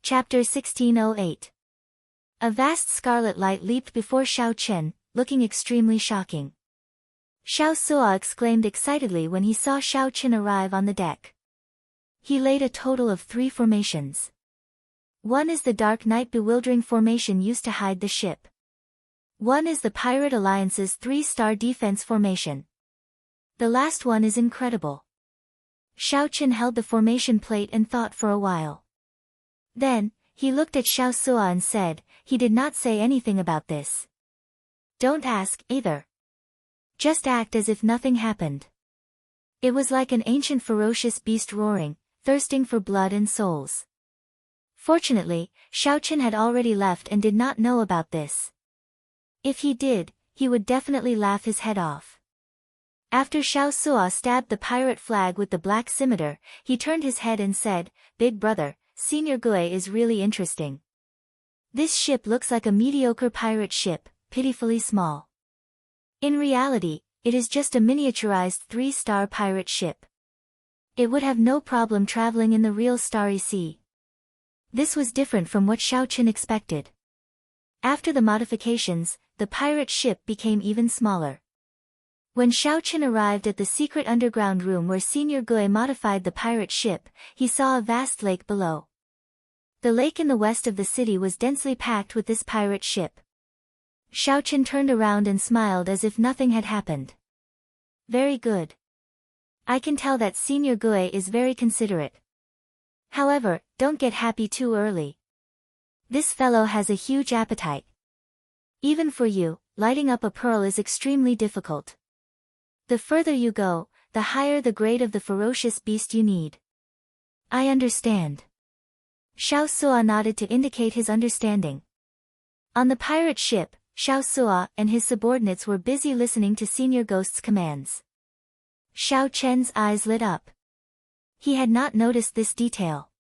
Chapter 1608. A vast scarlet light leaped before Xiao Chen, looking extremely shocking. Xiao Suo exclaimed excitedly when he saw Xiao Chen arrive on the deck. He laid a total of 3 formations. One is the Dark Night Bewildering formation used to hide the ship. One is the Pirate Alliance's 3-star defense formation. The last one is incredible. Xiao Chen held the formation plate and thought for a while. Then, he looked at Xiao Suo and said, he did not say anything about this. Don't ask, either. Just act as if nothing happened. It was like an ancient ferocious beast roaring, thirsting for blood and souls. Fortunately, Xiao Chen had already left and did not know about this. If he did, he would definitely laugh his head off. After Xiao Suo stabbed the pirate flag with the black scimitar, he turned his head and said, Big brother, Senior Gue is really interesting. This ship looks like a mediocre pirate ship, pitifully small. In reality, it is just a miniaturized 3-star pirate ship. It would have no problem traveling in the real Starry Sea. This was different from what Xiao Chen expected. After the modifications, the pirate ship became even smaller. When Xiao Chen arrived at the secret underground room where Senior Gue modified the pirate ship, he saw a vast lake below. The lake in the west of the city was densely packed with this pirate ship. Xiao Chen turned around and smiled as if nothing had happened. Very good. I can tell that Senior Gue is very considerate. However, don't get happy too early. This fellow has a huge appetite. Even for you, lighting up a pearl is extremely difficult. The further you go, the higher the grade of the ferocious beast you need. I understand. Xiao Suo nodded to indicate his understanding. On the pirate ship, Xiao Suo and his subordinates were busy listening to Senior Ghost's commands. Xiao Chen's eyes lit up. He had not noticed this detail.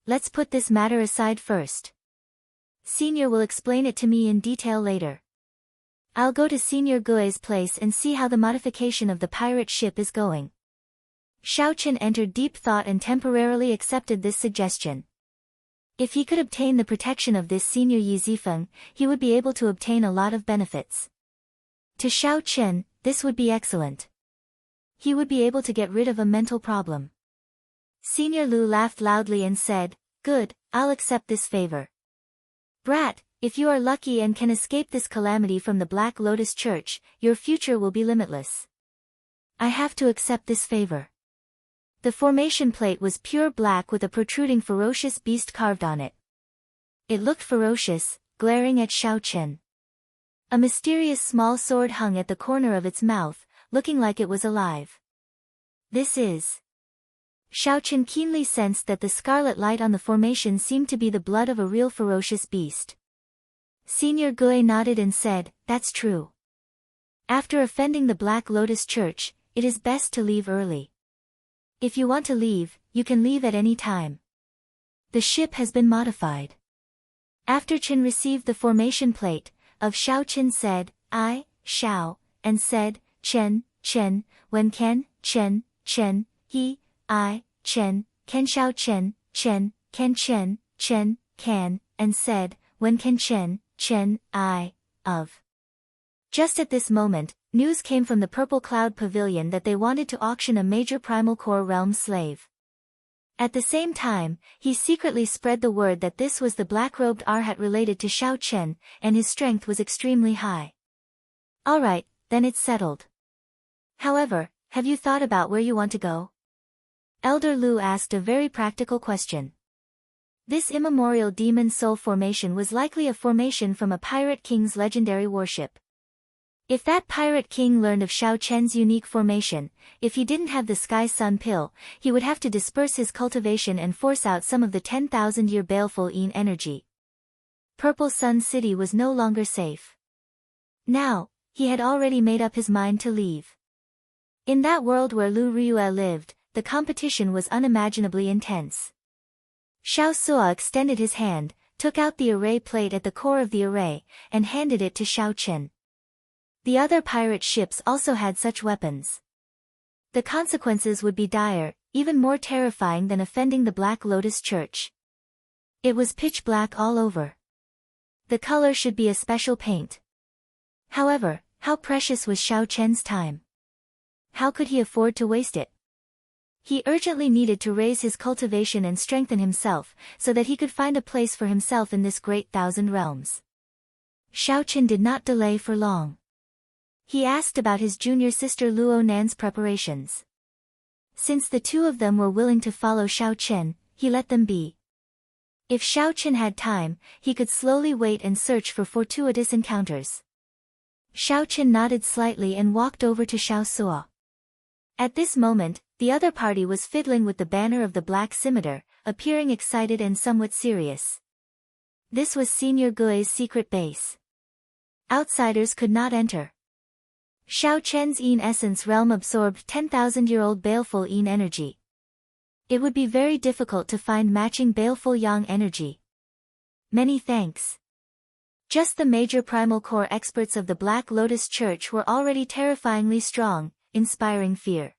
Let's put this matter aside first. Senior will explain it to me in detail later. I'll go to Senior Gue's place and see how the modification of the pirate ship is going. Xiao Chen entered deep thought and temporarily accepted this suggestion. If he could obtain the protection of this Senior Yi Zifeng, he would be able to obtain a lot of benefits. To Xiao Chen, this would be excellent. He would be able to get rid of a mental problem. Senior Lu laughed loudly and said, Good, I'll accept this favor. Brat, if you are lucky and can escape this calamity from the Black Lotus Church, your future will be limitless. I have to accept this favor. The formation plate was pure black with a protruding ferocious beast carved on it. It looked ferocious, glaring at Xiao Chen. A mysterious small sword hung at the corner of its mouth, looking like it was alive. This is... Xiao Chen keenly sensed that the scarlet light on the formation seemed to be the blood of a real ferocious beast. Senior Gue nodded and said, That's true. After offending the Black Lotus Church, it is best to leave early. If you want to leave, you can leave at any time. The ship has been modified. After Chen received the formation plate, of Xiao Chen said, I, Xiao, and said, Chen, Chen, when Ken, Chen, Chen, he, I, Chen, Ken Xiao Chen, Chen, Ken Chen, Chen, Can, and said, when Ken Chen, Chen, I, of. Just at this moment, news came from the Purple Cloud Pavilion that they wanted to auction a major Primal Core realm slave. At the same time, he secretly spread the word that this was the black-robed Arhat related to Xiao Chen, and his strength was extremely high. Alright, then it's settled. However, have you thought about where you want to go? Elder Lu asked a very practical question. This immemorial demon soul formation was likely a formation from a pirate king's legendary warship. If that pirate king learned of Xiao Chen's unique formation, if he didn't have the Sky Sun pill, he would have to disperse his cultivation and force out some of the 10,000-year baleful Yin energy. Purple Sun City was no longer safe. Now, he had already made up his mind to leave. In that world where Lu Ryue lived, the competition was unimaginably intense. Xiao Suo extended his hand, took out the array plate at the core of the array, and handed it to Xiao Chen. The other pirate ships also had such weapons. The consequences would be dire, even more terrifying than offending the Black Lotus Church. It was pitch black all over. The color should be a special paint. However, how precious was Xiao Chen's time? How could he afford to waste it? He urgently needed to raise his cultivation and strengthen himself, so that he could find a place for himself in this great thousand realms. Xiao Chen did not delay for long. He asked about his junior sister Luo Nan's preparations. Since the two of them were willing to follow Xiao Chen, he let them be. If Xiao Chen had time, he could slowly wait and search for fortuitous encounters. Xiao Chen nodded slightly and walked over to Xiao Suo. At this moment, the other party was fiddling with the banner of the Black Scimitar, appearing excited and somewhat serious. This was Senior Gui's secret base. Outsiders could not enter. Xiao Chen's Yin essence realm absorbed 10,000-year-old baleful Yin energy. It would be very difficult to find matching baleful Yang energy. Many thanks. Just the major primal core experts of the Black Lotus Church were already terrifyingly strong, inspiring fear.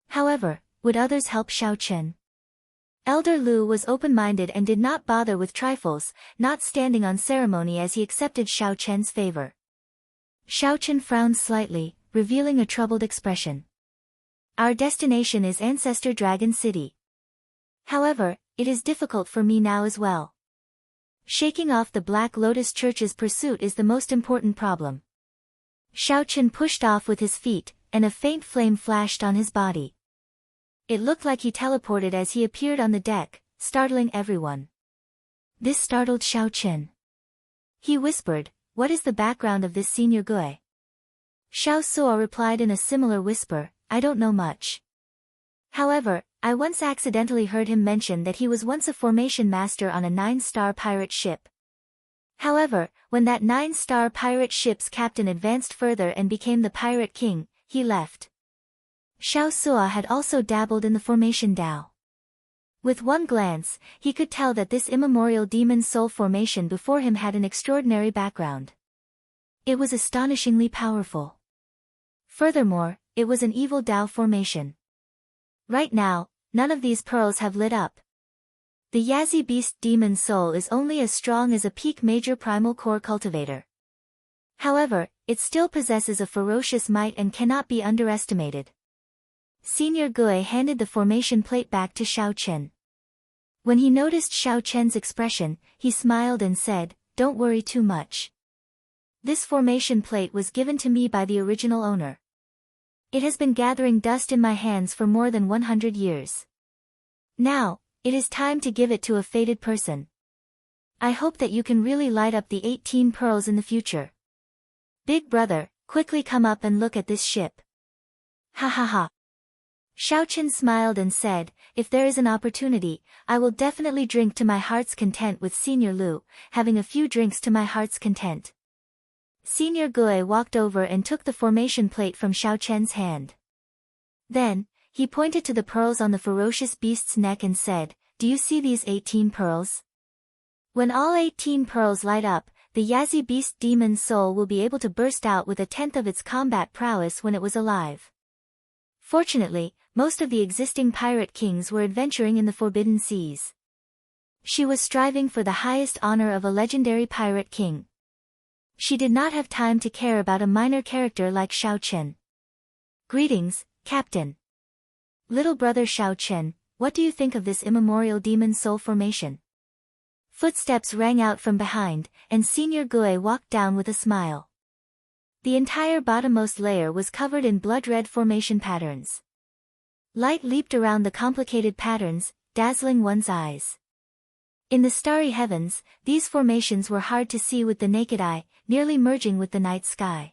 However, would others help Xiao Chen? Elder Lu was open-minded and did not bother with trifles, not standing on ceremony as he accepted Xiao Chen's favor. Xiao Chen frowned slightly, revealing a troubled expression. Our destination is Ancestor Dragon City. However, it is difficult for me now as well. Shaking off the Black Lotus Church's pursuit is the most important problem. Xiao Chen pushed off with his feet, and a faint flame flashed on his body. It looked like he teleported as he appeared on the deck, startling everyone. This startled Xiao Chen. He whispered, "What is the background of this Senior Gui?" Xiao Suo replied in a similar whisper, "I don't know much. However, I once accidentally heard him mention that he was once a formation master on a 9-star pirate ship. However, when that 9-star pirate ship's captain advanced further and became the Pirate King, he left." Xiao Suo had also dabbled in the formation Dao. With one glance, he could tell that this immemorial demon soul formation before him had an extraordinary background. It was astonishingly powerful. Furthermore, it was an evil Dao formation. Right now, none of these pearls have lit up. The Yazi Beast demon soul is only as strong as a peak major primal core cultivator. However, it still possesses a ferocious might and cannot be underestimated. Senior Gui handed the formation plate back to Xiao Chen. When he noticed Xiao Chen's expression, he smiled and said, "Don't worry too much. This formation plate was given to me by the original owner. It has been gathering dust in my hands for more than 100 years. Now, it is time to give it to a fated person. I hope that you can really light up the 18 pearls in the future. Big brother, quickly come up and look at this ship." Ha ha ha. Xiao Chen smiled and said, "If there is an opportunity, I will definitely drink to my heart's content with Senior Lu, having a few drinks to my heart's content." Senior Gui walked over and took the formation plate from Xiao Chen's hand. Then, he pointed to the pearls on the ferocious beast's neck and said, "Do you see these 18 pearls? When all 18 pearls light up, the Yazi Beast demon soul will be able to burst out with 1/10 of its combat prowess when it was alive." Fortunately, most of the existing pirate kings were adventuring in the forbidden seas. She was striving for the highest honor of a legendary pirate king. She did not have time to care about a minor character like Xiao Chen. "Greetings, Captain. Little brother Xiao Chen, what do you think of this immemorial demon soul formation?" Footsteps rang out from behind, and Senior Gui walked down with a smile. The entire bottommost layer was covered in blood-red formation patterns. Light leaped around the complicated patterns, dazzling one's eyes. In the starry heavens, these formations were hard to see with the naked eye, nearly merging with the night sky.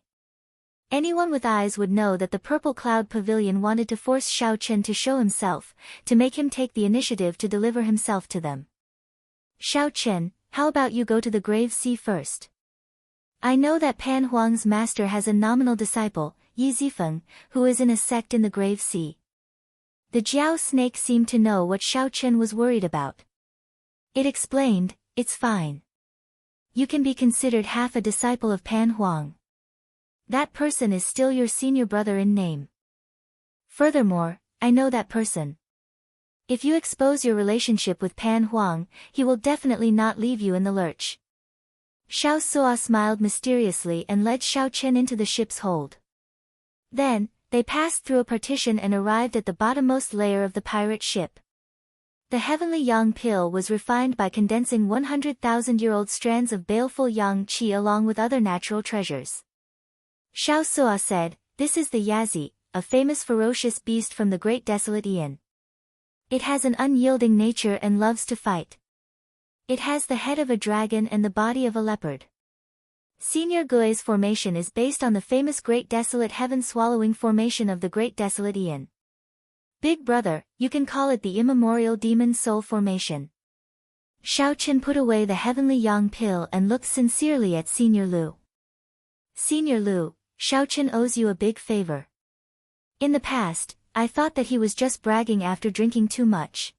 Anyone with eyes would know that the Purple Cloud Pavilion wanted to force Xiao Chen to show himself, to make him take the initiative to deliver himself to them. "Xiao Chen, how about you go to the Grave Sea first? I know that Pan Huang's master has a nominal disciple, Yi Zifeng, who is in a sect in the Grave Sea." The Jiao snake seemed to know what Xiao Chen was worried about. It explained, "It's fine. You can be considered half a disciple of Pan Huang. That person is still your senior brother in name. Furthermore, I know that person. If you expose your relationship with Pan Huang, he will definitely not leave you in the lurch. Xiao Suo smiled mysteriously and led Xiao Chen into the ship's hold. Then, they passed through a partition and arrived at the bottommost layer of the pirate ship. The heavenly yang pill was refined by condensing 100,000-year-old strands of baleful yang qi along with other natural treasures. Xiao Suo said, "This is the Yazi, a famous ferocious beast from the Great Desolate Aeon. It has an unyielding nature and loves to fight. It has the head of a dragon and the body of a leopard." Senior Gui's formation is based on the famous Great Desolate Heaven-swallowing formation of the Great Desolate Aeon. Big brother, you can call it the immemorial demon soul formation. Xiao Chen put away the heavenly yang pill and looked sincerely at Senior Lu. "Senior Lu, Xiao Chen owes you a big favor. In the past, I thought that he was just bragging after drinking too much.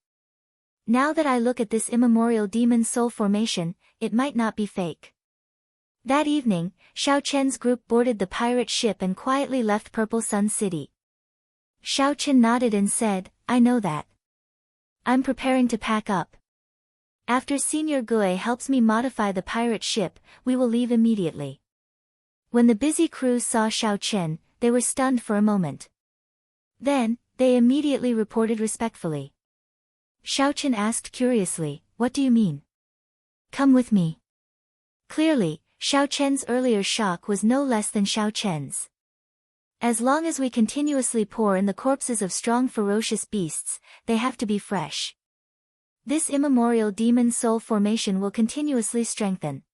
Now that I look at this immemorial demon soul formation, it might not be fake." That evening, Xiao Chen's group boarded the pirate ship and quietly left Purple Sun City. Xiao Chen nodded and said, "I know that. I'm preparing to pack up. After Senior Gui helps me modify the pirate ship, we will leave immediately." When the busy crew saw Xiao Chen, they were stunned for a moment. Then, they immediately reported respectfully. Xiao Chen asked curiously, "What do you mean?" "Come with me." Clearly, Xiao Chen's earlier shock was no less than Xiao Chen's. As long as we continuously pour in the corpses of strong ferocious beasts, they have to be fresh. This immemorial demon soul formation will continuously strengthen.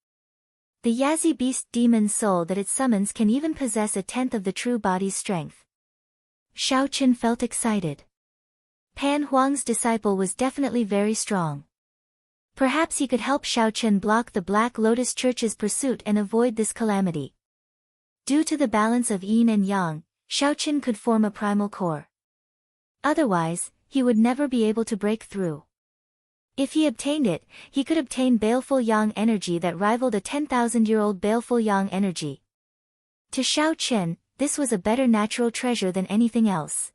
The Yazi beast demon soul that it summons can even possess a tenth of the true body's strength. Xiao Chen felt excited. Pan Huang's disciple was definitely very strong. Perhaps he could help Xiao Chen block the Black Lotus Church's pursuit and avoid this calamity. Due to the balance of yin and yang, Xiao Chen could form a primal core. Otherwise, he would never be able to break through. If he obtained it, he could obtain baleful yang energy that rivaled a 10,000-year-old baleful yang energy. To Xiao Chen, this was a better natural treasure than anything else.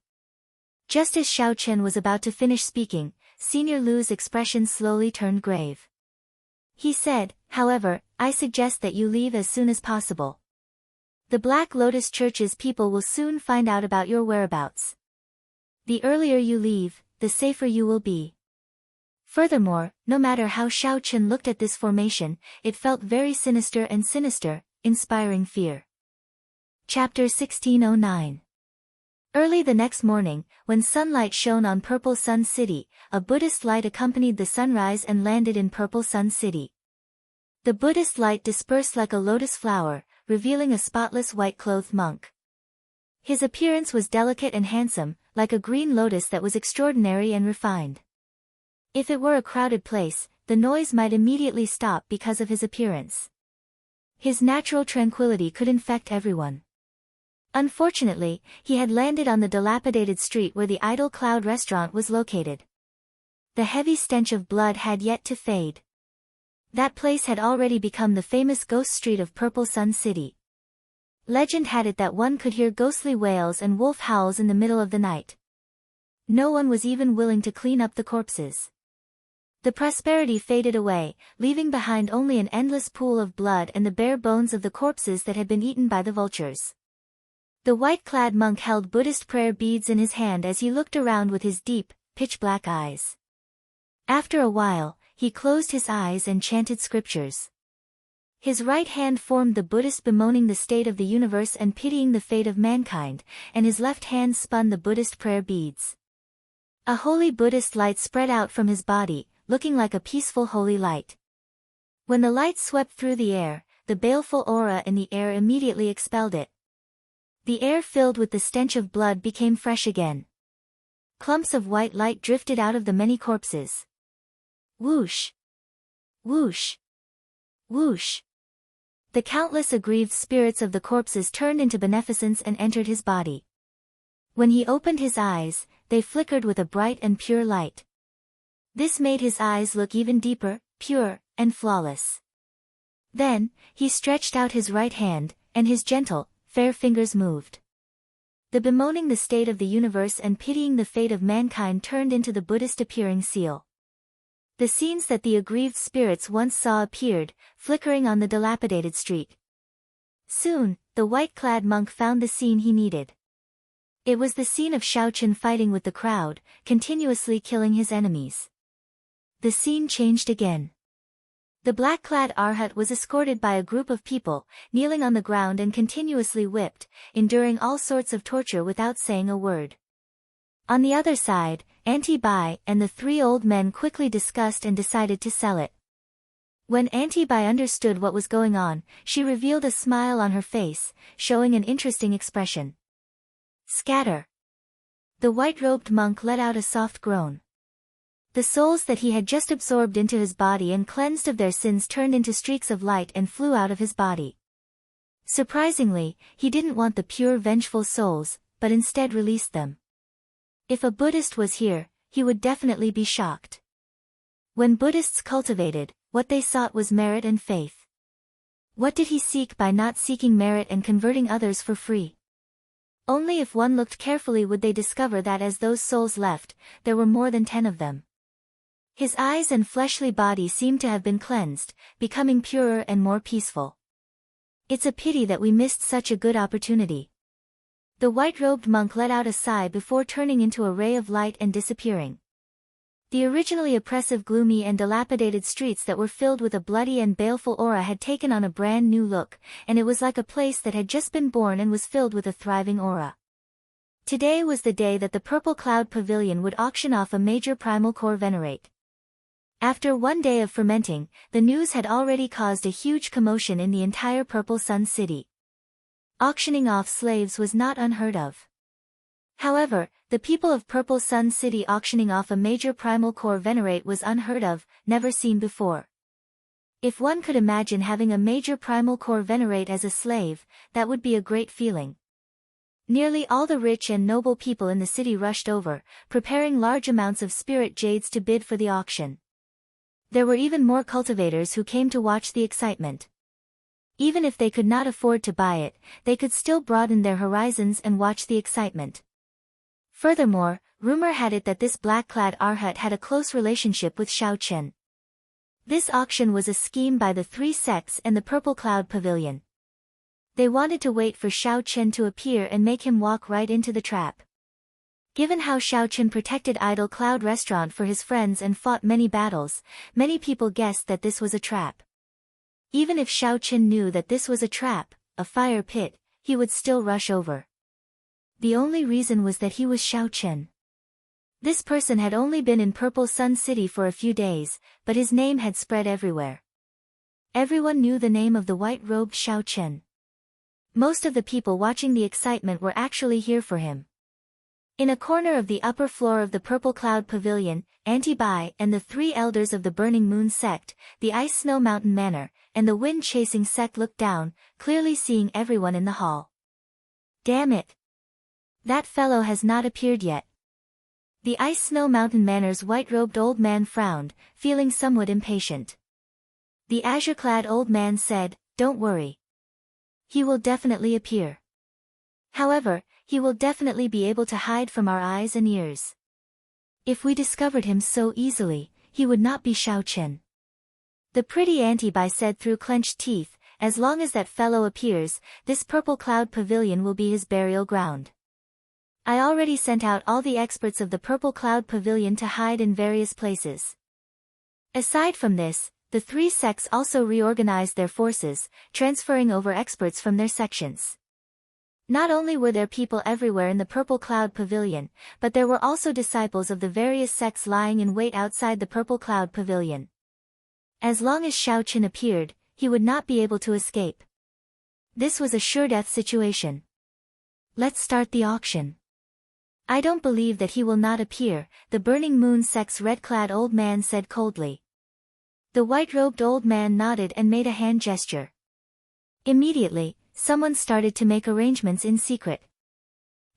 Just as Xiao Chen was about to finish speaking, Senior Lu's expression slowly turned grave. He said, "However, I suggest that you leave as soon as possible. The Black Lotus Church's people will soon find out about your whereabouts. The earlier you leave, the safer you will be." Furthermore, no matter how Xiao Chen looked at this formation, it felt very sinister and sinister, inspiring fear. Chapter 1609. Early the next morning, when sunlight shone on Purple Sun City, a Buddhist light accompanied the sunrise and landed in Purple Sun City. The Buddhist light dispersed like a lotus flower, revealing a spotless white-clothed monk. His appearance was delicate and handsome, like a green lotus that was extraordinary and refined. If it were a crowded place, the noise might immediately stop because of his appearance. His natural tranquility could infect everyone. Unfortunately, he had landed on the dilapidated street where the Idle Cloud restaurant was located. The heavy stench of blood had yet to fade. That place had already become the famous ghost street of Purple Sun City. Legend had it that one could hear ghostly wails and wolf howls in the middle of the night. No one was even willing to clean up the corpses. The prosperity faded away, leaving behind only an endless pool of blood and the bare bones of the corpses that had been eaten by the vultures. The white-clad monk held Buddhist prayer beads in his hand as he looked around with his deep, pitch-black eyes. After a while, he closed his eyes and chanted scriptures. His right hand formed the Buddhist bemoaning the state of the universe and pitying the fate of mankind, and his left hand spun the Buddhist prayer beads. A holy Buddhist light spread out from his body, looking like a peaceful holy light. When the light swept through the air, the baleful aura in the air immediately expelled it. The air filled with the stench of blood became fresh again. Clumps of white light drifted out of the many corpses. Whoosh! Whoosh! Whoosh! The countless aggrieved spirits of the corpses turned into beneficence and entered his body. When he opened his eyes, they flickered with a bright and pure light. This made his eyes look even deeper, pure, and flawless. Then, he stretched out his right hand, and his gentle, fair fingers moved. The bemoaning the state of the universe and pitying the fate of mankind turned into the Buddhist appearing seal. The scenes that the aggrieved spirits once saw appeared, flickering on the dilapidated street. Soon, the white-clad monk found the scene he needed. It was the scene of Shaochen fighting with the crowd, continuously killing his enemies. The scene changed again. The black-clad arhat was escorted by a group of people, kneeling on the ground and continuously whipped, enduring all sorts of torture without saying a word. On the other side, Auntie Bai and the three old men quickly discussed and decided to sell it. When Auntie Bai understood what was going on, she revealed a smile on her face, showing an interesting expression. Scatter. The white-robed monk let out a soft groan. The souls that he had just absorbed into his body and cleansed of their sins turned into streaks of light and flew out of his body. Surprisingly, he didn't want the pure vengeful souls, but instead released them. If a Buddhist was here, he would definitely be shocked. When Buddhists cultivated, what they sought was merit and faith. What did he seek by not seeking merit and converting others for free? Only if one looked carefully would they discover that as those souls left, there were more than 10 of them. His eyes and fleshly body seemed to have been cleansed, becoming purer and more peaceful. It's a pity that we missed such a good opportunity. The white-robed monk let out a sigh before turning into a ray of light and disappearing. The originally oppressive, gloomy and dilapidated streets that were filled with a bloody and baleful aura had taken on a brand new look, and it was like a place that had just been born and was filled with a thriving aura. Today was the day that the Purple Cloud Pavilion would auction off a major primal core venerate. After one day of fermenting, the news had already caused a huge commotion in the entire Purple Sun City. Auctioning off slaves was not unheard of. However, the people of Purple Sun City auctioning off a major primal core venerate was unheard of, never seen before. If one could imagine having a major primal core venerate as a slave, that would be a great feeling. Nearly all the rich and noble people in the city rushed over, preparing large amounts of spirit jades to bid for the auction. There were even more cultivators who came to watch the excitement. Even if they could not afford to buy it, they could still broaden their horizons and watch the excitement. Furthermore, rumor had it that this black-clad arhat had a close relationship with Shaochen. This auction was a scheme by the three sects and the Purple Cloud Pavilion. They wanted to wait for Shaochen to appear and make him walk right into the trap. Given how Shaochen protected Idol Cloud Restaurant for his friends and fought many battles, many people guessed that this was a trap. Even if Shaochen knew that this was a trap, a fire pit, he would still rush over. The only reason was that he was Shaochen. This person had only been in Purple Sun City for a few days, but his name had spread everywhere. Everyone knew the name of the white-robed Shaochen. Most of the people watching the excitement were actually here for him. In a corner of the upper floor of the Purple Cloud Pavilion, Auntie Bai and the three elders of the Burning Moon sect, the Ice Snow Mountain Manor, and the Wind-Chasing sect looked down, clearly seeing everyone in the hall. Damn it! That fellow has not appeared yet. The Ice Snow Mountain Manor's white-robed old man frowned, feeling somewhat impatient. The azure-clad old man said, "Don't worry. He will definitely appear. However, he will definitely be able to hide from our eyes and ears. If we discovered him so easily, he would not be Shaochen." The pretty Auntie Bai said through clenched teeth, "As long as that fellow appears, this Purple Cloud Pavilion will be his burial ground. I already sent out all the experts of the Purple Cloud Pavilion to hide in various places." Aside from this, the three sects also reorganized their forces, transferring over experts from their sections. Not only were there people everywhere in the Purple Cloud Pavilion, but there were also disciples of the various sects lying in wait outside the Purple Cloud Pavilion. As long as Shaochen appeared, he would not be able to escape. This was a sure-death situation. Let's start the auction. I don't believe that he will not appear, the Burning Moon sect's red-clad old man said coldly. The white-robed old man nodded and made a hand gesture. Immediately, someone started to make arrangements in secret.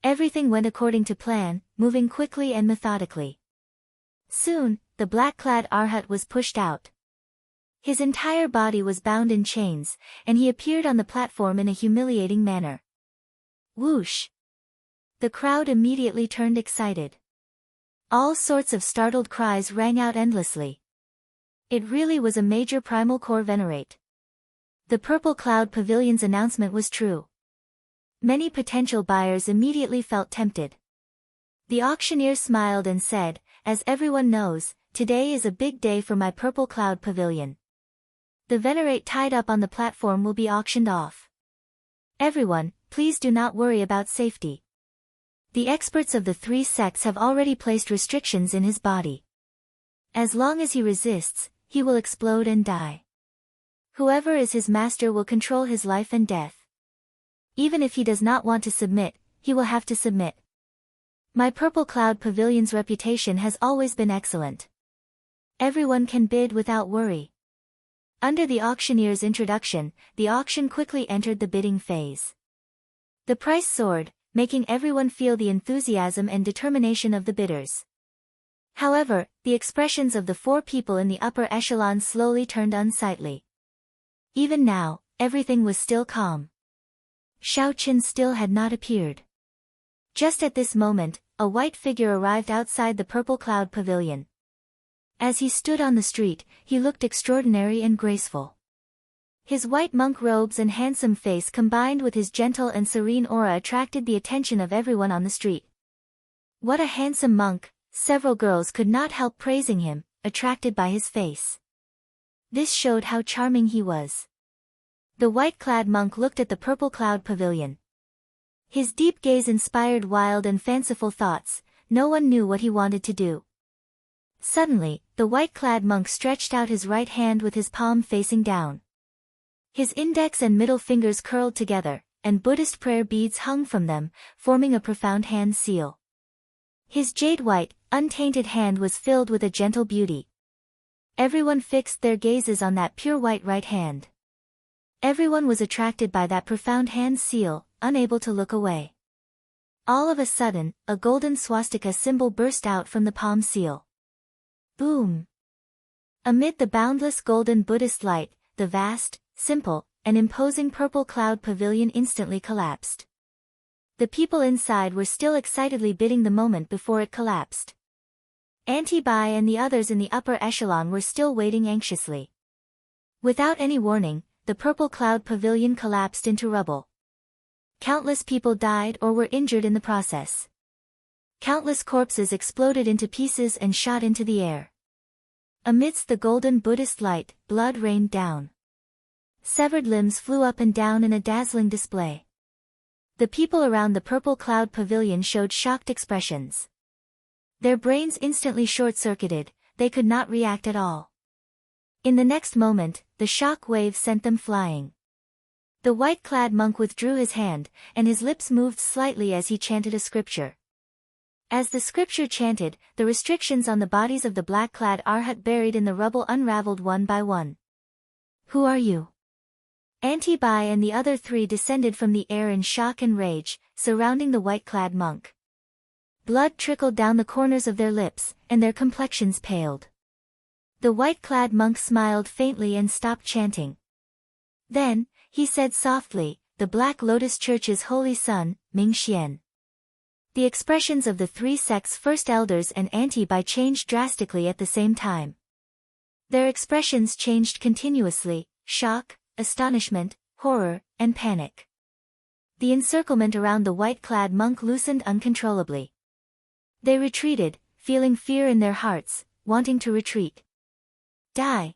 Everything went according to plan, moving quickly and methodically. Soon, the black-clad arhat was pushed out. His entire body was bound in chains, and he appeared on the platform in a humiliating manner. Whoosh! The crowd immediately turned excited. All sorts of startled cries rang out endlessly. It really was a major primal core venerate. The Purple Cloud Pavilion's announcement was true. Many potential buyers immediately felt tempted. The auctioneer smiled and said, "As everyone knows, today is a big day for my Purple Cloud Pavilion. The venerate tied up on the platform will be auctioned off. Everyone, please do not worry about safety. The experts of the three sects have already placed restrictions in his body. As long as he resists, he will explode and die. Whoever is his master will control his life and death. Even if he does not want to submit, he will have to submit. My Purple Cloud Pavilion's reputation has always been excellent. Everyone can bid without worry." Under the auctioneer's introduction, the auction quickly entered the bidding phase. The price soared, making everyone feel the enthusiasm and determination of the bidders. However, the expressions of the four people in the upper echelon slowly turned unsightly. Even now, everything was still calm. Xiao Qin still had not appeared. Just at this moment, a white figure arrived outside the Purple Cloud Pavilion. As he stood on the street, he looked extraordinary and graceful. His white monk robes and handsome face combined with his gentle and serene aura attracted the attention of everyone on the street. "What a handsome monk," several girls could not help praising him, attracted by his face. This showed how charming he was. The white-clad monk looked at the Purple Cloud Pavilion. His deep gaze inspired wild and fanciful thoughts. No one knew what he wanted to do. Suddenly, the white-clad monk stretched out his right hand with his palm facing down. His index and middle fingers curled together, and Buddhist prayer beads hung from them, forming a profound hand seal. His jade-white, untainted hand was filled with a gentle beauty. Everyone fixed their gazes on that pure white right hand. Everyone was attracted by that profound hand seal, unable to look away. All of a sudden, a golden swastika symbol burst out from the palm seal. Boom! Amid the boundless golden Buddhist light, the vast, simple, and imposing Purple Cloud Pavilion instantly collapsed. The people inside were still excitedly bidding the moment before it collapsed. Auntie Bai and the others in the upper echelon were still waiting anxiously. Without any warning, the Purple Cloud Pavilion collapsed into rubble. Countless people died or were injured in the process. Countless corpses exploded into pieces and shot into the air. Amidst the golden Buddhist light, blood rained down. Severed limbs flew up and down in a dazzling display. The people around the Purple Cloud Pavilion showed shocked expressions. Their brains instantly short-circuited, they could not react at all. In the next moment, the shock wave sent them flying. The white-clad monk withdrew his hand, and his lips moved slightly as he chanted a scripture. As the scripture chanted, the restrictions on the bodies of the black-clad arhat buried in the rubble unraveled one by one. "Who are you?" Auntie Bai and the other three descended from the air in shock and rage, surrounding the white-clad monk. Blood trickled down the corners of their lips, and their complexions paled. The white-clad monk smiled faintly and stopped chanting. Then, he said softly, "The Black Lotus Church's holy son, Ming Xian." The expressions of the three sects' first elders and Auntie Bai changed drastically at the same time. Their expressions changed continuously: shock, astonishment, horror, and panic. The encirclement around the white-clad monk loosened uncontrollably. They retreated, feeling fear in their hearts, wanting to retreat. Die.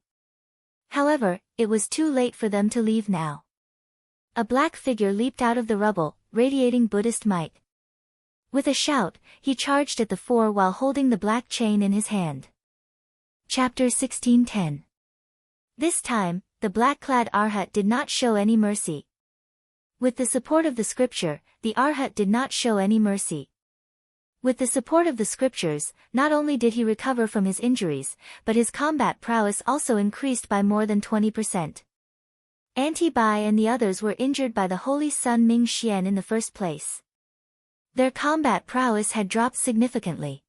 However, it was too late for them to leave now. A black figure leaped out of the rubble, radiating Buddhist might. With a shout, he charged at the four while holding the black chain in his hand. Chapter 16:10. This time, the black-clad arhat did not show any mercy. With the support of the scripture, the arhat did not show any mercy. With the support of the scriptures, not only did he recover from his injuries, but his combat prowess also increased by more than 20%. Auntie Bai and the others were injured by the holy son Ming Xian in the first place. Their combat prowess had dropped significantly.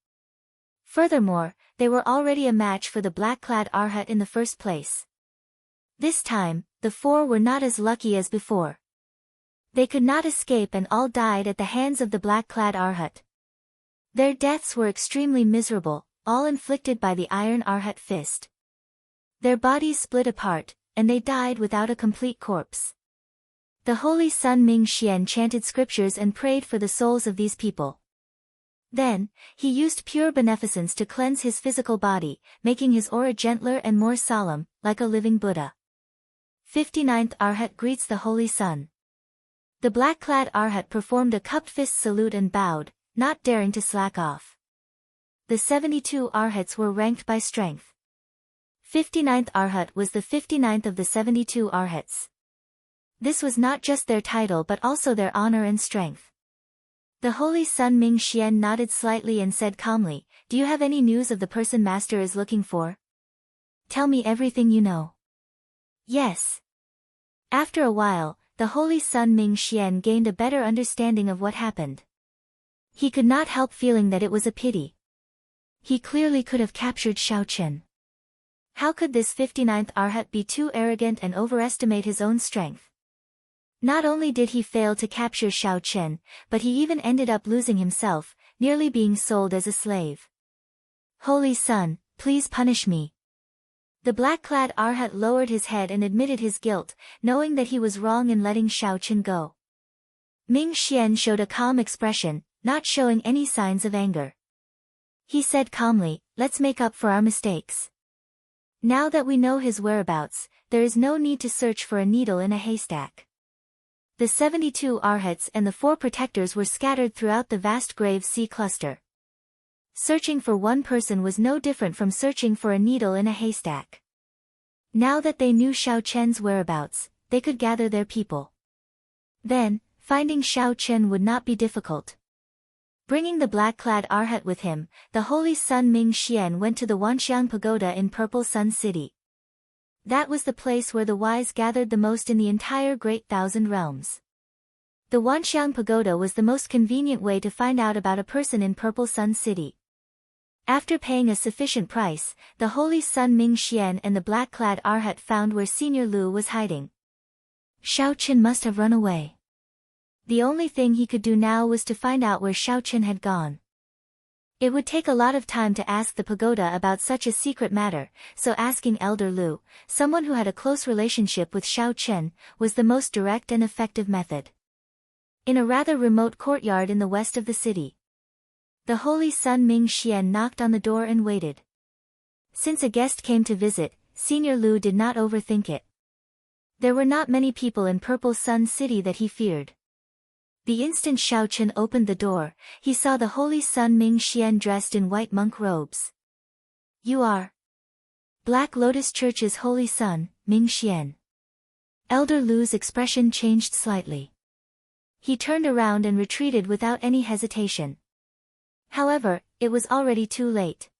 Furthermore, they were already a match for the black-clad arhat in the first place. This time, the four were not as lucky as before. They could not escape and all died at the hands of the black-clad Arhat. Their deaths were extremely miserable, all inflicted by the iron Arhat fist. Their bodies split apart, and they died without a complete corpse. The holy Sun Ming Xian chanted scriptures and prayed for the souls of these people. Then, he used pure beneficence to cleanse his physical body, making his aura gentler and more solemn, like a living Buddha. 59th Arhat greets the Holy Sun. The black-clad Arhat performed a cupped fist salute and bowed, not daring to slack off. The 72 Arhats were ranked by strength. 59th Arhat was the 59th of the 72 Arhats. This was not just their title but also their honor and strength. The Holy Sun Ming Xian nodded slightly and said calmly, "Do you have any news of the person Master is looking for? Tell me everything you know." Yes. After a while, the Holy Sun Ming Xian gained a better understanding of what happened. He could not help feeling that it was a pity. He clearly could have captured Shao Chen. How could this 59th Arhat be too arrogant and overestimate his own strength? Not only did he fail to capture Shao Chen, but he even ended up losing himself, nearly being sold as a slave. Holy Sun, please punish me. The black-clad Arhat lowered his head and admitted his guilt, knowing that he was wrong in letting Shao Chen go. Ming Xian showed a calm expression, not showing any signs of anger. He said calmly, "Let's make up for our mistakes. Now that we know his whereabouts, there is no need to search for a needle in a haystack." The 72 Arhats and the 4 protectors were scattered throughout the vast Grave Sea cluster. Searching for one person was no different from searching for a needle in a haystack. Now that they knew Shao Chen's whereabouts, they could gather their people. Then, finding Shao Chen would not be difficult. Bringing the black-clad Arhat with him, the Holy Sun Ming Xian went to the Wanxiang Pagoda in Purple Sun City. That was the place where the wise gathered the most in the entire Great Thousand Realms. The Wanxiang Pagoda was the most convenient way to find out about a person in Purple Sun City. After paying a sufficient price, the Holy Sun Ming Xian and the black-clad Arhat found where Senior Lu was hiding. Shao Chen must have run away. The only thing he could do now was to find out where Shao Chen had gone. It would take a lot of time to ask the pagoda about such a secret matter, so asking Elder Lu, someone who had a close relationship with Shao Chen, was the most direct and effective method. In a rather remote courtyard in the west of the city, the Holy Sun Ming Xian knocked on the door and waited. Since a guest came to visit, Senior Lu did not overthink it. There were not many people in Purple Sun City that he feared. The instant Shao Chen opened the door, he saw the Holy Sun Ming Xian dressed in white monk robes. "You are Black Lotus Church's Holy Sun, Ming Xian." Elder Lu's expression changed slightly. He turned around and retreated without any hesitation. However, it was already too late.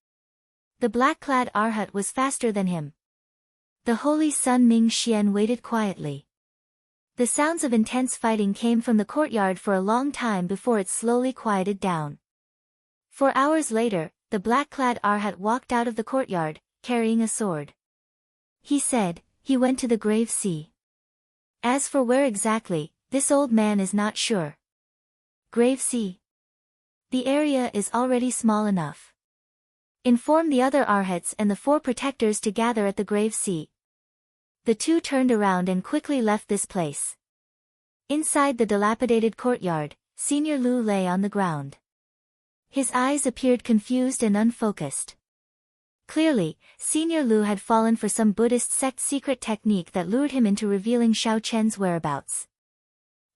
The black-clad Arhat was faster than him. The Holy Sun Ming Xian waited quietly. The sounds of intense fighting came from the courtyard for a long time before it slowly quieted down. 4 hours later, the black-clad Arhat walked out of the courtyard, carrying a sword. He said, he went to the Grave Sea. As for where exactly, this old man is not sure. Grave Sea. The area is already small enough. Inform the other Arhats and the 4 protectors to gather at the Grave Sea. The 2 turned around and quickly left this place. Inside the dilapidated courtyard, Senior Lu lay on the ground. His eyes appeared confused and unfocused. Clearly, Senior Lu had fallen for some Buddhist sect secret technique that lured him into revealing Shao Chen's whereabouts.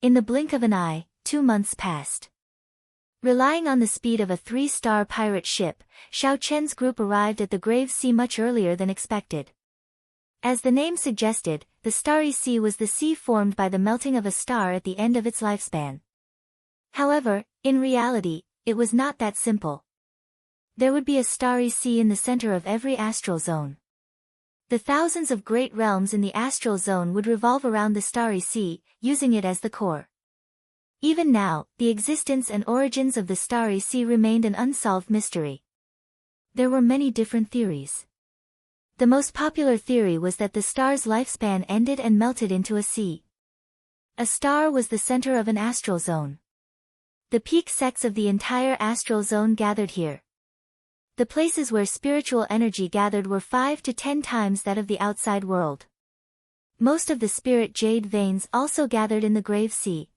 In the blink of an eye, 2 months passed. Relying on the speed of a 3-star pirate ship, Shao Chen's group arrived at the Grave Sea much earlier than expected. As the name suggested, the Starry Sea was the sea formed by the melting of a star at the end of its lifespan. However, in reality, it was not that simple. There would be a Starry Sea in the center of every astral zone. The thousands of great realms in the astral zone would revolve around the Starry Sea, using it as the core. Even now, the existence and origins of the Starry Sea remained an unsolved mystery. There were many different theories. The most popular theory was that the star's lifespan ended and melted into a sea. A star was the center of an astral zone. The peak sects of the entire astral zone gathered here. The places where spiritual energy gathered were 5 to 10 times that of the outside world. Most of the spirit jade veins also gathered in the grave sea.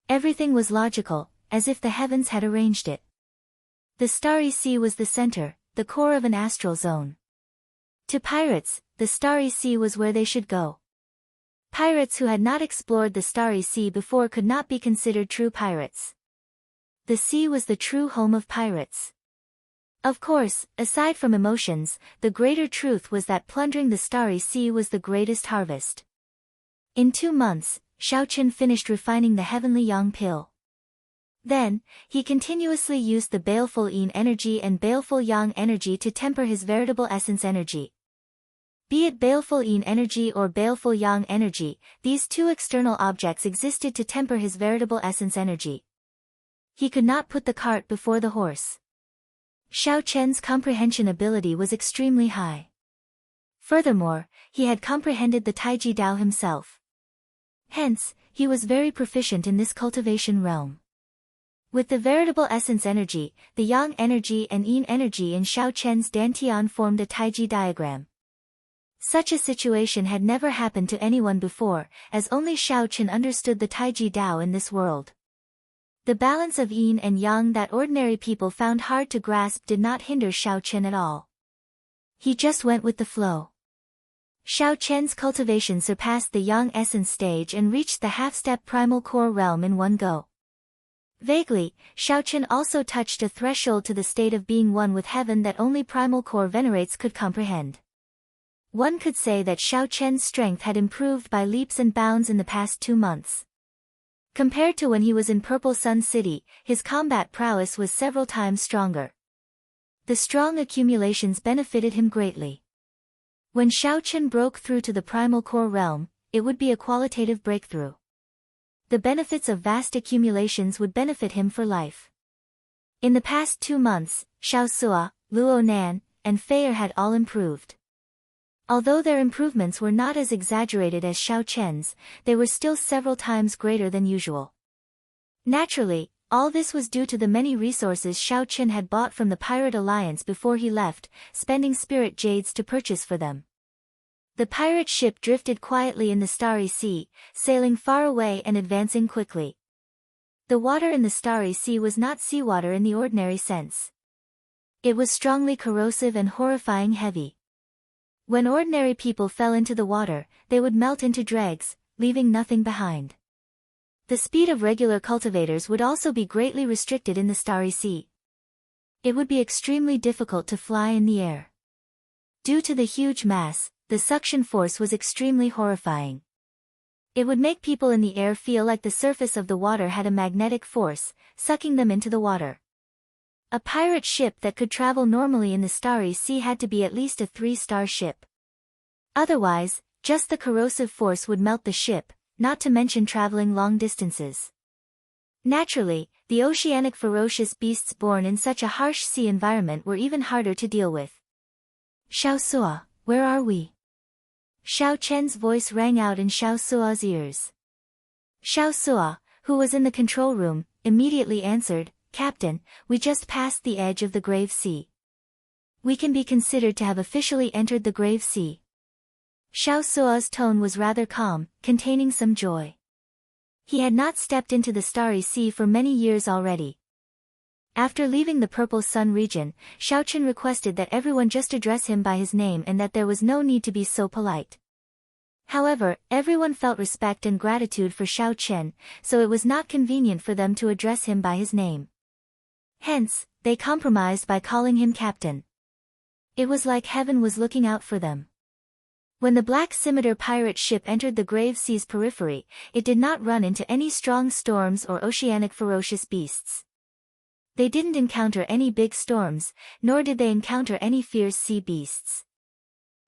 Everything was logical, as if the heavens had arranged it. The starry sea was the center, the core of an astral zone. To pirates, the starry sea was where they should go. Pirates who had not explored the starry sea before could not be considered true pirates. The sea was the true home of pirates. Of course, aside from emotions, the greater truth was that plundering the starry sea was the greatest harvest. In 2 months, Xiaoqin finished refining the heavenly yang pill. Then, he continuously used the baleful yin energy and baleful yang energy to temper his veritable essence energy. Be it baleful yin energy or baleful yang energy, these two external objects existed to temper his veritable essence energy. He could not put the cart before the horse. Xiaoqian's comprehension ability was extremely high. Furthermore, he had comprehended the Taiji Dao himself. Hence, he was very proficient in this cultivation realm. With the veritable essence energy, the yang energy and yin energy in Xiaoqian's dantian formed a Taiji diagram. Such a situation had never happened to anyone before, as only Xiaoqian understood the Taiji Dao in this world. The balance of yin and yang that ordinary people found hard to grasp did not hinder Xiaoqian at all. He just went with the flow. Xiaoqian's cultivation surpassed the yang essence stage and reached the half-step primal core realm in one go. Vaguely, Xiaoqian also touched a threshold to the state of being one with heaven that only primal core venerates could comprehend. One could say that Xiaoqian's strength had improved by leaps and bounds in the past 2 months. Compared to when he was in Purple Sun City, his combat prowess was several times stronger. The strong accumulations benefited him greatly. When Xiaoqian broke through to the primal core realm, it would be a qualitative breakthrough. The benefits of vast accumulations would benefit him for life. In the past 2 months, Xiaosua, Luo Nan, and Fei had all improved. Although their improvements were not as exaggerated as Xiaoqian's, they were still several times greater than usual. Naturally, all this was due to the many resources Xiaoqian had bought from the Pirate Alliance before he left, spending spirit jades to purchase for them. The pirate ship drifted quietly in the starry sea, sailing far away and advancing quickly. The water in the starry sea was not seawater in the ordinary sense. It was strongly corrosive and horrifying heavy. When ordinary people fell into the water, they would melt into dregs, leaving nothing behind. The speed of regular cultivators would also be greatly restricted in the starry sea. It would be extremely difficult to fly in the air. Due to the huge mass, the suction force was extremely horrifying. It would make people in the air feel like the surface of the water had a magnetic force, sucking them into the water. A pirate ship that could travel normally in the starry sea had to be at least a 3-star ship. Otherwise, just the corrosive force would melt the ship, not to mention traveling long distances. Naturally, the oceanic ferocious beasts born in such a harsh sea environment were even harder to deal with. Xiaosua, where are we? Xiaoqian's voice rang out in Xiaosua's ears. Xiaosua, who was in the control room, immediately answered, "Captain, we just passed the edge of the grave sea. We can be considered to have officially entered the grave sea." Xiaosua's tone was rather calm, containing some joy. He had not stepped into the starry sea for many years already. After leaving the Purple Sun region, Xiaoqian requested that everyone just address him by his name and that there was no need to be so polite. However, everyone felt respect and gratitude for Xiaoqian, so it was not convenient for them to address him by his name. Hence, they compromised by calling him Captain. It was like heaven was looking out for them. When the Black Scimitar pirate ship entered the grave sea's periphery, it did not run into any strong storms or oceanic ferocious beasts. They didn't encounter any big storms, nor did they encounter any fierce sea beasts.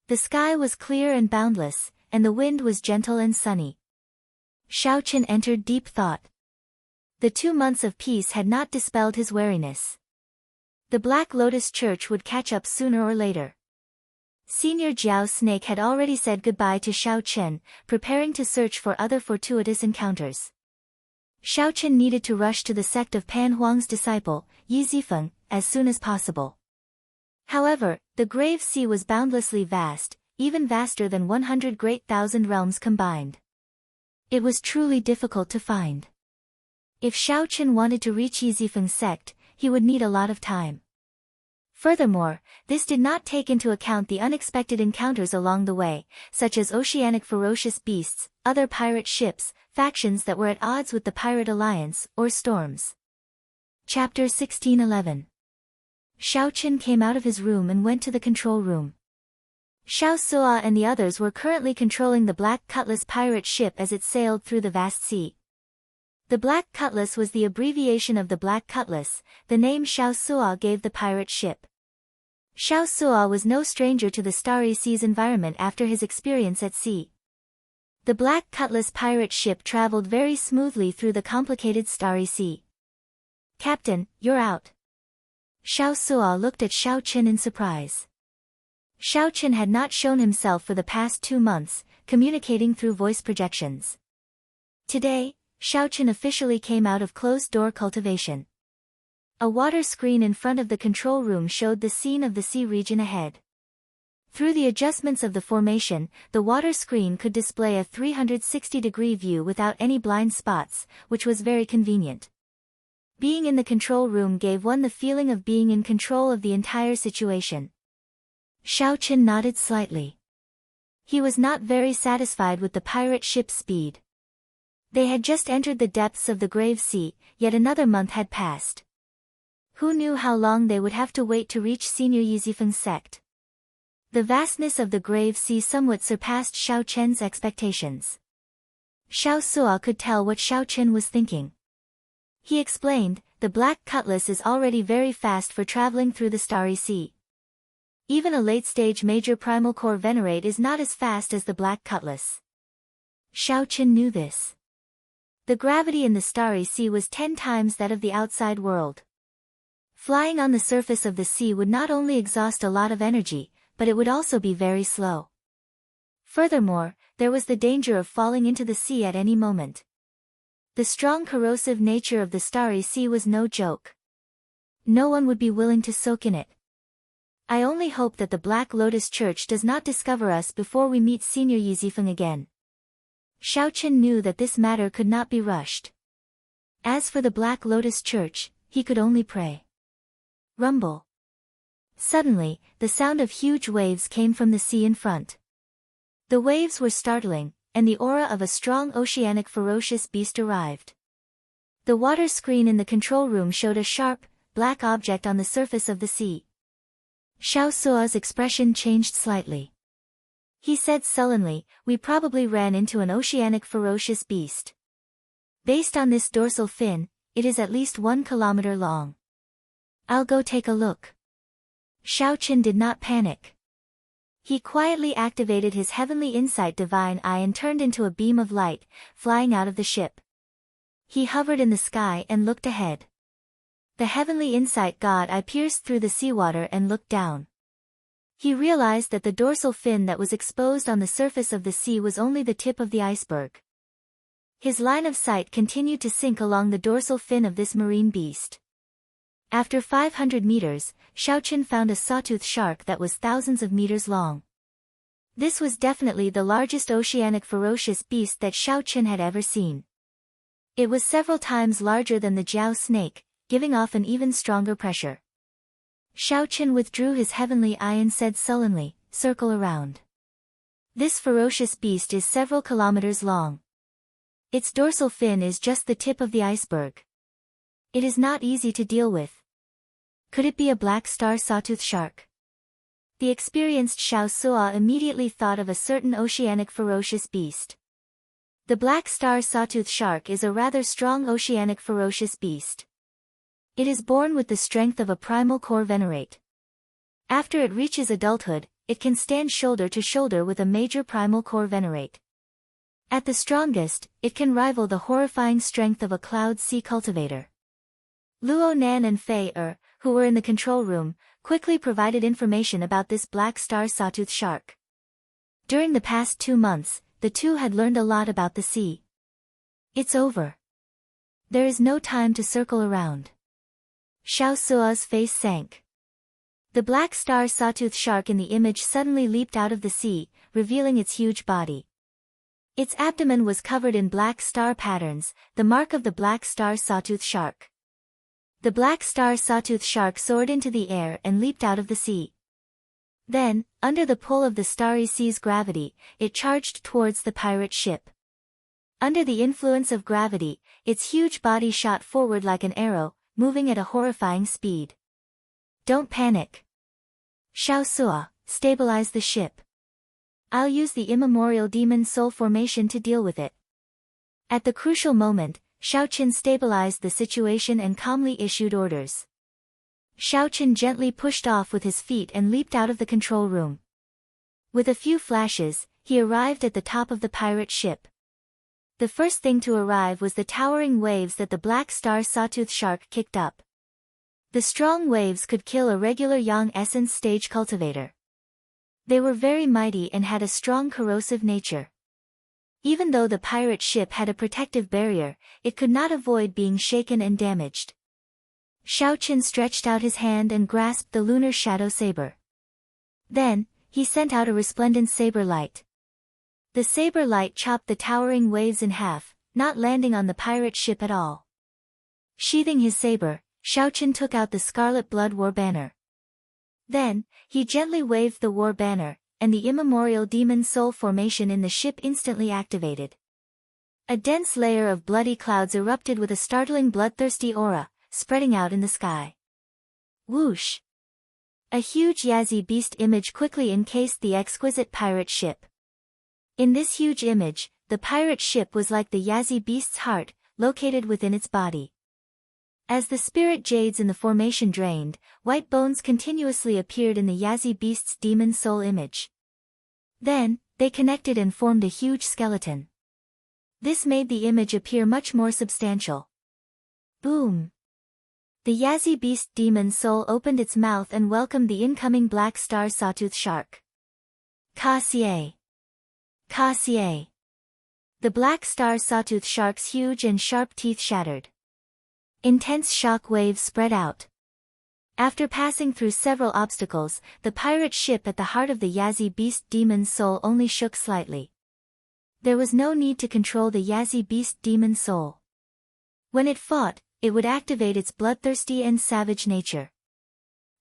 The sky was clear and boundless, and the wind was gentle and sunny. Xiaoqian entered deep thought. The 2 months of peace had not dispelled his wariness. The Black Lotus Church would catch up sooner or later. Senior Jiao Snake had already said goodbye to Xiao Chen, preparing to search for other fortuitous encounters. Xiao Chen needed to rush to the sect of Pan Huang's disciple, Yi Zifeng, as soon as possible. However, the grave sea was boundlessly vast, even vaster than 100 great thousand realms combined. It was truly difficult to find. If Xiao Chen wanted to reach Yi Zifeng's sect, he would need a lot of time. Furthermore, this did not take into account the unexpected encounters along the way, such as oceanic ferocious beasts, other pirate ships, factions that were at odds with the Pirate Alliance, or storms. Chapter 1611. Xiao Chen came out of his room and went to the control room. Xiao Suo and the others were currently controlling the Black Cutlass pirate ship as it sailed through the vast sea. The Black Cutlass was the abbreviation of the Black Cutlass, the name Xiao Suo gave the pirate ship. Xiao Suo was no stranger to the Starry Sea's environment after his experience at sea. The Black Cutlass pirate ship traveled very smoothly through the complicated Starry Sea. "Captain, you're out." Xiao Suo looked at Xiao Chen in surprise. Xiao Chen had not shown himself for the past 2 months, communicating through voice projections. Today, Xiao Chen officially came out of closed-door cultivation. A water screen in front of the control room showed the scene of the sea region ahead. Through the adjustments of the formation, the water screen could display a 360-degree view without any blind spots, which was very convenient. Being in the control room gave one the feeling of being in control of the entire situation. Xiao Chen nodded slightly. He was not very satisfied with the pirate ship's speed. They had just entered the depths of the grave sea, yet another month had passed. Who knew how long they would have to wait to reach Senior Yi Zifeng's sect? The vastness of the grave sea somewhat surpassed Xiao Chen's expectations. Xiao Suo could tell what Xiao Chen was thinking. He explained, "The Black Cutlass is already very fast for traveling through the Starry Sea. Even a late-stage major primal core venerate is not as fast as the Black Cutlass." Xiao Chen knew this. The gravity in the Starry Sea was 10 times that of the outside world. Flying on the surface of the sea would not only exhaust a lot of energy, but it would also be very slow. Furthermore, there was the danger of falling into the sea at any moment. The strong corrosive nature of the Starry Sea was no joke. No one would be willing to soak in it. "I only hope that the Black Lotus Church does not discover us before we meet Senior Yi Zifeng again." Xiao Chen knew that this matter could not be rushed. As for the Black Lotus Church, he could only pray. Rumble. Suddenly, the sound of huge waves came from the sea in front. The waves were startling, and the aura of a strong oceanic ferocious beast arrived. The water screen in the control room showed a sharp, black object on the surface of the sea. Xiao Suo's expression changed slightly. He said sullenly, "We probably ran into an oceanic ferocious beast. Based on this dorsal fin, it is at least 1 kilometer long. I'll go take a look." Xiao Chen did not panic. He quietly activated his heavenly insight divine eye and turned into a beam of light, flying out of the ship. He hovered in the sky and looked ahead. The heavenly insight god eye pierced through the seawater and looked down. He realized that the dorsal fin that was exposed on the surface of the sea was only the tip of the iceberg. His line of sight continued to sink along the dorsal fin of this marine beast. After 500 meters, Xiao Chen found a sawtooth shark that was thousands of meters long. This was definitely the largest oceanic ferocious beast that Xiao Chen had ever seen. It was several times larger than the Jiao snake, giving off an even stronger pressure. Xiao Chen withdrew his heavenly eye and said sullenly, "Circle around." This ferocious beast is several kilometers long. Its dorsal fin is just the tip of the iceberg. It is not easy to deal with. Could it be a black star sawtooth shark? The experienced Xiao Suo immediately thought of a certain oceanic ferocious beast. The black star sawtooth shark is a rather strong oceanic ferocious beast. It is born with the strength of a primal core venerate. After it reaches adulthood, it can stand shoulder to shoulder with a major primal core venerate. At the strongest, it can rival the horrifying strength of a cloud sea cultivator. Luo Nan and Fei who were in the control room, quickly provided information about this black star sawtooth shark. During the past 2 months, the two had learned a lot about the sea. It's over. There is no time to circle around. Xiao Sua's face sank. The black star sawtooth shark in the image suddenly leaped out of the sea, revealing its huge body. Its abdomen was covered in black star patterns, the mark of the black star sawtooth shark. The black star sawtooth shark soared into the air and leaped out of the sea. Then, under the pull of the starry sea's gravity, it charged towards the pirate ship. Under the influence of gravity, its huge body shot forward like an arrow, moving at a horrifying speed. Don't panic. Xiao Sua, stabilize the ship. I'll use the immemorial demon soul formation to deal with it. At the crucial moment, Xiao Qin stabilized the situation and calmly issued orders. Xiao Qin gently pushed off with his feet and leaped out of the control room. With a few flashes, he arrived at the top of the pirate ship. The first thing to arrive was the towering waves that the black star sawtooth shark kicked up. The strong waves could kill a regular Yang essence stage cultivator. They were very mighty and had a strong corrosive nature. Even though the pirate ship had a protective barrier, it could not avoid being shaken and damaged. Xiao Qin stretched out his hand and grasped the lunar shadow saber. Then, he sent out a resplendent saber light. The saber light chopped the towering waves in half, not landing on the pirate ship at all. Sheathing his saber, Xiao Qin took out the Scarlet Blood War Banner. Then, he gently waved the war banner, and the immemorial demon soul formation in the ship instantly activated. A dense layer of bloody clouds erupted with a startling bloodthirsty aura, spreading out in the sky. Whoosh! A huge Yazi beast image quickly encased the exquisite pirate ship. In this huge image, the pirate ship was like the Yazi beast's heart, located within its body. As the spirit jades in the formation drained, white bones continuously appeared in the Yazi beast's demon soul image. Then, they connected and formed a huge skeleton. This made the image appear much more substantial. Boom! The Yazi beast demon soul opened its mouth and welcomed the incoming black star sawtooth shark. Ka-xie! Ka-xie! The black star sawtooth shark's huge and sharp teeth shattered. Intense shock waves spread out. After passing through several obstacles, the pirate ship at the heart of the Yazi beast demon soul only shook slightly. There was no need to control the Yazi beast demon soul. When it fought, it would activate its bloodthirsty and savage nature.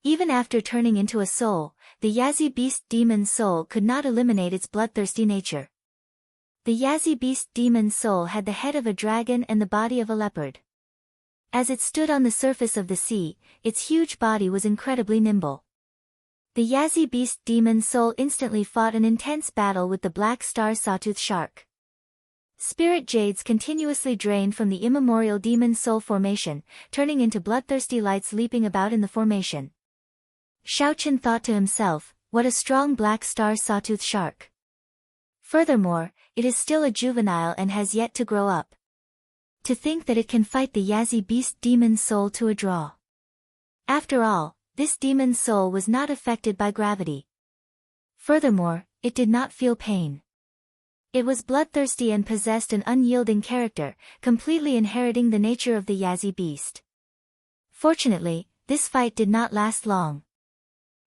Even after turning into a soul, the Yazi beast demon soul could not eliminate its bloodthirsty nature. The Yazi beast demon soul had the head of a dragon and the body of a leopard. As it stood on the surface of the sea, its huge body was incredibly nimble. The Yazi beast demon soul instantly fought an intense battle with the black star sawtooth shark. Spirit jades continuously drained from the immemorial demon soul formation, turning into bloodthirsty lights leaping about in the formation. Xiao Qin thought to himself, what a strong black star sawtooth shark. Furthermore, it is still a juvenile and has yet to grow up. To think that it can fight the Yazi beast demon soul to a draw. After all, this demon soul was not affected by gravity. Furthermore, it did not feel pain. It was bloodthirsty and possessed an unyielding character, completely inheriting the nature of the Yazi beast. Fortunately, this fight did not last long.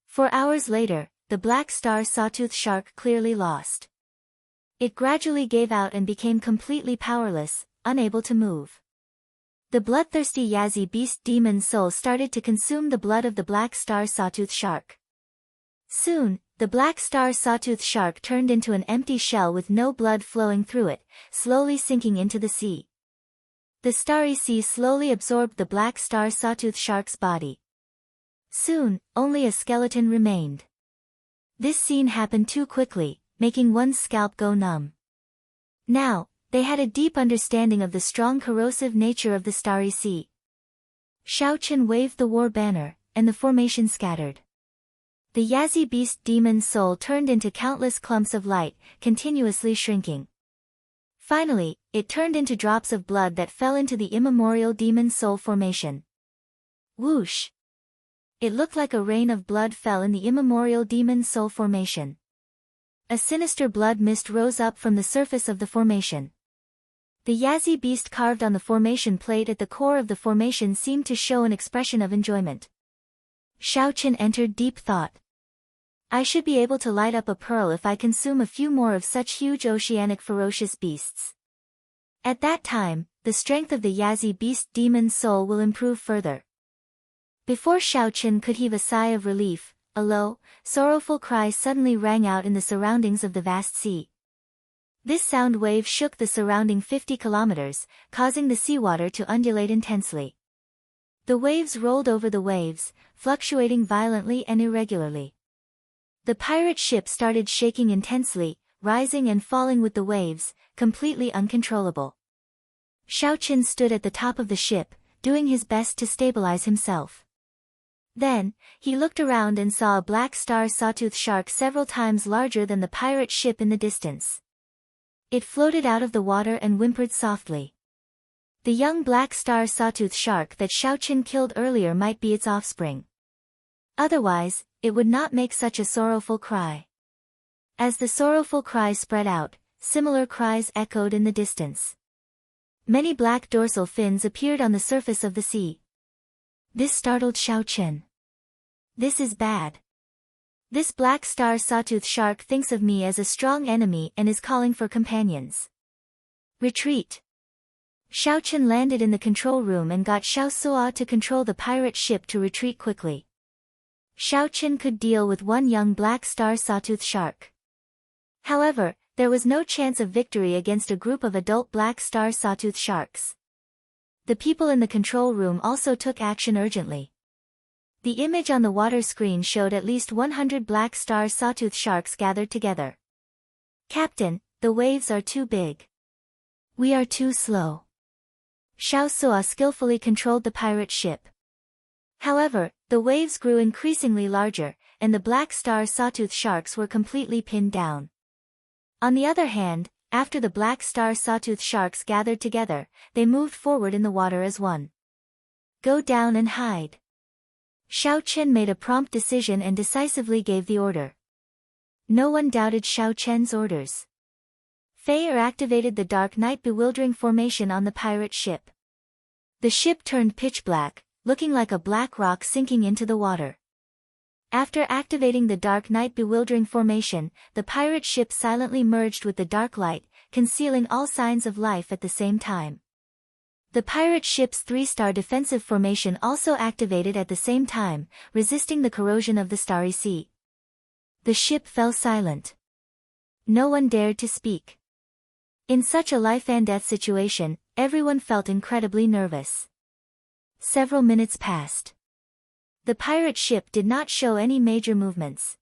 4 hours later, the black star sawtooth shark clearly lost. It gradually gave out and became completely powerless, unable to move. The bloodthirsty Yazi beast demon soul started to consume the blood of the black star sawtooth shark. Soon, the black star sawtooth shark turned into an empty shell with no blood flowing through it, slowly sinking into the sea. The starry sea slowly absorbed the black star sawtooth shark's body. Soon, only a skeleton remained. This scene happened too quickly, making one's scalp go numb. Now, they had a deep understanding of the strong corrosive nature of the starry sea. Xiao Qin waved the war banner, and the formation scattered. The Yazi beast demon soul turned into countless clumps of light, continuously shrinking. Finally, it turned into drops of blood that fell into the immemorial demon soul formation. Whoosh! It looked like a rain of blood fell in the immemorial demon soul formation. A sinister blood mist rose up from the surface of the formation. The Yazi beast carved on the formation plate at the core of the formation seemed to show an expression of enjoyment. Xiaoqin entered deep thought. I should be able to light up a pearl if I consume a few more of such huge oceanic ferocious beasts. At that time, the strength of the Yazi beast demon soul will improve further. Before Xiaoqin could heave a sigh of relief, a low, sorrowful cry suddenly rang out in the surroundings of the vast sea. This sound wave shook the surrounding 50 kilometers, causing the seawater to undulate intensely. The waves rolled over the waves, fluctuating violently and irregularly. The pirate ship started shaking intensely, rising and falling with the waves, completely uncontrollable. Xiaoqin stood at the top of the ship, doing his best to stabilize himself. Then, he looked around and saw a black star sawtooth shark several times larger than the pirate ship in the distance. It floated out of the water and whimpered softly. The young black star sawtooth shark that Xiaoqin killed earlier might be its offspring. Otherwise, it would not make such a sorrowful cry. As the sorrowful cry spread out, similar cries echoed in the distance. Many black dorsal fins appeared on the surface of the sea. This startled Xiaoqin. This is bad. This black star sawtooth shark thinks of me as a strong enemy and is calling for companions. Retreat. Xiaoqin landed in the control room and got Xiao Suo to control the pirate ship to retreat quickly. Xiaoqin could deal with one young black star sawtooth shark. However, there was no chance of victory against a group of adult black star sawtooth sharks. The people in the control room also took action urgently. The image on the water screen showed at least 100 black star sawtooth sharks gathered together. Captain, the waves are too big. We are too slow. Xiao Suo skillfully controlled the pirate ship. However, the waves grew increasingly larger, and the black star sawtooth sharks were completely pinned down. On the other hand, after the black star sawtooth sharks gathered together, they moved forward in the water as one. Go down and hide. Xiaoqin made a prompt decision and decisively gave the order. No one doubted Xiaoqin's orders. Fei activated the Dark Night Bewildering formation on the pirate ship. The ship turned pitch black, looking like a black rock sinking into the water. After activating the Dark Night Bewildering formation, the pirate ship silently merged with the dark light, concealing all signs of life at the same time. The pirate ship's 3-star defensive formation also activated at the same time, resisting the corrosion of the starry sea. The ship fell silent. No one dared to speak. In such a life-and-death situation, everyone felt incredibly nervous. Several minutes passed. The pirate ship did not show any major movements.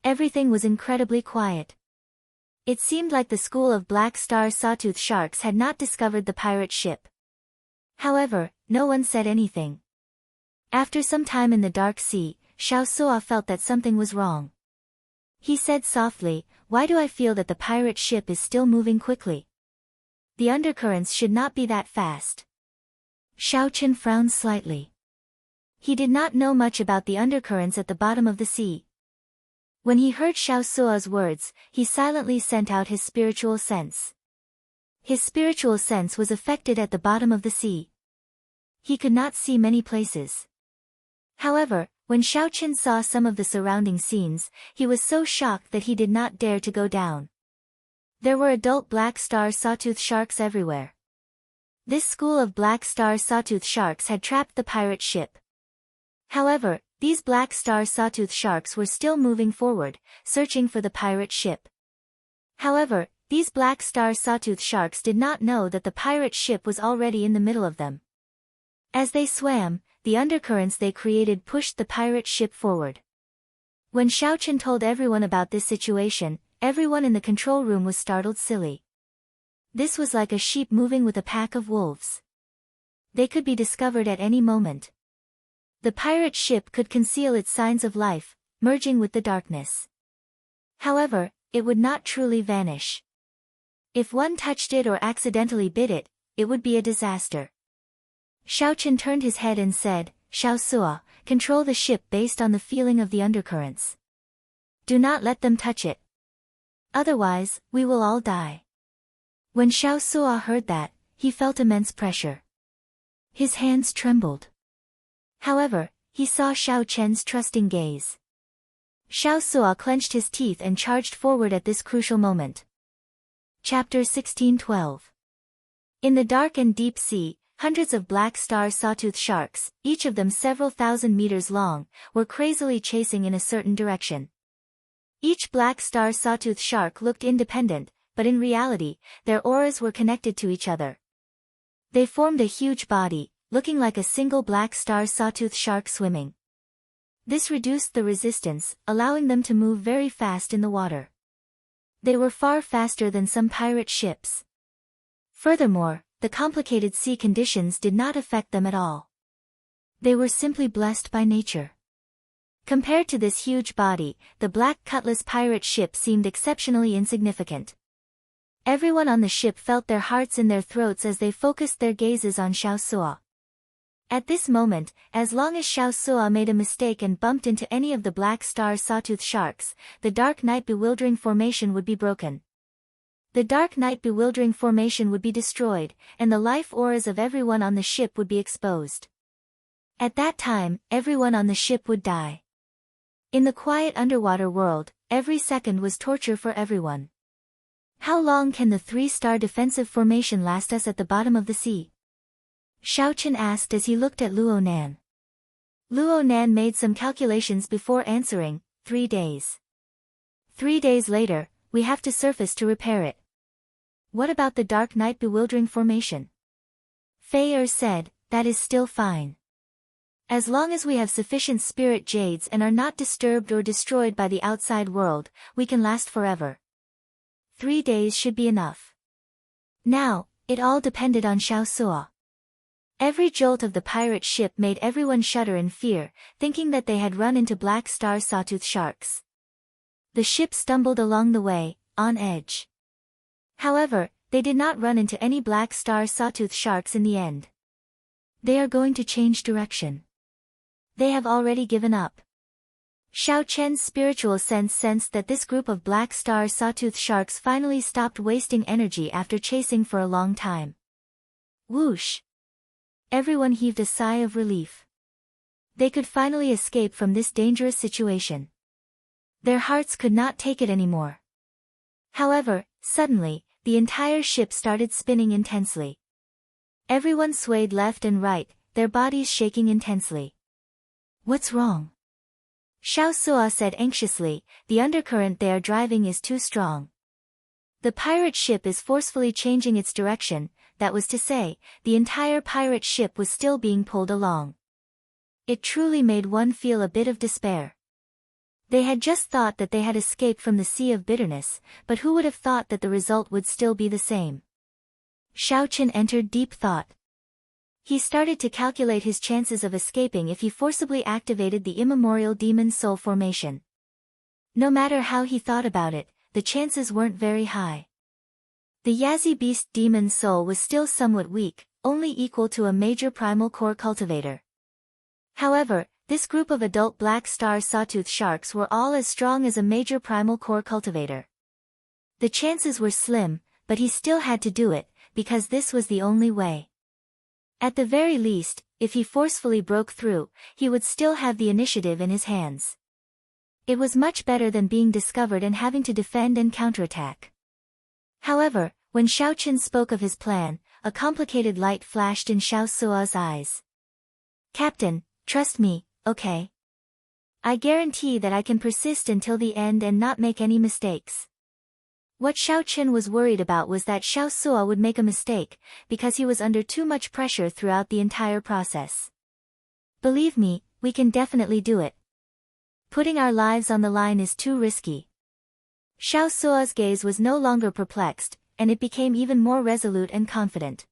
Everything was incredibly quiet. It seemed like the school of black star sawtooth sharks had not discovered the pirate ship. However, no one said anything. After some time in the dark sea, Xiao Suo felt that something was wrong. He said softly, "Why do I feel that the pirate ship is still moving quickly? The undercurrents should not be that fast." Xiaoqin frowned slightly. He did not know much about the undercurrents at the bottom of the sea. When he heard Xiao Suo's words, he silently sent out his spiritual sense. His spiritual sense was affected at the bottom of the sea. He could not see many places. However, when Xiaoqin saw some of the surrounding scenes, he was so shocked that he did not dare to go down. There were adult black star sawtooth sharks everywhere. This school of black star sawtooth sharks had trapped the pirate ship. However, these black star sawtooth sharks were still moving forward, searching for the pirate ship. However, these black star sawtooth sharks did not know that the pirate ship was already in the middle of them. As they swam, the undercurrents they created pushed the pirate ship forward. When Xiaoqin told everyone about this situation, everyone in the control room was startled silly. This was like a sheep moving with a pack of wolves. They could be discovered at any moment. The pirate ship could conceal its signs of life, merging with the darkness. However, it would not truly vanish. If one touched it or accidentally bit it, it would be a disaster. Xiaoqin turned his head and said, Xiao Sua, control the ship based on the feeling of the undercurrents. Do not let them touch it. Otherwise, we will all die. When Xiao Sua heard that, he felt immense pressure. His hands trembled. However, he saw Xiao Chen's trusting gaze. Xiao Sua clenched his teeth and charged forward at this crucial moment. Chapter 1612. In the dark and deep sea, hundreds of black star sawtooth sharks, each of them several thousand meters long, were crazily chasing in a certain direction. Each black star sawtooth shark looked independent, but in reality, their auras were connected to each other. They formed a huge body, looking like a single black star sawtooth shark swimming. This reduced the resistance, allowing them to move very fast in the water. They were far faster than some pirate ships. Furthermore, the complicated sea conditions did not affect them at all. They were simply blessed by nature. Compared to this huge body, the Black Cutlass pirate ship seemed exceptionally insignificant. Everyone on the ship felt their hearts in their throats as they focused their gazes on Xiao Sua. At this moment, as long as Xiao Sua made a mistake and bumped into any of the black star sawtooth sharks, the Dark Night Bewildering Formation would be broken. The Dark Night Bewildering Formation would be destroyed, and the life auras of everyone on the ship would be exposed. At that time, everyone on the ship would die. In the quiet underwater world, every second was torture for everyone. How long can the 3-star defensive formation last us at the bottom of the sea? Xiao Chen asked as he looked at Luo Nan. Luo Nan made some calculations before answering, 3 days. 3 days later, we have to surface to repair it. What about the Dark Night Bewildering Formation? Fei Er said, that is still fine. As long as we have sufficient spirit jades and are not disturbed or destroyed by the outside world, we can last forever. 3 days should be enough. Now, it all depended on Xiao Sua. Every jolt of the pirate ship made everyone shudder in fear, thinking that they had run into black star sawtooth sharks. The ship stumbled along the way, on edge. However, they did not run into any black star sawtooth sharks in the end. They are going to change direction. They have already given up. Xiao Chen's spiritual sense sensed that this group of black star sawtooth sharks finally stopped wasting energy after chasing for a long time. Whoosh! Everyone heaved a sigh of relief. They could finally escape from this dangerous situation. Their hearts could not take it anymore. However, suddenly, the entire ship started spinning intensely. Everyone swayed left and right, their bodies shaking intensely. What's wrong? Xiao Sua said anxiously, the undercurrent they are driving is too strong. The pirate ship is forcefully changing its direction, that was to say, the entire pirate ship was still being pulled along. It truly made one feel a bit of despair. They had just thought that they had escaped from the sea of bitterness, but who would have thought that the result would still be the same? Xiao Chen entered deep thought. He started to calculate his chances of escaping if he forcibly activated the immemorial demon soul formation. No matter how he thought about it, the chances weren't very high. The Yazi Beast demon soul was still somewhat weak, only equal to a major primal core cultivator. However, this group of adult black star sawtooth sharks were all as strong as a major primal core cultivator. The chances were slim, but he still had to do it, because this was the only way. At the very least, if he forcefully broke through, he would still have the initiative in his hands. It was much better than being discovered and having to defend and counterattack. However, when Xiao Chen spoke of his plan, a complicated light flashed in Xiao Sua's eyes. Captain, trust me, okay? I guarantee that I can persist until the end and not make any mistakes. What Xiao Chen was worried about was that Xiao Sua would make a mistake, because he was under too much pressure throughout the entire process. Believe me, we can definitely do it. Putting our lives on the line is too risky. Xiao Sua's gaze was no longer perplexed, and it became even more resolute and confident.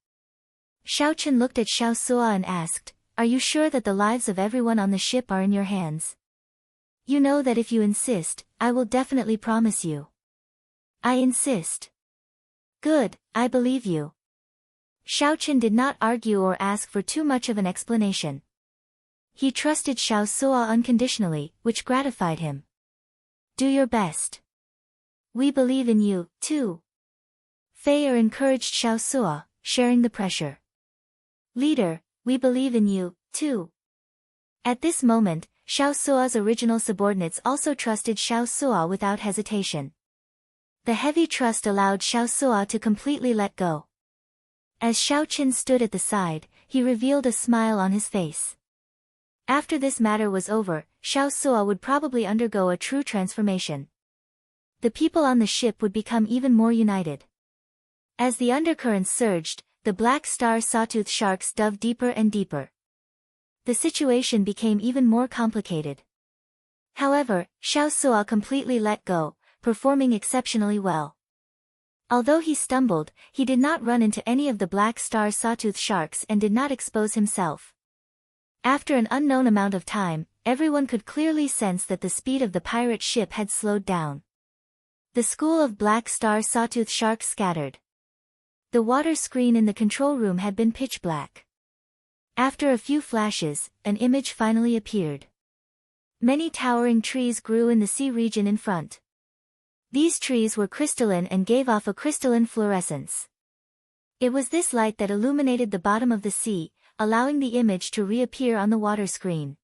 Xiao Chen looked at Xiao Sua and asked, "Are you sure that the lives of everyone on the ship are in your hands? You know that if you insist, I will definitely promise you." "I insist." "Good, I believe you." Xiao Chen did not argue or ask for too much of an explanation. He trusted Xiao Suo unconditionally, which gratified him. Do your best. We believe in you, too. Fei encouraged Xiao Suo, sharing the pressure. Leader, we believe in you, too. At this moment, Xiao Suo's original subordinates also trusted Xiao Suo without hesitation. The heavy trust allowed Xiao Suo to completely let go. As Xiao Qin stood at the side, he revealed a smile on his face. After this matter was over, Xiao Suo would probably undergo a true transformation. The people on the ship would become even more united. As the undercurrents surged, the black star sawtooth sharks dove deeper and deeper. The situation became even more complicated. However, Xiao Suo completely let go, performing exceptionally well. Although he stumbled, he did not run into any of the black star sawtooth sharks and did not expose himself. After an unknown amount of time, everyone could clearly sense that the speed of the pirate ship had slowed down. The school of black star sawtooth sharks scattered. The water screen in the control room had been pitch black. After a few flashes, an image finally appeared. Many towering trees grew in the sea region in front. These trees were crystalline and gave off a crystalline fluorescence. It was this light that illuminated the bottom of the sea, allowing the image to reappear on the water screen.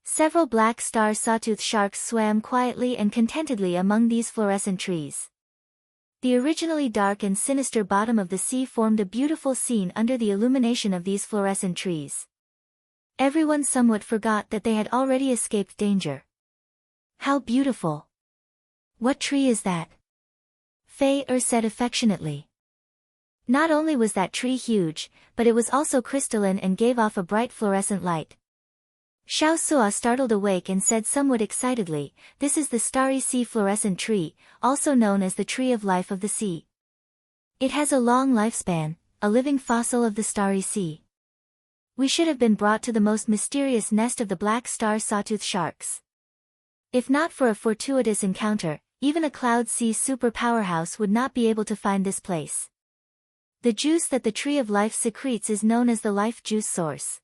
Several black star sawtooth sharks swam quietly and contentedly among these fluorescent trees. The originally dark and sinister bottom of the sea formed a beautiful scene under the illumination of these fluorescent trees. Everyone somewhat forgot that they had already escaped danger. How beautiful! What tree is that? Fei said affectionately. Not only was that tree huge, but it was also crystalline and gave off a bright fluorescent light. Xiao Suo startled awake and said somewhat excitedly, "This is the starry sea fluorescent tree, also known as the tree of life of the sea. It has a long lifespan, a living fossil of the starry sea. We should have been brought to the most mysterious nest of the black star sawtooth sharks. If not for a fortuitous encounter, even a cloud sea super powerhouse would not be able to find this place. The juice that the tree of life secretes is known as the life juice source.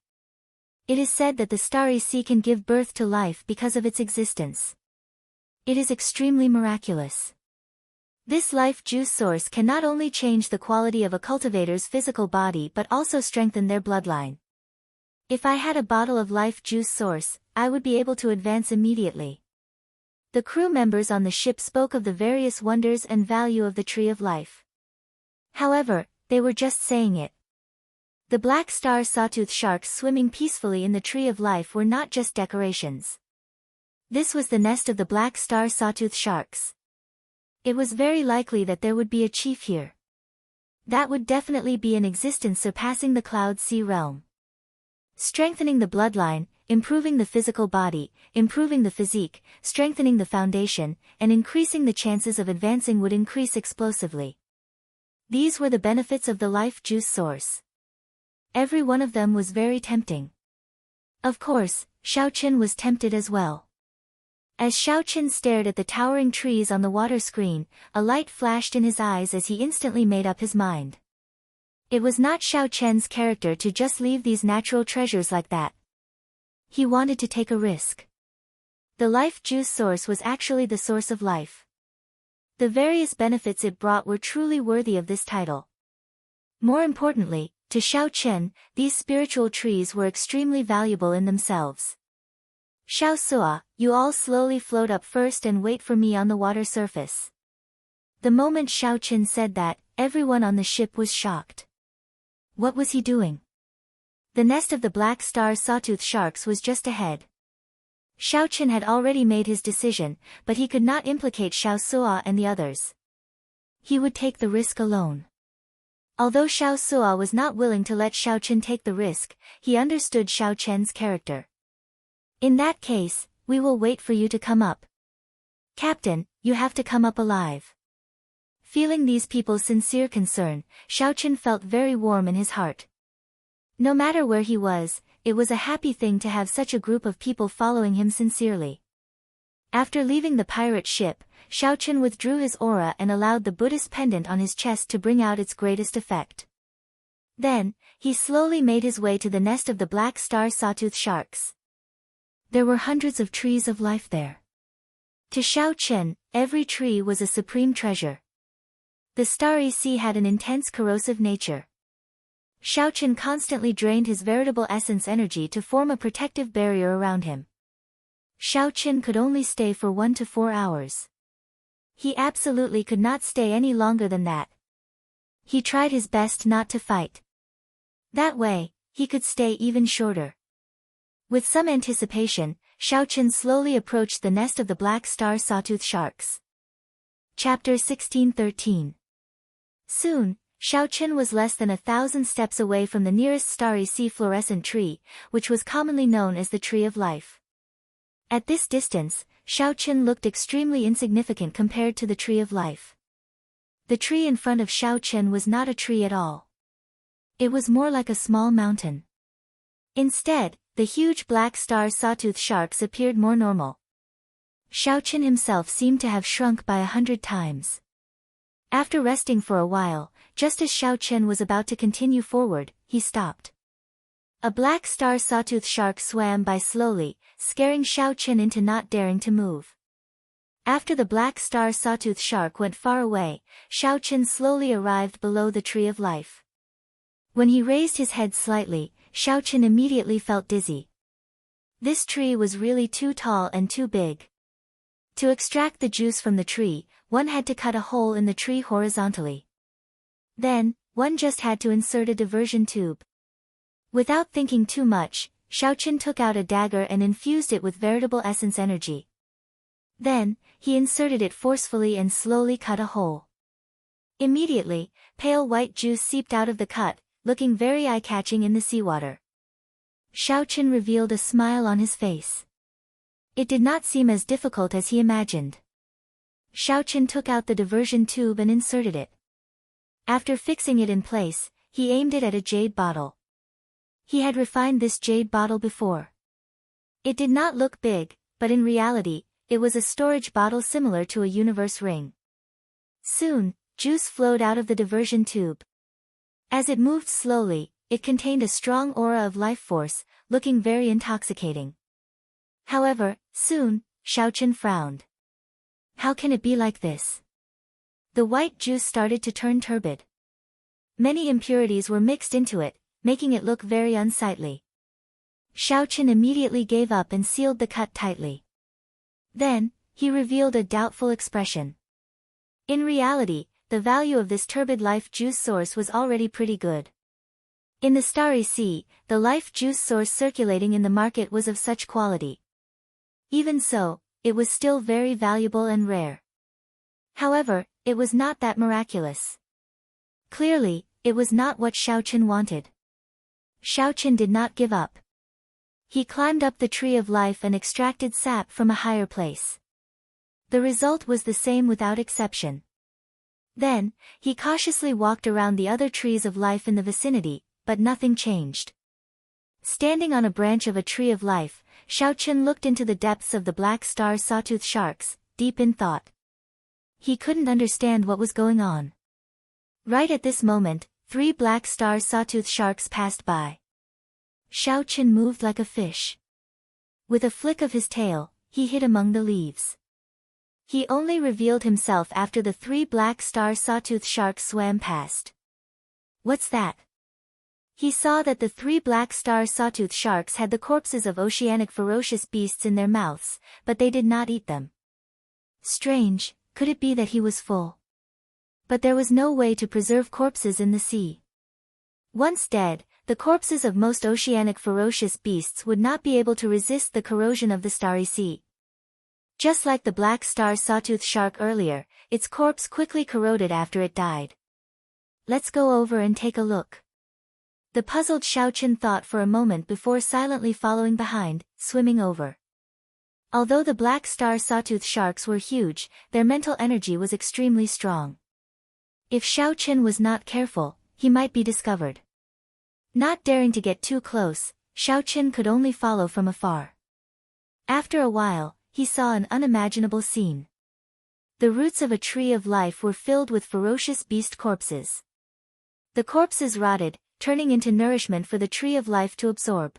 It is said that the starry sea can give birth to life because of its existence. It is extremely miraculous. This life juice source can not only change the quality of a cultivator's physical body but also strengthen their bloodline. If I had a bottle of life juice source, I would be able to advance immediately." The crew members on the ship spoke of the various wonders and value of the tree of life. However, they were just saying it. The black star sawtooth sharks swimming peacefully in the tree of life were not just decorations. This was the nest of the black star sawtooth sharks. It was very likely that there would be a chief here. That would definitely be an existence surpassing the cloud sea realm. Strengthening the bloodline, improving the physical body, improving the physique, strengthening the foundation, and increasing the chances of advancing would increase explosively. These were the benefits of the life juice source. Every one of them was very tempting. Of course, Xiao Qin was tempted as well. As Xiao Qin stared at the towering trees on the water screen, a light flashed in his eyes as he instantly made up his mind. It was not Xiao Qian's character to just leave these natural treasures like that. He wanted to take a risk. The life juice source was actually the source of life. The various benefits it brought were truly worthy of this title. More importantly, to Xiao Qin, these spiritual trees were extremely valuable in themselves. "Xiao Suo, you all slowly float up first and wait for me on the water surface." The moment Xiao Qin said that, everyone on the ship was shocked. What was he doing? The nest of the black star sawtooth sharks was just ahead. Xiao Qin had already made his decision, but he could not implicate Xiao Suo and the others. He would take the risk alone. Although Xiao Suo was not willing to let Xiao Qin take the risk, he understood Xiao Qian's character. "In that case, we will wait for you to come up. Captain, you have to come up alive." Feeling these people's sincere concern, Xiao Qin felt very warm in his heart. No matter where he was, it was a happy thing to have such a group of people following him sincerely. After leaving the pirate ship, Xiao Qin withdrew his aura and allowed the Buddhist pendant on his chest to bring out its greatest effect. Then, he slowly made his way to the nest of the black star sawtooth sharks. There were hundreds of trees of life there. To Xiao Chen, every tree was a supreme treasure. The starry sea had an intense corrosive nature. Xiao Chen constantly drained his veritable essence energy to form a protective barrier around him. Xiao Chen could only stay for 1 to 4 hours. He absolutely could not stay any longer than that. He tried his best not to fight. That way, he could stay even shorter. With some anticipation, Xiao Chen slowly approached the nest of the black star sawtooth sharks. Chapter 16:13. Soon, Xiao Chen was less than 1,000 steps away from the nearest starry sea fluorescent tree, which was commonly known as the Tree of Life. At this distance, Xiao Chen looked extremely insignificant compared to the Tree of Life. The tree in front of Xiao Chen was not a tree at all. It was more like a small mountain. Instead, the huge black star sawtooth sharks appeared more normal. Xiao Chen himself seemed to have shrunk by 100 times. After resting for a while, just as Xiao Chen was about to continue forward, he stopped. A black star sawtooth shark swam by slowly, scaring Xiao Chen into not daring to move. After the black star sawtooth shark went far away, Xiao Chen slowly arrived below the Tree of Life. When he raised his head slightly, Xiao Chen immediately felt dizzy. This tree was really too tall and too big. To extract the juice from the tree, one had to cut a hole in the tree horizontally. Then, one just had to insert a diversion tube. Without thinking too much, Xiao Chen took out a dagger and infused it with veritable essence energy. Then, he inserted it forcefully and slowly cut a hole. Immediately, pale white juice seeped out of the cut, looking very eye-catching in the seawater. Xiao Chen revealed a smile on his face. It did not seem as difficult as he imagined. Xiao Chen took out the diversion tube and inserted it. After fixing it in place, he aimed it at a jade bottle. He had refined this jade bottle before. It did not look big, but in reality, it was a storage bottle similar to a universe ring. Soon, juice flowed out of the diversion tube. As it moved slowly, it contained a strong aura of life force, looking very intoxicating. However, soon, Xiao Chen frowned. How can it be like this? The white juice started to turn turbid. Many impurities were mixed into it, making it look very unsightly. Xiao Chen immediately gave up and sealed the cut tightly. Then, he revealed a doubtful expression. In reality, the value of this turbid life juice source was already pretty good. In the Starry Sea, the life juice source circulating in the market was of such quality. Even so, it was still very valuable and rare. However, it was not that miraculous. Clearly, it was not what Xiao Chen wanted. Xiao Chen did not give up. He climbed up the Tree of Life and extracted sap from a higher place. The result was the same without exception. Then, he cautiously walked around the other trees of life in the vicinity, but nothing changed. Standing on a branch of a Tree of Life, Xiao Chen looked into the depths of the black star sawtooth sharks, deep in thought. He couldn't understand what was going on. Right at this moment, 3 black star sawtooth sharks passed by. Xiao Chen moved like a fish. With a flick of his tail, he hid among the leaves. He only revealed himself after the 3 black star sawtooth sharks swam past. What's that? He saw that the 3 black star sawtooth sharks had the corpses of oceanic ferocious beasts in their mouths, but they did not eat them. Strange, could it be that he was full? But there was no way to preserve corpses in the sea. Once dead, the corpses of most oceanic ferocious beasts would not be able to resist the corrosion of the Starry Sea. Just like the black star sawtooth shark earlier, its corpse quickly corroded after it died. Let's go over and take a look. The puzzled Xiao Chen thought for a moment before silently following behind, swimming over. Although the black star sawtooth sharks were huge, their mental energy was extremely strong. If Xiao Chen was not careful, he might be discovered. Not daring to get too close, Xiao Chen could only follow from afar. After a while, he saw an unimaginable scene. The roots of a Tree of Life were filled with ferocious beast corpses. The corpses rotted, turning into nourishment for the Tree of Life to absorb.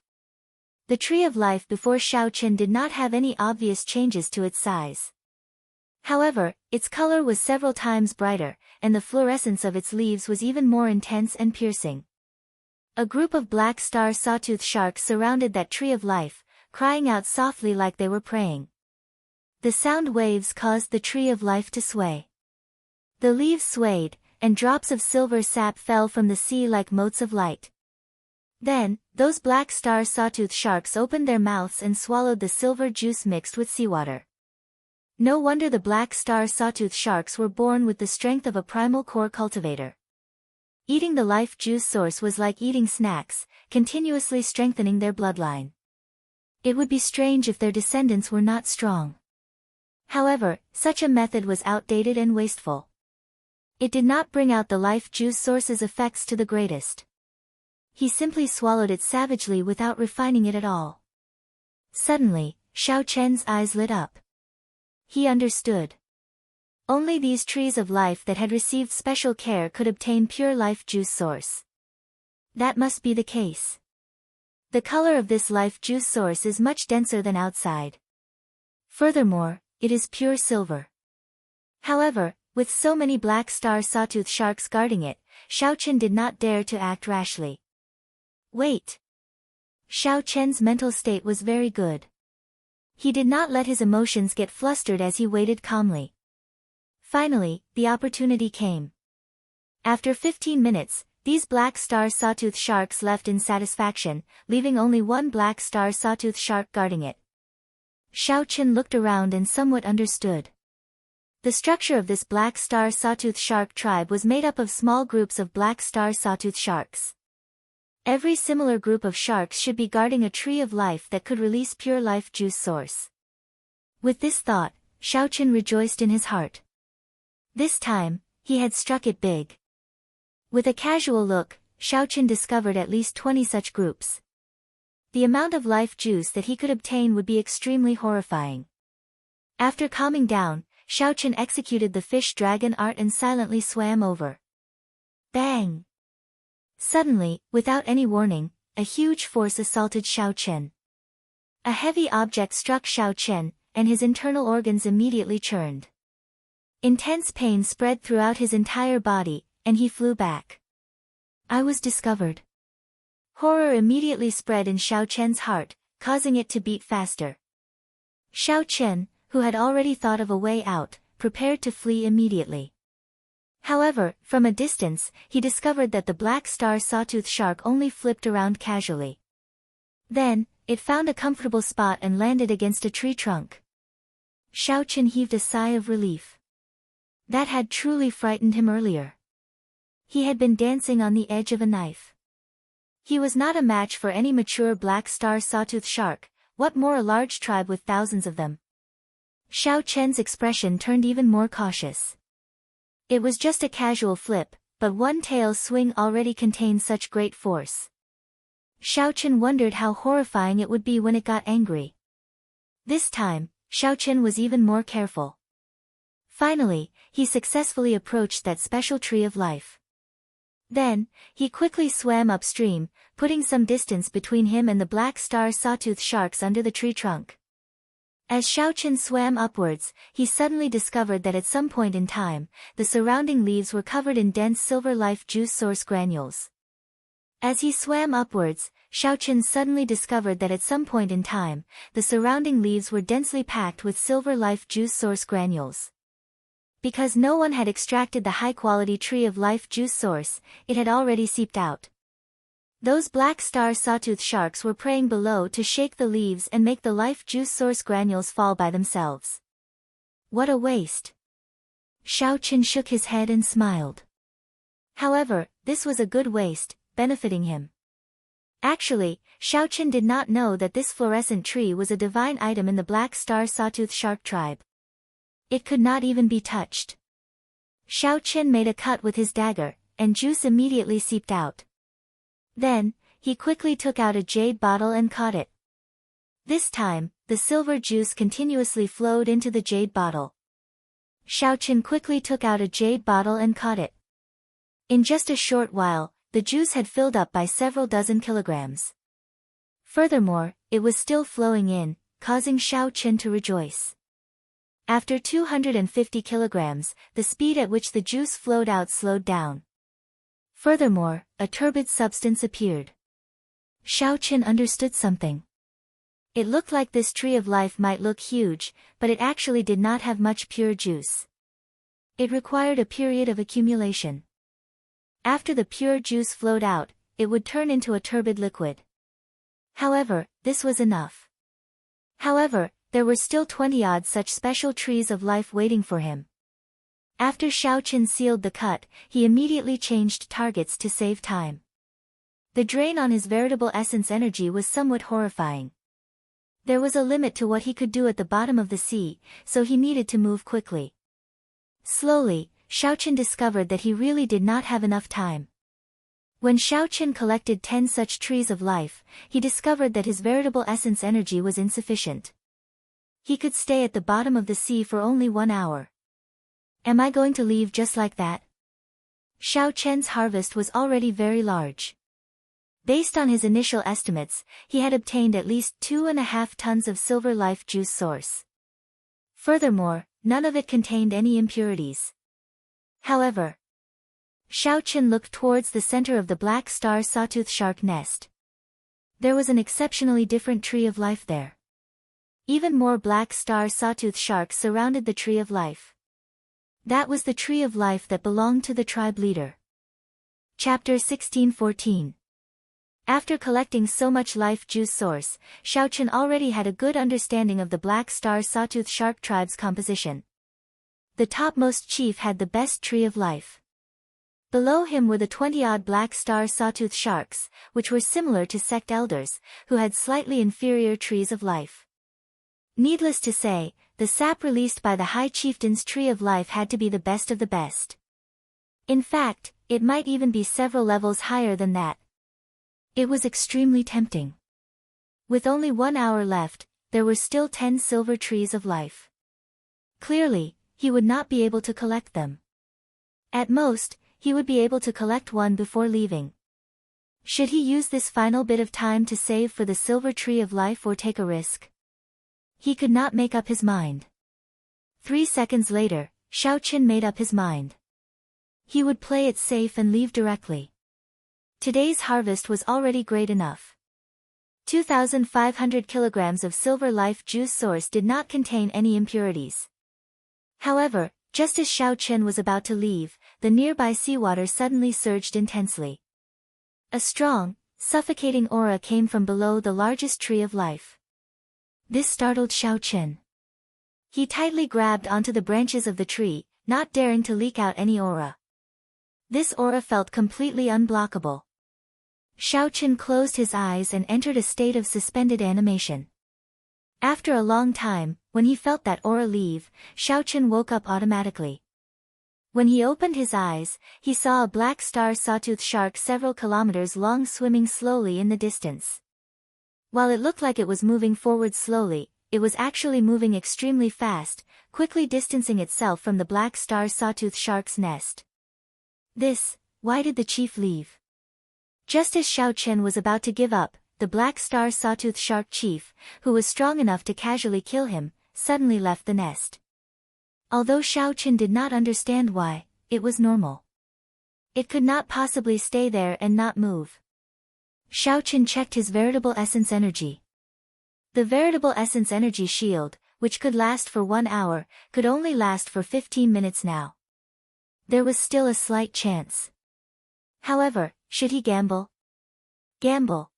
The tree of life before Xiaochen did not have any obvious changes to its size. However, its color was several times brighter, and the fluorescence of its leaves was even more intense and piercing. A group of black star sawtooth sharks surrounded that tree of life, crying out softly like they were praying. The sound waves caused the tree of life to sway. The leaves swayed, and drops of silver sap fell from the sea like motes of light. Then, those black star sawtooth sharks opened their mouths and swallowed the silver juice mixed with seawater. No wonder the black star sawtooth sharks were born with the strength of a primal core cultivator. Eating the life juice source was like eating snacks, continuously strengthening their bloodline. It would be strange if their descendants were not strong. However, such a method was outdated and wasteful. It did not bring out the life juice source's effects to the greatest. He simply swallowed it savagely without refining it at all. Suddenly, Xiaochen's eyes lit up. He understood. Only these trees of life that had received special care could obtain pure life juice source. That must be the case. The color of this life juice source is much denser than outside. Furthermore, it is pure silver. However, with so many black star sawtooth sharks guarding it, Xiaochen did not dare to act rashly. Wait. Xiaochen's mental state was very good. He did not let his emotions get flustered as he waited calmly. Finally, the opportunity came. After 15 minutes, these black star sawtooth sharks left in satisfaction, leaving only one black star sawtooth shark guarding it. Xiaochen looked around and somewhat understood. The structure of this black star sawtooth shark tribe was made up of small groups of black star sawtooth sharks. Every similar group of sharks should be guarding a tree of life that could release pure life juice source. With this thought, Xiaochen rejoiced in his heart. This time, he had struck it big. With a casual look, Xiaochen discovered at least 20 such groups. The amount of life juice that he could obtain would be extremely horrifying. After calming down, Xiaochen executed the fish dragon art and silently swam over. Bang! Suddenly, without any warning, a huge force assaulted Xiaochen. A heavy object struck Xiaochen, and his internal organs immediately churned. Intense pain spread throughout his entire body, and he flew back. I was discovered. Horror immediately spread in Xiaochen's heart, causing it to beat faster. Xiaochen, who had already thought of a way out, prepared to flee immediately. However, from a distance, he discovered that the black star sawtooth shark only flipped around casually. Then, it found a comfortable spot and landed against a tree trunk. Xiaochen heaved a sigh of relief. That had truly frightened him earlier. He had been dancing on the edge of a knife. He was not a match for any mature black star sawtooth shark, what more a large tribe with thousands of them. Xiaochen's expression turned even more cautious. It was just a casual flip, but one tail swing already contained such great force. Xiaochen wondered how horrifying it would be when it got angry. This time, Xiaochen was even more careful. Finally, he successfully approached that special tree of life. Then, he quickly swam upstream, putting some distance between him and the black star sawtooth sharks under the tree trunk. As Xiaochen swam upwards, he suddenly discovered that at some point in time, the surrounding leaves were covered in dense silver life juice source granules. As he swam upwards, Xiaochen suddenly discovered that at some point in time, the surrounding leaves were densely packed with silver life juice source granules. Because no one had extracted the high-quality tree of life juice source, it had already seeped out. Those black star sawtooth sharks were praying below to shake the leaves and make the life juice source granules fall by themselves. What a waste! Xiaochen shook his head and smiled. However, this was a good waste, benefiting him. Actually, Xiaochen did not know that this fluorescent tree was a divine item in the black star sawtooth shark tribe. It could not even be touched. Xiaochen made a cut with his dagger, and juice immediately seeped out. Then, he quickly took out a jade bottle and caught it. This time, the silver juice continuously flowed into the jade bottle. Xiaochen quickly took out a jade bottle and caught it. In just a short while, the juice had filled up by several dozen kilograms. Furthermore, it was still flowing in, causing Xiao Chen to rejoice. After 250 kilograms, the speed at which the juice flowed out slowed down. Furthermore, a turbid substance appeared. Xiao Chen understood something. It looked like this tree of life might look huge, but it actually did not have much pure juice. It required a period of accumulation. After the pure juice flowed out, it would turn into a turbid liquid. However, this was enough. However, there were still 20-odd such special trees of life waiting for him. After Xiao Chen sealed the cut, he immediately changed targets to save time. The drain on his veritable essence energy was somewhat horrifying. There was a limit to what he could do at the bottom of the sea, so he needed to move quickly. Slowly, Xiao Chen discovered that he really did not have enough time. When Xiao Chen collected 10 such trees of life, he discovered that his veritable essence energy was insufficient. He could stay at the bottom of the sea for only 1 hour. Am I going to leave just like that? Xiao Chen's harvest was already very large. Based on his initial estimates, he had obtained at least 2.5 tons of silver life juice source. Furthermore, none of it contained any impurities. However, Xiao Chen looked towards the center of the black star sawtooth shark nest. There was an exceptionally different tree of life there. Even more black star sawtooth sharks surrounded the tree of life. That was the tree of life that belonged to the tribe leader. Chapter 16:14. After collecting so much life juice source, Xiao Chen already had a good understanding of the black star sawtooth shark tribe's composition. The topmost chief had the best tree of life. Below him were the 20-odd black star sawtooth sharks, which were similar to sect elders, who had slightly inferior trees of life. Needless to say, the sap released by the high chieftain's tree of life had to be the best of the best. In fact, it might even be several levels higher than that. It was extremely tempting. With only 1 hour left, there were still 10 silver trees of life. Clearly, he would not be able to collect them. At most, he would be able to collect one before leaving. Should he use this final bit of time to save for the silver tree of life or take a risk? He could not make up his mind. 3 seconds later, Xiao Chen made up his mind. He would play it safe and leave directly. Today's harvest was already great enough. 2,500 kilograms of silver life juice source did not contain any impurities. However, just as Xiao Chen was about to leave, the nearby seawater suddenly surged intensely. A strong, suffocating aura came from below the largest tree of life. This startled Xiao Chen. He tightly grabbed onto the branches of the tree, not daring to leak out any aura. This aura felt completely unblockable. Xiao Chen closed his eyes and entered a state of suspended animation. After a long time, when he felt that aura leave, Xiao Chen woke up automatically. When he opened his eyes, he saw a black star sawtooth shark several kilometers long swimming slowly in the distance. While it looked like it was moving forward slowly, it was actually moving extremely fast, quickly distancing itself from the black star sawtooth shark's nest. Why did the chief leave? Just as Xiao Chen was about to give up, the black star sawtooth shark chief, who was strong enough to casually kill him, suddenly left the nest. Although Xiao Chen did not understand why, it was normal. It could not possibly stay there and not move. Xiao Chen checked his veritable essence energy. The veritable essence energy shield, which could last for 1 hour, could only last for 15 minutes now. There was still a slight chance. However, should he gamble? Gamble.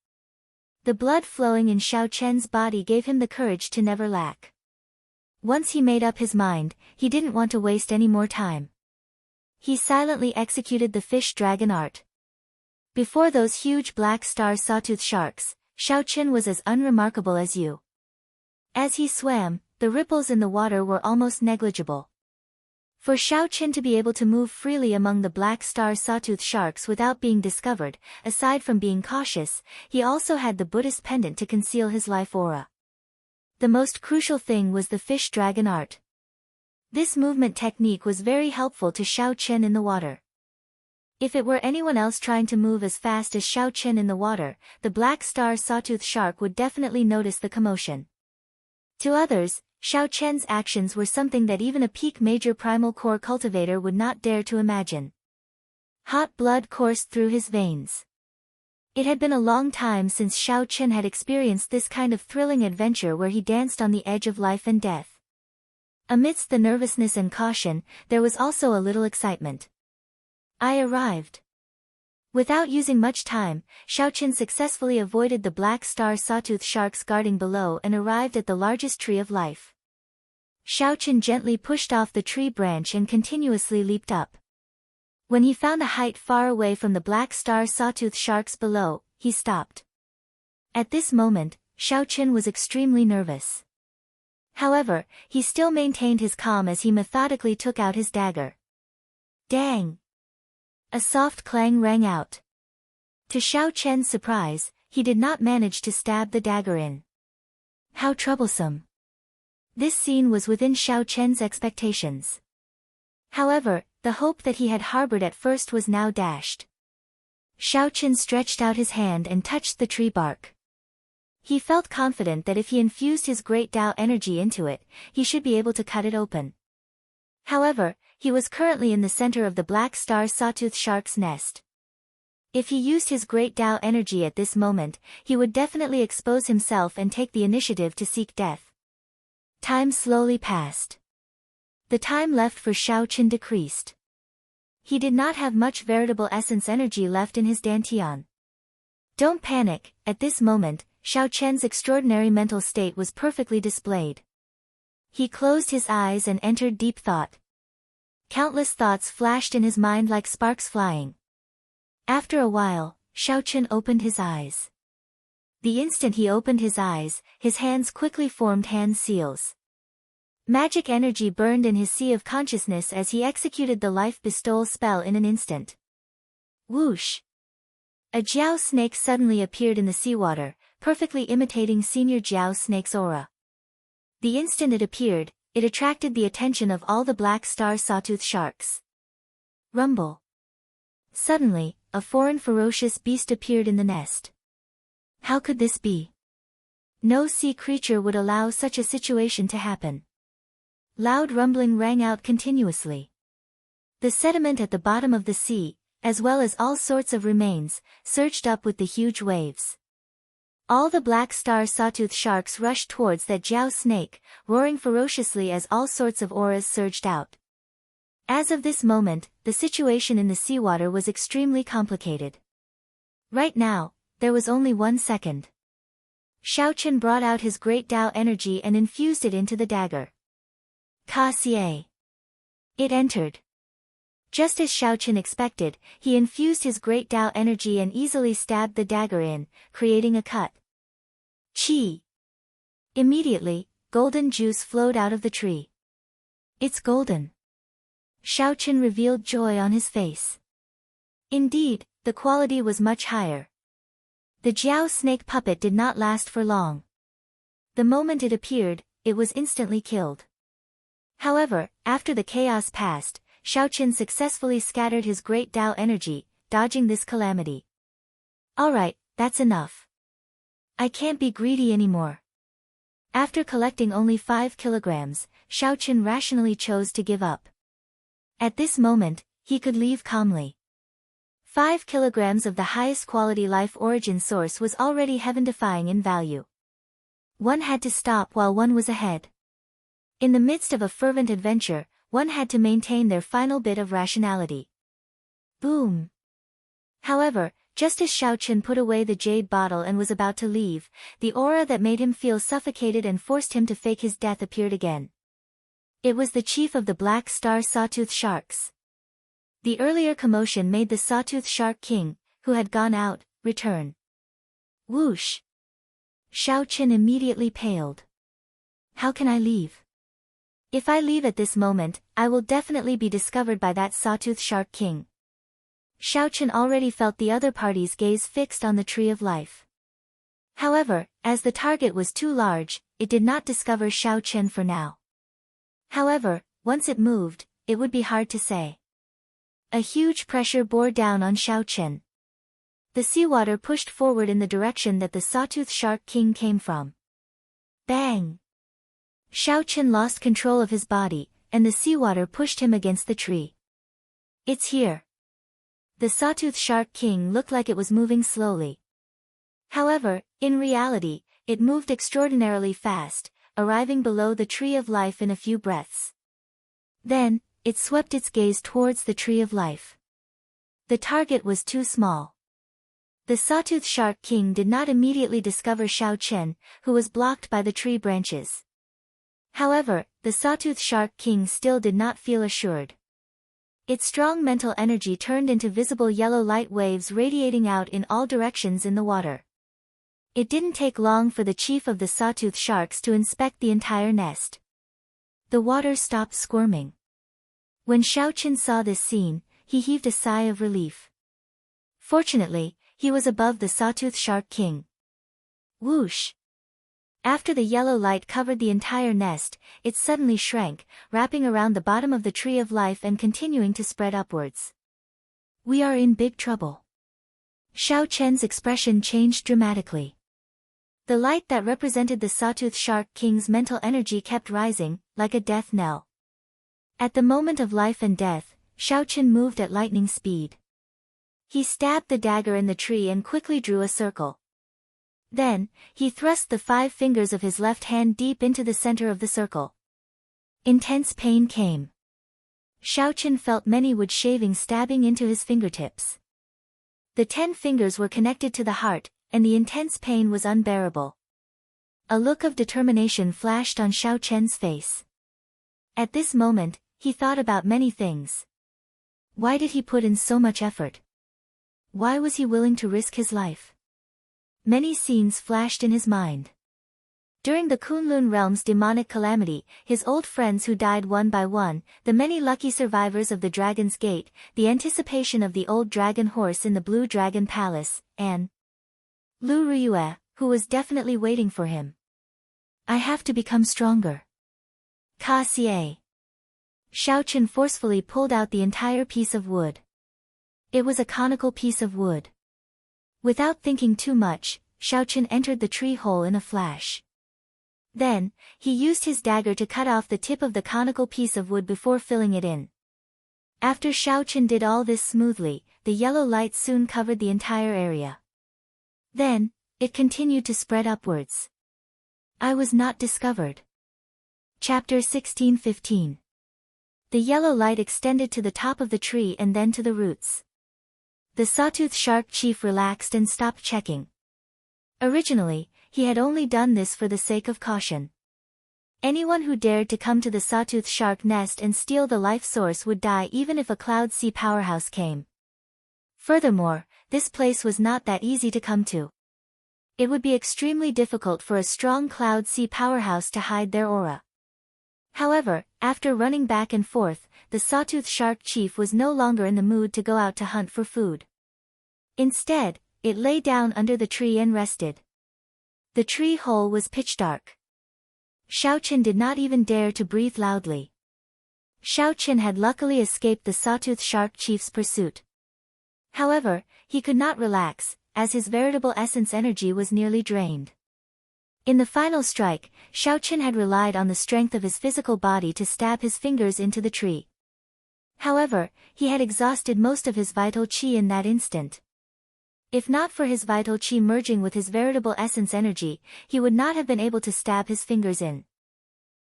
The blood flowing in Xiao Chen's body gave him the courage to never lack. Once he made up his mind, he didn't want to waste any more time. He silently executed the fish dragon art. Before those huge black star sawtooth sharks, Xiao Chen was as unremarkable as you. As he swam, the ripples in the water were almost negligible. For Xiao Chen to be able to move freely among the black star sawtooth sharks without being discovered, aside from being cautious, he also had the Buddhist pendant to conceal his life aura. The most crucial thing was the fish dragon art. This movement technique was very helpful to Xiao Chen in the water. If it were anyone else trying to move as fast as Xiao Chen in the water, the black star sawtooth shark would definitely notice the commotion. To others, Xiao Chen's actions were something that even a peak major primal core cultivator would not dare to imagine. Hot blood coursed through his veins. It had been a long time since Xiao Chen had experienced this kind of thrilling adventure where he danced on the edge of life and death. Amidst the nervousness and caution, there was also a little excitement. I arrived. Without using much time, Xiao Chen successfully avoided the black star sawtooth sharks guarding below and arrived at the largest tree of life. Xiao Chen gently pushed off the tree branch and continuously leaped up. When he found a height far away from the black star sawtooth sharks below, he stopped. At this moment, Xiao Chen was extremely nervous. However, he still maintained his calm as he methodically took out his dagger. Dang! A soft clang rang out. To Xiao Chen's surprise, he did not manage to stab the dagger in. How troublesome! This scene was within Xiao Chen's expectations. However, the hope that he had harbored at first was now dashed. Xiao Chen stretched out his hand and touched the tree bark. He felt confident that if he infused his great Tao energy into it, he should be able to cut it open. However, he was currently in the center of the black star sawtooth shark's nest. If he used his great Tao energy at this moment, he would definitely expose himself and take the initiative to seek death. Time slowly passed. The time left for Xiao Chen decreased. He did not have much veritable essence energy left in his dantian. Don't panic, at this moment, Xiao Chen's extraordinary mental state was perfectly displayed. He closed his eyes and entered deep thought. Countless thoughts flashed in his mind like sparks flying. After a while, Xiao Chen opened his eyes. The instant he opened his eyes, his hands quickly formed hand seals. Magic energy burned in his sea of consciousness as he executed the life bestowal spell in an instant. Whoosh! A Jiao snake suddenly appeared in the seawater, perfectly imitating Senior Jiao Snake's aura. The instant it appeared, it attracted the attention of all the black star sawtooth sharks. Rumble! Suddenly, a foreign ferocious beast appeared in the nest. How could this be? No sea creature would allow such a situation to happen. Loud rumbling rang out continuously. The sediment at the bottom of the sea, as well as all sorts of remains, surged up with the huge waves. All the black star sawtooth sharks rushed towards that Jiao snake, roaring ferociously as all sorts of auras surged out. As of this moment, the situation in the seawater was extremely complicated. Right now, there was only 1 second. Xiao Chen brought out his great Tao energy and infused it into the dagger. Ka-xie. It entered. Just as Xiao Chen expected, he infused his great Tao energy and easily stabbed the dagger in, creating a cut. Chi. Immediately, golden juice flowed out of the tree. It's golden. Xiao Chen revealed joy on his face. Indeed, the quality was much higher. The Jiao snake puppet did not last for long. The moment it appeared, it was instantly killed. However, after the chaos passed, Xiao Chen successfully scattered his great Tao energy, dodging this calamity. Alright, that's enough. I can't be greedy anymore. After collecting only 5 kilograms, Xiao Chen rationally chose to give up. At this moment, he could leave calmly. 5 kilograms of the highest quality life origin source was already heaven-defying in value. One had to stop while one was ahead. In the midst of a fervent adventure, one had to maintain their final bit of rationality. Boom! However, just as Xiao Chen put away the jade bottle and was about to leave, the aura that made him feel suffocated and forced him to fake his death appeared again. It was the chief of the black star sawtooth sharks. The earlier commotion made the sawtooth shark king, who had gone out, return. Whoosh! Xiao Chen immediately paled. How can I leave? If I leave at this moment, I will definitely be discovered by that sawtooth shark king. Xiao Chen already felt the other party's gaze fixed on the tree of life. However, as the target was too large, it did not discover Xiao Chen for now. However, once it moved, it would be hard to say. A huge pressure bore down on Xiao Chen. The seawater pushed forward in the direction that the Sawtooth Shark King came from. Bang! Xiao Chen lost control of his body, and the seawater pushed him against the tree. It's here. The Sawtooth Shark King looked like it was moving slowly. However, in reality, it moved extraordinarily fast, arriving below the Tree of Life in a few breaths. Then, it swept its gaze towards the Tree of Life. The target was too small. The Sawtooth Shark King did not immediately discover Xiao Chen, who was blocked by the tree branches. However, the Sawtooth Shark King still did not feel assured. Its strong mental energy turned into visible yellow light waves radiating out in all directions in the water. It didn't take long for the chief of the Sawtooth Sharks to inspect the entire nest. The water stopped squirming. When Xiao Chen saw this scene, he heaved a sigh of relief. Fortunately, he was above the Sawtooth Shark King. Whoosh! After the yellow light covered the entire nest, it suddenly shrank, wrapping around the bottom of the Tree of Life and continuing to spread upwards. We are in big trouble. Xiao Chen's expression changed dramatically. The light that represented the Sawtooth Shark King's mental energy kept rising, like a death knell. At the moment of life and death, Xiao Chen moved at lightning speed. He stabbed the dagger in the tree and quickly drew a circle. Then, he thrust the 5 fingers of his left hand deep into the center of the circle. Intense pain came. Xiao Chen felt many wood shavings stabbing into his fingertips. The 10 fingers were connected to the heart, and the intense pain was unbearable. A look of determination flashed on Xiao Chen's face. At this moment, he thought about many things. Why did he put in so much effort? Why was he willing to risk his life? Many scenes flashed in his mind. During the Kunlun realm's demonic calamity, his old friends who died one by one, the many lucky survivors of the Dragon's Gate, the anticipation of the old dragon horse in the Blue Dragon Palace, and Lu Riyue, who was definitely waiting for him. I have to become stronger. Ka Xie. Xiao Chen forcefully pulled out the entire piece of wood. It was a conical piece of wood. Without thinking too much, Xiao Chen entered the tree hole in a flash. Then, he used his dagger to cut off the tip of the conical piece of wood before filling it in. After Xiao Chen did all this smoothly, the yellow light soon covered the entire area. Then, it continued to spread upwards. I was not discovered. Chapter 16:15. The yellow light extended to the top of the tree and then to the roots. The Sawtooth Shark Chief relaxed and stopped checking. Originally, he had only done this for the sake of caution. Anyone who dared to come to the Sawtooth Shark nest and steal the life source would die even if a Cloud Sea powerhouse came. Furthermore, this place was not that easy to come to. It would be extremely difficult for a strong Cloud Sea powerhouse to hide their aura. However, after running back and forth, the Sawtooth Shark Chief was no longer in the mood to go out to hunt for food. Instead, it lay down under the tree and rested. The tree hole was pitch dark. Xiao Chen did not even dare to breathe loudly. Xiao Chen had luckily escaped the Sawtooth Shark Chief's pursuit. However, he could not relax, as his veritable essence energy was nearly drained. In the final strike, Xiao Chen had relied on the strength of his physical body to stab his fingers into the tree. However, he had exhausted most of his vital qi in that instant. If not for his vital qi merging with his veritable essence energy, he would not have been able to stab his fingers in.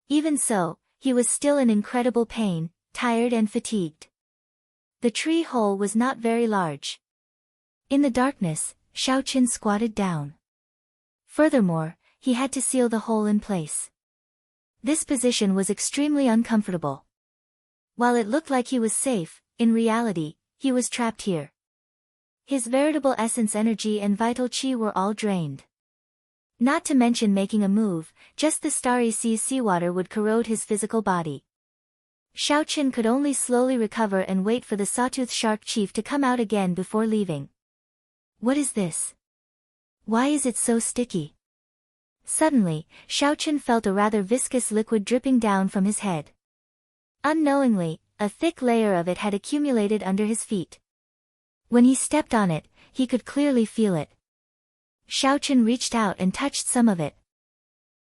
Even so, he was still in incredible pain, tired and fatigued. The tree hole was not very large. In the darkness, Xiao Chen squatted down. Furthermore, he had to seal the hole in place. This position was extremely uncomfortable. While it looked like he was safe, in reality, he was trapped here. His veritable essence energy and vital qi were all drained. Not to mention making a move, just the starry sea's seawater would corrode his physical body. Xiao Chen could only slowly recover and wait for the Sawtooth Shark Chief to come out again before leaving. What is this? Why is it so sticky? Suddenly, Xiao Chen felt a rather viscous liquid dripping down from his head. Unknowingly, a thick layer of it had accumulated under his feet. When he stepped on it, he could clearly feel it. Xiaochen reached out and touched some of it.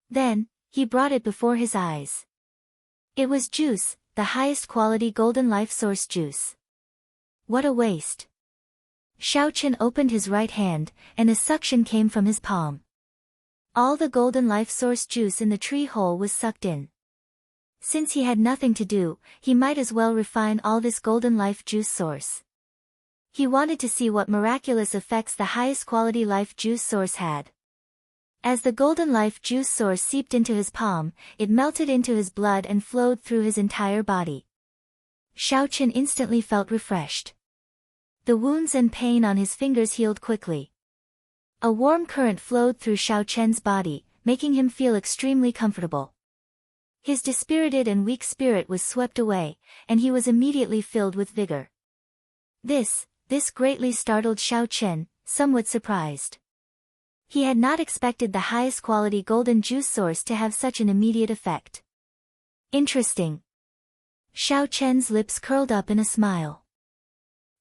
Then, he brought it before his eyes. It was juice, the highest quality golden life source juice. What a waste! Xiaochen opened his right hand, and a suction came from his palm. All the golden life source juice in the tree hole was sucked in. Since he had nothing to do, he might as well refine all this golden life juice source. He wanted to see what miraculous effects the highest quality life juice source had. As the golden life juice source seeped into his palm, it melted into his blood and flowed through his entire body. Xiaochen instantly felt refreshed. The wounds and pain on his fingers healed quickly. A warm current flowed through Xiaochen's body, making him feel extremely comfortable. His dispirited and weak spirit was swept away, and he was immediately filled with vigor. This greatly startled Xiaochen, somewhat surprised. He had not expected the highest quality golden juice source to have such an immediate effect. Interesting. Xiaochen's lips curled up in a smile.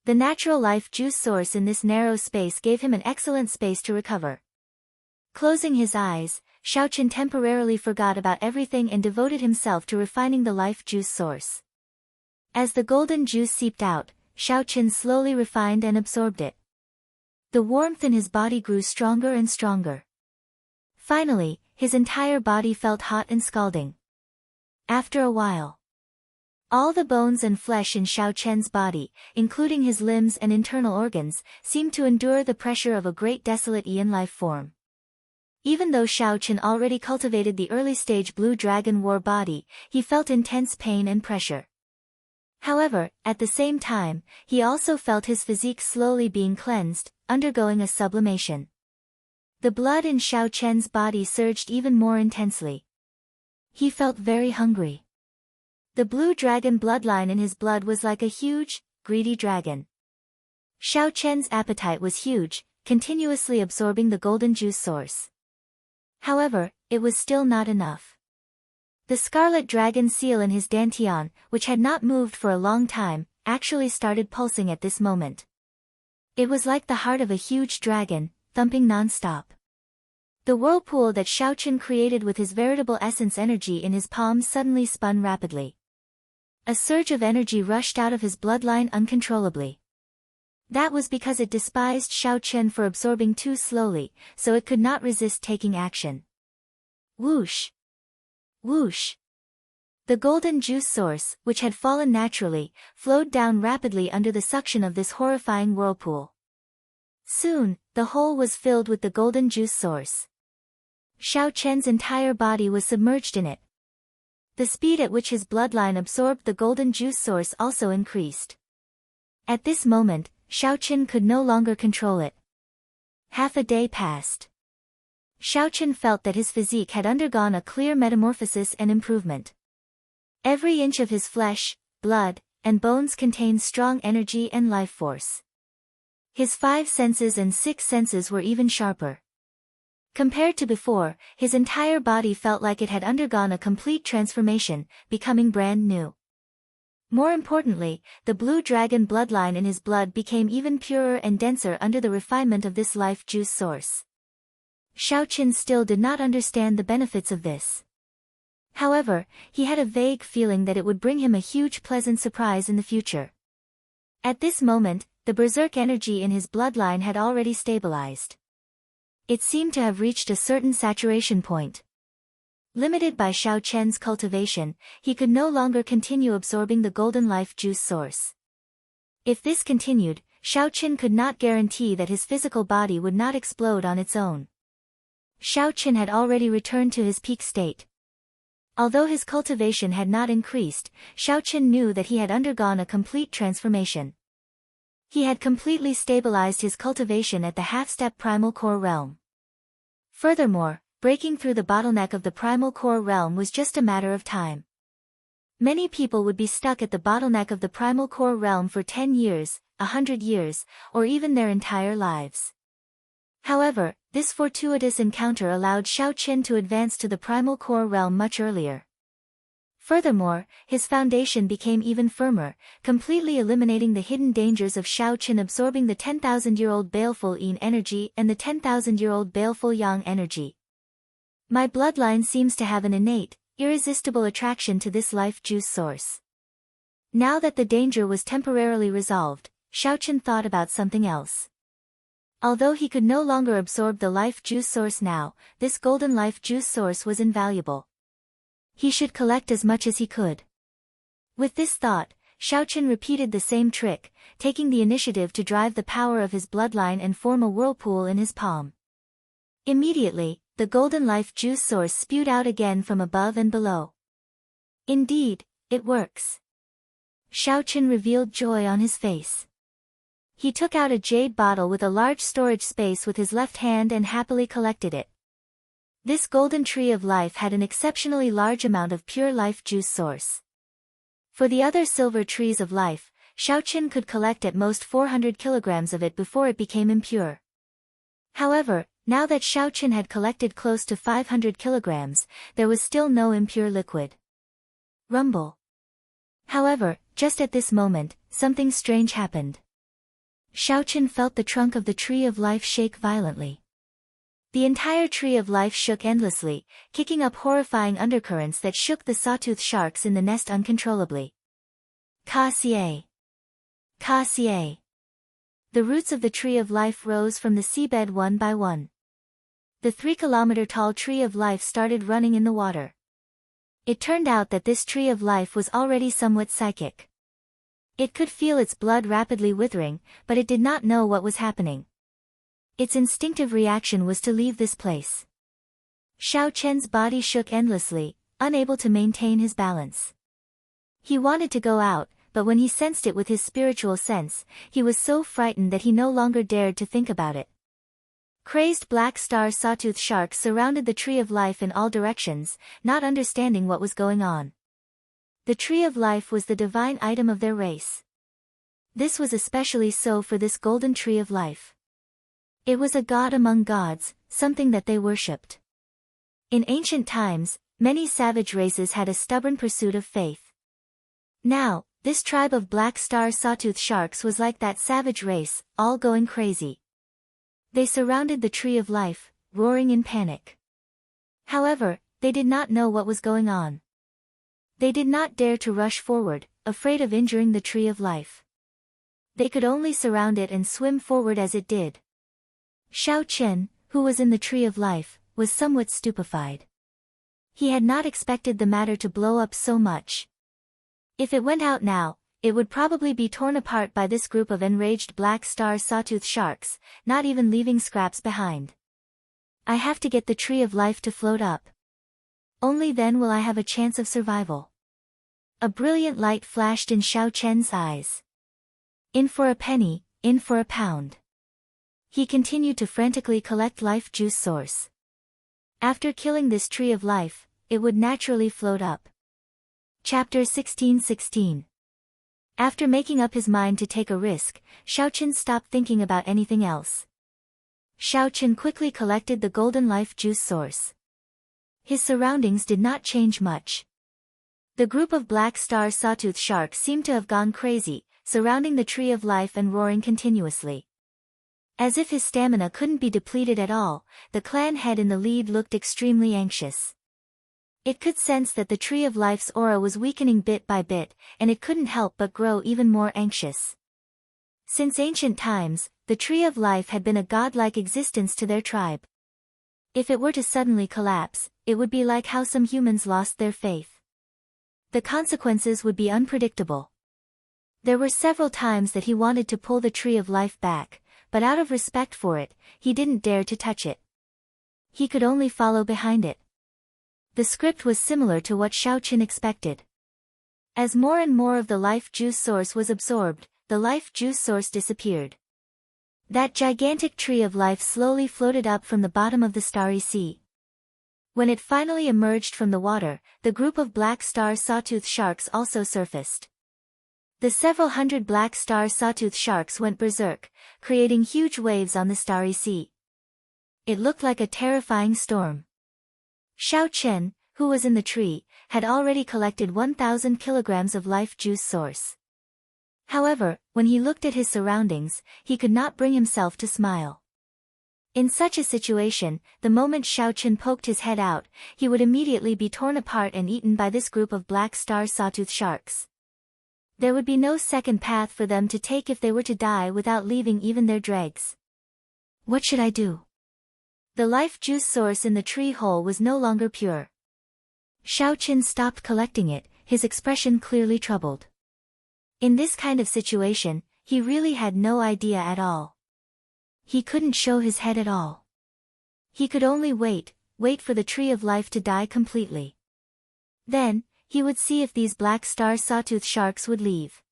The natural life juice source in this narrow space gave him an excellent space to recover. Closing his eyes, Xiaochen temporarily forgot about everything and devoted himself to refining the life juice source. As the golden juice seeped out, Xiaochen slowly refined and absorbed it. The warmth in his body grew stronger and stronger. Finally, his entire body felt hot and scalding. After a while, all the bones and flesh in Xiaochen's body, including his limbs and internal organs, seemed to endure the pressure of a great desolate Aeon life form. Even though Xiaochen already cultivated the early-stage blue dragon war body, he felt intense pain and pressure. However, at the same time, he also felt his physique slowly being cleansed, undergoing a sublimation. The blood in Xiaochen's body surged even more intensely. He felt very hungry. The blue dragon bloodline in his blood was like a huge, greedy dragon. Xiaochen's appetite was huge, continuously absorbing the golden juice source. However, it was still not enough. The scarlet dragon seal in his dantian, which had not moved for a long time, actually started pulsing at this moment. It was like the heart of a huge dragon, thumping non-stop. The whirlpool that Xiaochen created with his veritable essence energy in his palms suddenly spun rapidly. A surge of energy rushed out of his bloodline uncontrollably. That was because it despised Xiaochen for absorbing too slowly, so it could not resist taking action. Whoosh! Whoosh! The golden juice source, which had fallen naturally, flowed down rapidly under the suction of this horrifying whirlpool. Soon, the hole was filled with the golden juice source. Xiaochen's entire body was submerged in it. The speed at which his bloodline absorbed the golden juice source also increased. At this moment, Xiaochen could no longer control it. Half a day passed. Xiaochen felt that his physique had undergone a clear metamorphosis and improvement. Every inch of his flesh, blood, and bones contained strong energy and life force. His 5 senses and 6 senses were even sharper. Compared to before, his entire body felt like it had undergone a complete transformation, becoming brand new. More importantly, the blue dragon bloodline in his blood became even purer and denser under the refinement of this life juice source. Xiaochen still did not understand the benefits of this. However, he had a vague feeling that it would bring him a huge pleasant surprise in the future. At this moment, the berserk energy in his bloodline had already stabilized. It seemed to have reached a certain saturation point. Limited by Xiaochen's cultivation, he could no longer continue absorbing the golden life juice source. If this continued, Xiaochen could not guarantee that his physical body would not explode on its own. Xiaochen had already returned to his peak state. Although his cultivation had not increased, Xiaochen knew that he had undergone a complete transformation. He had completely stabilized his cultivation at the half-step primal core realm. Furthermore, breaking through the bottleneck of the primal core realm was just a matter of time. Many people would be stuck at the bottleneck of the primal core realm for 10 years, 100 years, or even their entire lives. However, this fortuitous encounter allowed Xiaochen to advance to the primal core realm much earlier. Furthermore, his foundation became even firmer, completely eliminating the hidden dangers of Shao Qin absorbing the 10,000-year-old baleful Yin energy and the 10,000-year-old baleful Yang energy. My bloodline seems to have an innate, irresistible attraction to this life juice source. Now that the danger was temporarily resolved, Shao Qin thought about something else. Although he could no longer absorb the life juice source now, this golden life juice source was invaluable. He should collect as much as he could. With this thought, Shao Qin repeated the same trick, taking the initiative to drive the power of his bloodline and form a whirlpool in his palm. Immediately, the golden life juice source spewed out again from above and below. Indeed, it works. Shao Qin revealed joy on his face. He took out a jade bottle with a large storage space with his left hand and happily collected it. This golden tree of life had an exceptionally large amount of pure life juice source. For the other silver trees of life, Shao Qin could collect at most 400 kilograms of it before it became impure. However, now that Shao Qin had collected close to 500 kilograms, there was still no impure liquid. Rumble. However, just at this moment, something strange happened. Shao Qin felt the trunk of the tree of life shake violently. The entire tree of life shook endlessly, kicking up horrifying undercurrents that shook the sawtooth sharks in the nest uncontrollably. Ka-xie. Ka-xie. The roots of the tree of life rose from the seabed one by one. The 3-kilometer-tall tree of life started running in the water. It turned out that this tree of life was already somewhat psychic. It could feel its blood rapidly withering, but it did not know what was happening. Its instinctive reaction was to leave this place. Shao Qian's body shook endlessly, unable to maintain his balance. He wanted to go out, but when he sensed it with his spiritual sense, he was so frightened that he no longer dared to think about it. Crazed black star sawtooth sharks surrounded the tree of life in all directions, not understanding what was going on. The tree of life was the divine item of their race. This was especially so for this golden tree of life. It was a god among gods, something that they worshipped. In ancient times, many savage races had a stubborn pursuit of faith. Now, this tribe of black star sawtooth sharks was like that savage race, all going crazy. They surrounded the tree of life, roaring in panic. However, they did not know what was going on. They did not dare to rush forward, afraid of injuring the tree of life. They could only surround it and swim forward as it did. Shao Qin, who was in the tree of life, was somewhat stupefied. He had not expected the matter to blow up so much. If it went out now, it would probably be torn apart by this group of enraged black star sawtooth sharks, not even leaving scraps behind. I have to get the tree of life to float up. Only then will I have a chance of survival. A brilliant light flashed in Shao Qian's eyes. In for a penny, in for a pound. He continued to frantically collect life juice source. After killing this tree of life, it would naturally float up. Chapter 16:16. After making up his mind to take a risk, Shao Qin stopped thinking about anything else. Shao Qin quickly collected the golden life juice source. His surroundings did not change much. The group of black star sawtooth sharks seemed to have gone crazy, surrounding the tree of life and roaring continuously. As if his stamina couldn't be depleted at all, the clan head in the lead looked extremely anxious. It could sense that the tree of life's aura was weakening bit by bit, and it couldn't help but grow even more anxious. Since ancient times, the tree of life had been a godlike existence to their tribe. If it were to suddenly collapse, it would be like how some humans lost their faith. The consequences would be unpredictable. There were several times that he wanted to pull the tree of life back, but out of respect for it, he didn't dare to touch it. He could only follow behind it. The script was similar to what Shao Qin expected. As more and more of the life juice source was absorbed, the life juice source disappeared. That gigantic tree of life slowly floated up from the bottom of the starry sea. When it finally emerged from the water, the group of black star sawtooth sharks also surfaced. The several hundred black star sawtooth sharks went berserk, creating huge waves on the starry sea. It looked like a terrifying storm. Shao Qian, who was in the tree, had already collected 1,000 kilograms of life juice source. However, when he looked at his surroundings, he could not bring himself to smile. In such a situation, the moment Xiaoqun poked his head out, he would immediately be torn apart and eaten by this group of black star sawtooth sharks. There would be no second path for them to take if they were to die without leaving even their dregs. What should I do? The life juice source in the tree hole was no longer pure. Xiaoqun stopped collecting it, his expression clearly troubled. In this kind of situation, he really had no idea at all. He couldn't show his head at all. He could only wait for the tree of life to die completely. Then, he would see if these black star sawtooth sharks would leave.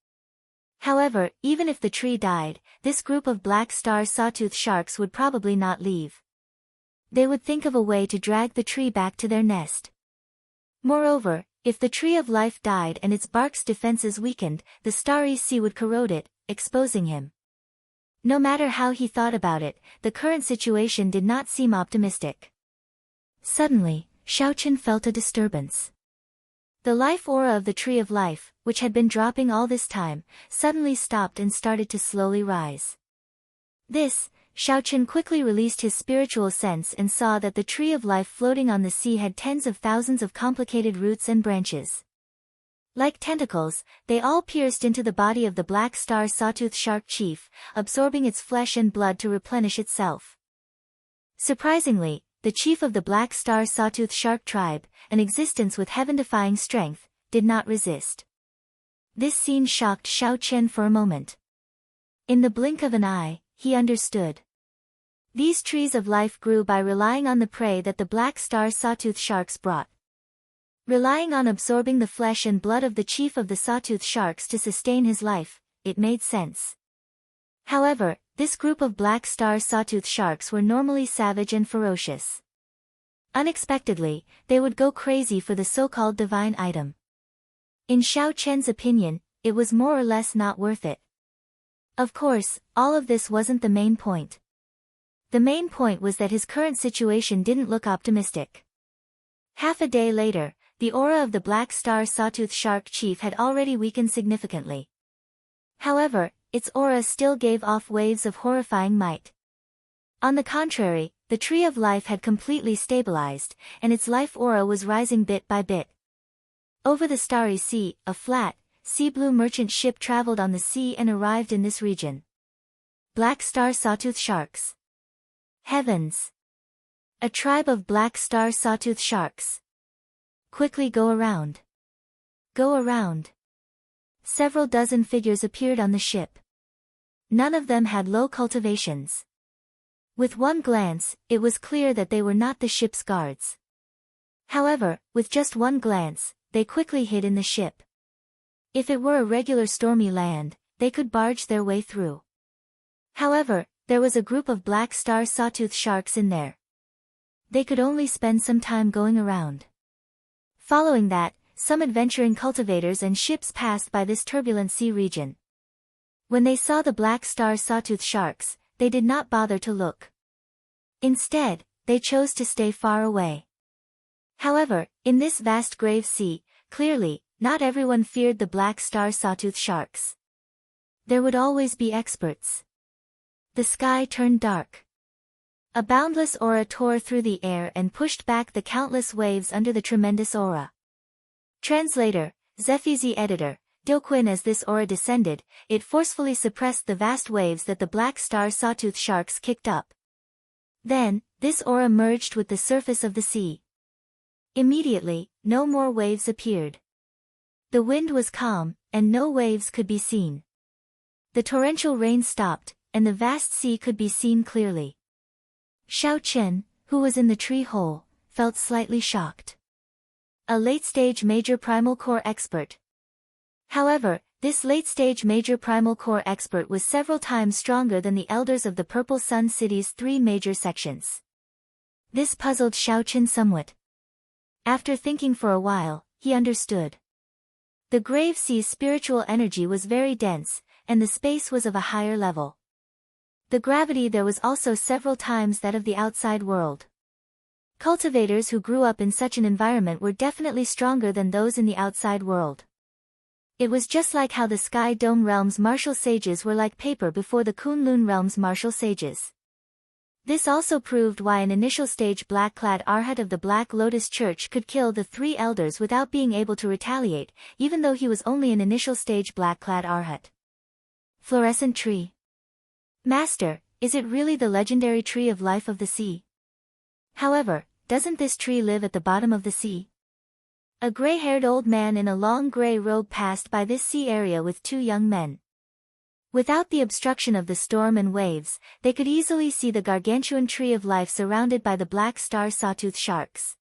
However, even if the tree died, this group of black star sawtooth sharks would probably not leave. They would think of a way to drag the tree back to their nest. Moreover, if the tree of life died and its bark's defenses weakened, the starry sea would corrode it, exposing him. No matter how he thought about it, the current situation did not seem optimistic. Suddenly, Xiaoqun felt a disturbance. The life aura of the tree of life, which had been dropping all this time, suddenly stopped and started to slowly rise. Xiaoqun quickly released his spiritual sense and saw that the tree of life floating on the sea had tens of thousands of complicated roots and branches. Like tentacles, they all pierced into the body of the black star sawtooth shark chief, absorbing its flesh and blood to replenish itself. Surprisingly, the chief of the black star sawtooth shark tribe, an existence with heaven-defying strength, did not resist. This scene shocked Xiaoqun for a moment. In the blink of an eye, he understood. These trees of life grew by relying on the prey that the black star sawtooth sharks brought. Relying on absorbing the flesh and blood of the chief of the sawtooth sharks to sustain his life, it made sense. However, this group of black star sawtooth sharks were normally savage and ferocious. Unexpectedly, they would go crazy for the so-called divine item. In Xiaoqun's opinion, it was more or less not worth it. Of course, all of this wasn't the main point. The main point was that his current situation didn't look optimistic. Half a day later, the aura of the black star sawtooth shark chief had already weakened significantly. However, its aura still gave off waves of horrifying might. On the contrary, the tree of life had completely stabilized, and its life aura was rising bit by bit. Over the starry sea, a flat, sea blue merchant ship traveled on the sea and arrived in this region. Black star sawtooth sharks. Heavens! A tribe of black star sawtooth sharks. Quickly go around. Go around. Several dozen figures appeared on the ship. None of them had low cultivations. With one glance, it was clear that they were not the ship's guards. However, with just one glance, they quickly hid in the ship. If it were a regular stormy land, they could barge their way through. However, there was a group of black star sawtooth sharks in there. They could only spend some time going around. Following that, some adventuring cultivators and ships passed by this turbulent sea region. When they saw the black star sawtooth sharks, they did not bother to look. Instead, they chose to stay far away. However, in this vast grave sea, clearly, not everyone feared the black star sawtooth sharks. There would always be experts. The sky turned dark. A boundless aura tore through the air and pushed back the countless waves under the tremendous aura. Translator, Zephizi editor, Dilquin. As this aura descended, it forcefully suppressed the vast waves that the black star sawtooth sharks kicked up. Then, this aura merged with the surface of the sea. Immediately, no more waves appeared. The wind was calm, and no waves could be seen. The torrential rain stopped, and the vast sea could be seen clearly. Xiaoqun, who was in the tree hole, felt slightly shocked. A late-stage major primal core expert. However, this late-stage major primal core expert was several times stronger than the elders of the Purple Sun City's 3 major sections. This puzzled Xiaoqun somewhat. After thinking for a while, he understood. The grave sea's spiritual energy was very dense, and the space was of a higher level. The gravity there was also several times that of the outside world. Cultivators who grew up in such an environment were definitely stronger than those in the outside world. It was just like how the Sky Dome Realm's martial sages were like paper before the Kunlun Realm's martial sages. This also proved why an initial stage black-clad Arhat of the Black Lotus Church could kill the three elders without being able to retaliate, even though he was only an initial stage black-clad Arhat. Fluorescent tree. Master, is it really the legendary tree of life of the sea? However, doesn't this tree live at the bottom of the sea? A gray-haired old man in a long gray robe passed by this sea area with two young men. Without the obstruction of the storm and waves, they could easily see the gargantuan tree of life surrounded by the black star sawtooth sharks.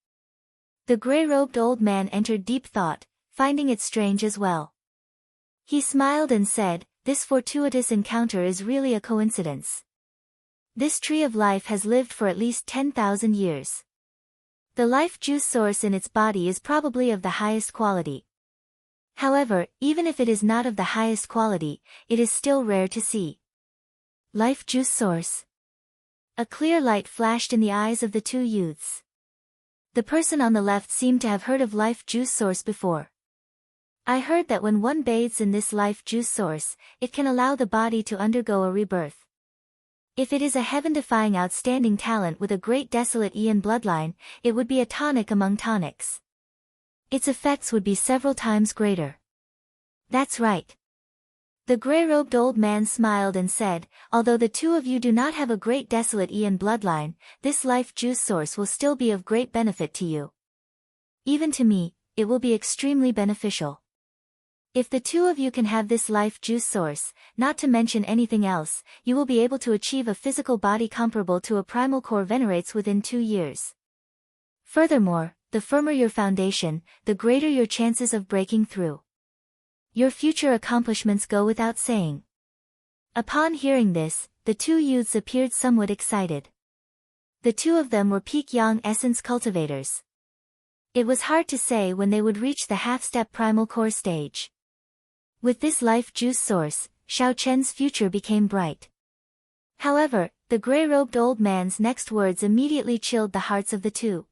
The gray-robed old man entered deep thought, finding it strange as well. He smiled and said, "This fortuitous encounter is really a coincidence. This tree of life has lived for at least 10,000 years. The life juice source in its body is probably of the highest quality. However, even if it is not of the highest quality, it is still rare to see." Life juice source. A clear light flashed in the eyes of the two youths. The person on the left seemed to have heard of life juice source before. "I heard that when one bathes in this life juice source, it can allow the body to undergo a rebirth. If it is a heaven-defying outstanding talent with a great desolate Aeon bloodline, it would be a tonic among tonics. Its effects would be several times greater." "That's right." The gray-robed old man smiled and said, "Although the two of you do not have a great desolate Aeon bloodline, this life juice source will still be of great benefit to you. Even to me, it will be extremely beneficial. If the two of you can have this life juice source, not to mention anything else, you will be able to achieve a physical body comparable to a primal core venerates within 2 years. Furthermore, the firmer your foundation, the greater your chances of breaking through. Your future accomplishments go without saying." Upon hearing this, the two youths appeared somewhat excited. The two of them were peak yang essence cultivators. It was hard to say when they would reach the half-step primal core stage. With this life juice source, Xiao Chen's future became bright. However, the gray-robed old man's next words immediately chilled the hearts of the two.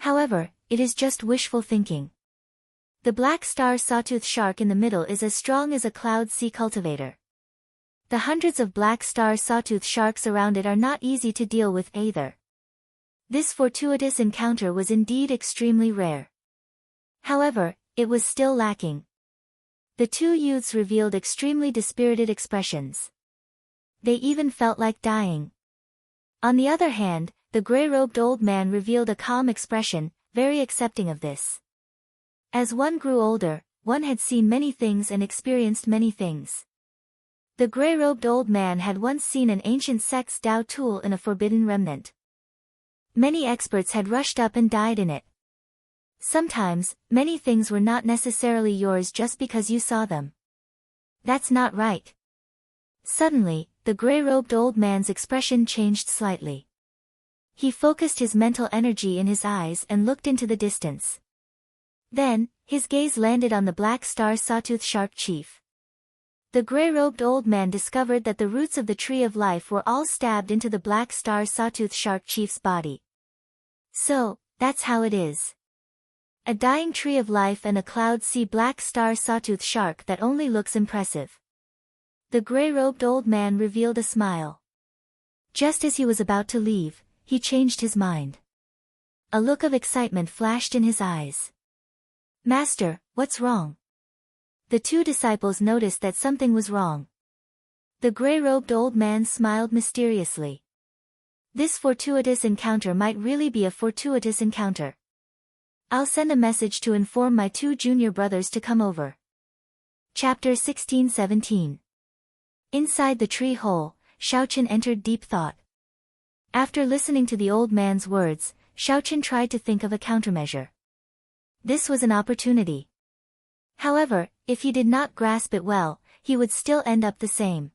"However, it is just wishful thinking. The black star sawtooth shark in the middle is as strong as a cloud sea cultivator. The hundreds of black star sawtooth sharks around it are not easy to deal with either. This fortuitous encounter was indeed extremely rare. However, it was still lacking." The two youths revealed extremely dispirited expressions. They even felt like dying. On the other hand, the gray-robed old man revealed a calm expression, very accepting of this. As one grew older, one had seen many things and experienced many things. The gray-robed old man had once seen an ancient sect's Dao tool in a forbidden remnant. Many experts had rushed up and died in it. Sometimes, many things were not necessarily yours just because you saw them. That's not right. Suddenly, the gray-robed old man's expression changed slightly. He focused his mental energy in his eyes and looked into the distance. Then, his gaze landed on the black star sawtooth shark chief. The gray-robed old man discovered that the roots of the tree of life were all stabbed into the black star sawtooth shark chief's body. So, that's how it is. A dying tree of life and a cloud sea black star sawtooth shark that only looks impressive. The gray-robed old man revealed a smile. Just as he was about to leave, he changed his mind. A look of excitement flashed in his eyes. "Master, what's wrong?" The two disciples noticed that something was wrong. The gray-robed old man smiled mysteriously. This fortuitous encounter might really be a fortuitous encounter. I'll send a message to inform my 2 junior brothers to come over. Chapter 16-17. Inside the tree hole, Xiaochen entered deep thought. After listening to the old man's words, Xiaochen tried to think of a countermeasure. This was an opportunity. However, if he did not grasp it well, he would still end up the same.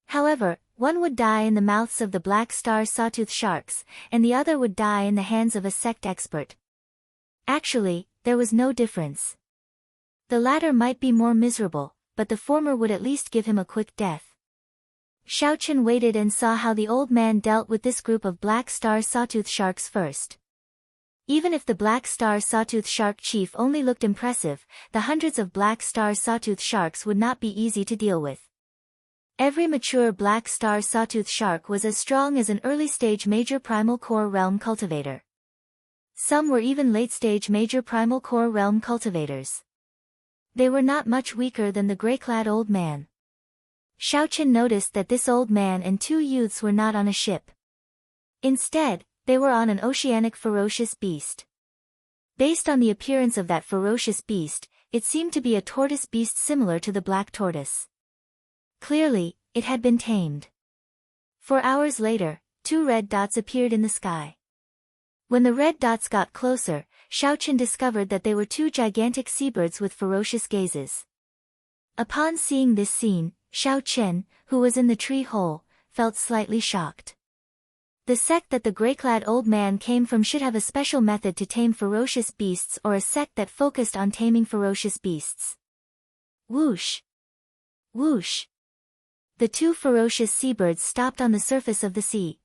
However, one would die in the mouths of the black star sawtooth sharks, and the other would die in the hands of a sect expert. Actually, there was no difference. The latter might be more miserable, but the former would at least give him a quick death. Xiaochen waited and saw how the old man dealt with this group of black star sawtooth sharks first. Even if the black star sawtooth shark chief only looked impressive, the hundreds of black star sawtooth sharks would not be easy to deal with. Every mature black star sawtooth shark was as strong as an early-stage major primal core realm cultivator. Some were even late-stage major primal core realm cultivators. They were not much weaker than the gray-clad old man. Xiaochen noticed that this old man and two youths were not on a ship. Instead, they were on an oceanic ferocious beast. Based on the appearance of that ferocious beast, it seemed to be a tortoise beast similar to the black tortoise. Clearly, it had been tamed. 4 hours later, 2 red dots appeared in the sky. When the red dots got closer, Xiaochen discovered that they were 2 gigantic seabirds with ferocious gazes. Upon seeing this scene, Xiaochen, who was in the tree hole, felt slightly shocked. The sect that the gray-clad old man came from should have a special method to tame ferocious beasts, or a sect that focused on taming ferocious beasts. Whoosh! Whoosh! The 2 ferocious seabirds stopped on the surface of the sea.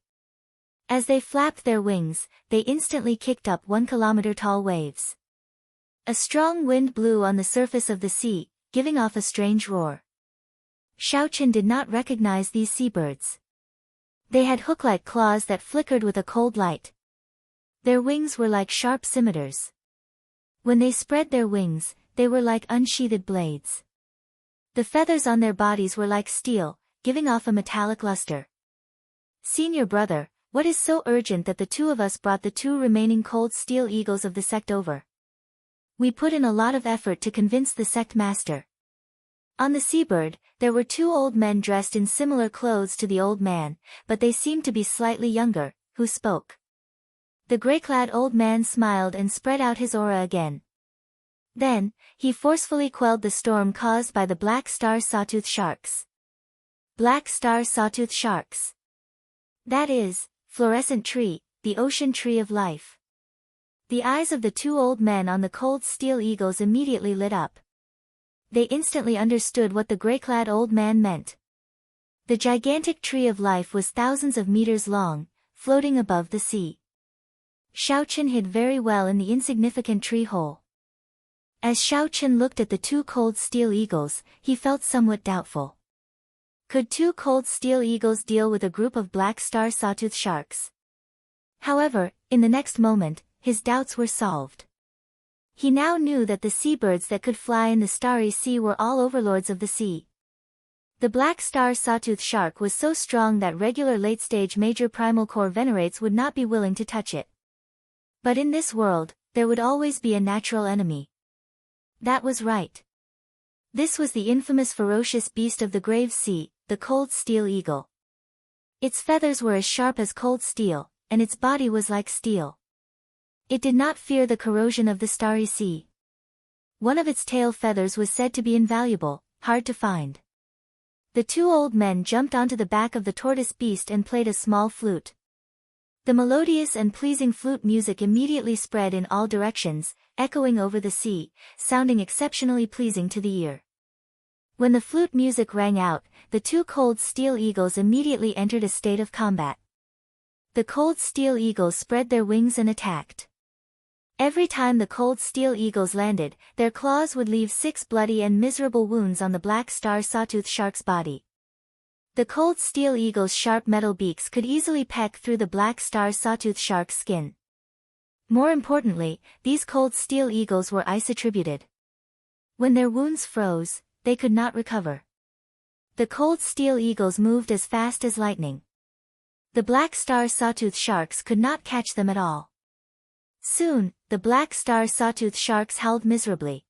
As they flapped their wings, they instantly kicked up 1-kilometer-tall waves. A strong wind blew on the surface of the sea, giving off a strange roar. Xiaochen did not recognize these seabirds. They had hook-like claws that flickered with a cold light. Their wings were like sharp scimitars. When they spread their wings, they were like unsheathed blades. The feathers on their bodies were like steel, giving off a metallic luster. "Senior brother, what is so urgent that the 2 of us brought the 2 remaining cold steel eagles of the sect over? We put in a lot of effort to convince the sect master." On the seabird, there were 2 old men dressed in similar clothes to the old man, but they seemed to be slightly younger, who spoke. The gray-clad old man smiled and spread out his aura again. Then, he forcefully quelled the storm caused by the black star sawtooth sharks. Black star sawtooth sharks. That is, fluorescent tree, the ocean tree of life. The eyes of the 2 old men on the cold steel eagles immediately lit up. They instantly understood what the gray-clad old man meant. The gigantic tree of life was thousands of meters long, floating above the sea. Xiaochen hid very well in the insignificant tree hole. As Xiaochen looked at the 2 cold steel eagles, he felt somewhat doubtful. Could 2 cold steel eagles deal with a group of black star sawtooth sharks? However, in the next moment, his doubts were solved. He now knew that the seabirds that could fly in the starry sea were all overlords of the sea. The black star sawtooth shark was so strong that regular late-stage major primal core venerates would not be willing to touch it. But in this world, there would always be a natural enemy. That was right. This was the infamous ferocious beast of the grave sea, the cold steel eagle. Its feathers were as sharp as cold steel, and its body was like steel. It did not fear the corrosion of the starry sea. One of its tail feathers was said to be invaluable, hard to find. The 2 old men jumped onto the back of the tortoise beast and played a small flute. The melodious and pleasing flute music immediately spread in all directions, echoing over the sea, sounding exceptionally pleasing to the ear. When the flute music rang out, the 2 cold steel eagles immediately entered a state of combat. The cold steel eagles spread their wings and attacked. Every time the cold steel eagles landed, their claws would leave 6 bloody and miserable wounds on the black star sawtooth shark's body. The cold steel eagle's sharp metal beaks could easily peck through the black star sawtooth shark's skin. More importantly, these cold steel eagles were ice-attributed. When their wounds froze, they could not recover. The cold steel eagles moved as fast as lightning. The black star sawtooth sharks could not catch them at all. Soon, the black star sawtooth sharks howled miserably.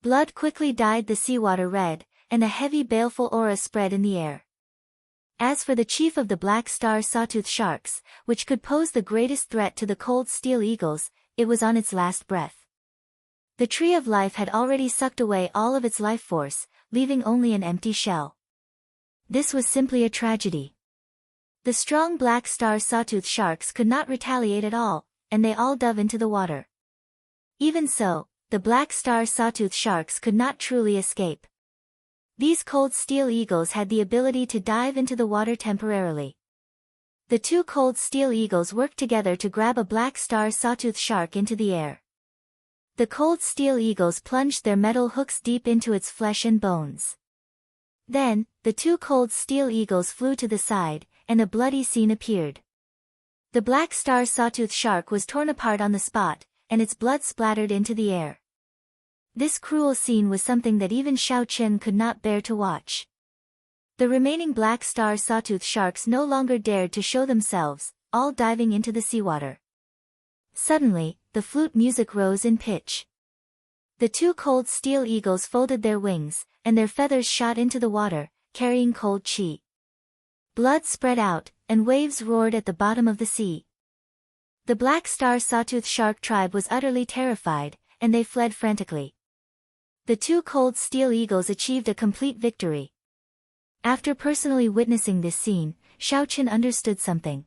Blood quickly dyed the seawater red, and a heavy baleful aura spread in the air. As for the chief of the black star sawtooth sharks, which could pose the greatest threat to the cold steel eagles, it was on its last breath. The tree of life had already sucked away all of its life force, leaving only an empty shell. This was simply a tragedy. The strong black star sawtooth sharks could not retaliate at all, and they all dove into the water. Even so, the black star sawtooth sharks could not truly escape. These cold steel eagles had the ability to dive into the water temporarily. The two cold steel eagles worked together to grab a black star sawtooth shark into the air. The cold steel eagles plunged their metal hooks deep into its flesh and bones. Then, the two cold steel eagles flew to the side, and a bloody scene appeared. The black star sawtooth shark was torn apart on the spot, and its blood splattered into the air. This cruel scene was something that even Xiao Chen could not bear to watch. The remaining black star sawtooth sharks no longer dared to show themselves, all diving into the seawater. Suddenly, the flute music rose in pitch. The two cold steel eagles folded their wings, and their feathers shot into the water, carrying cold qi. Blood spread out, and waves roared at the bottom of the sea. The black star sawtooth shark tribe was utterly terrified, and they fled frantically. The two cold steel eagles achieved a complete victory. After personally witnessing this scene, Xiao Chen understood something.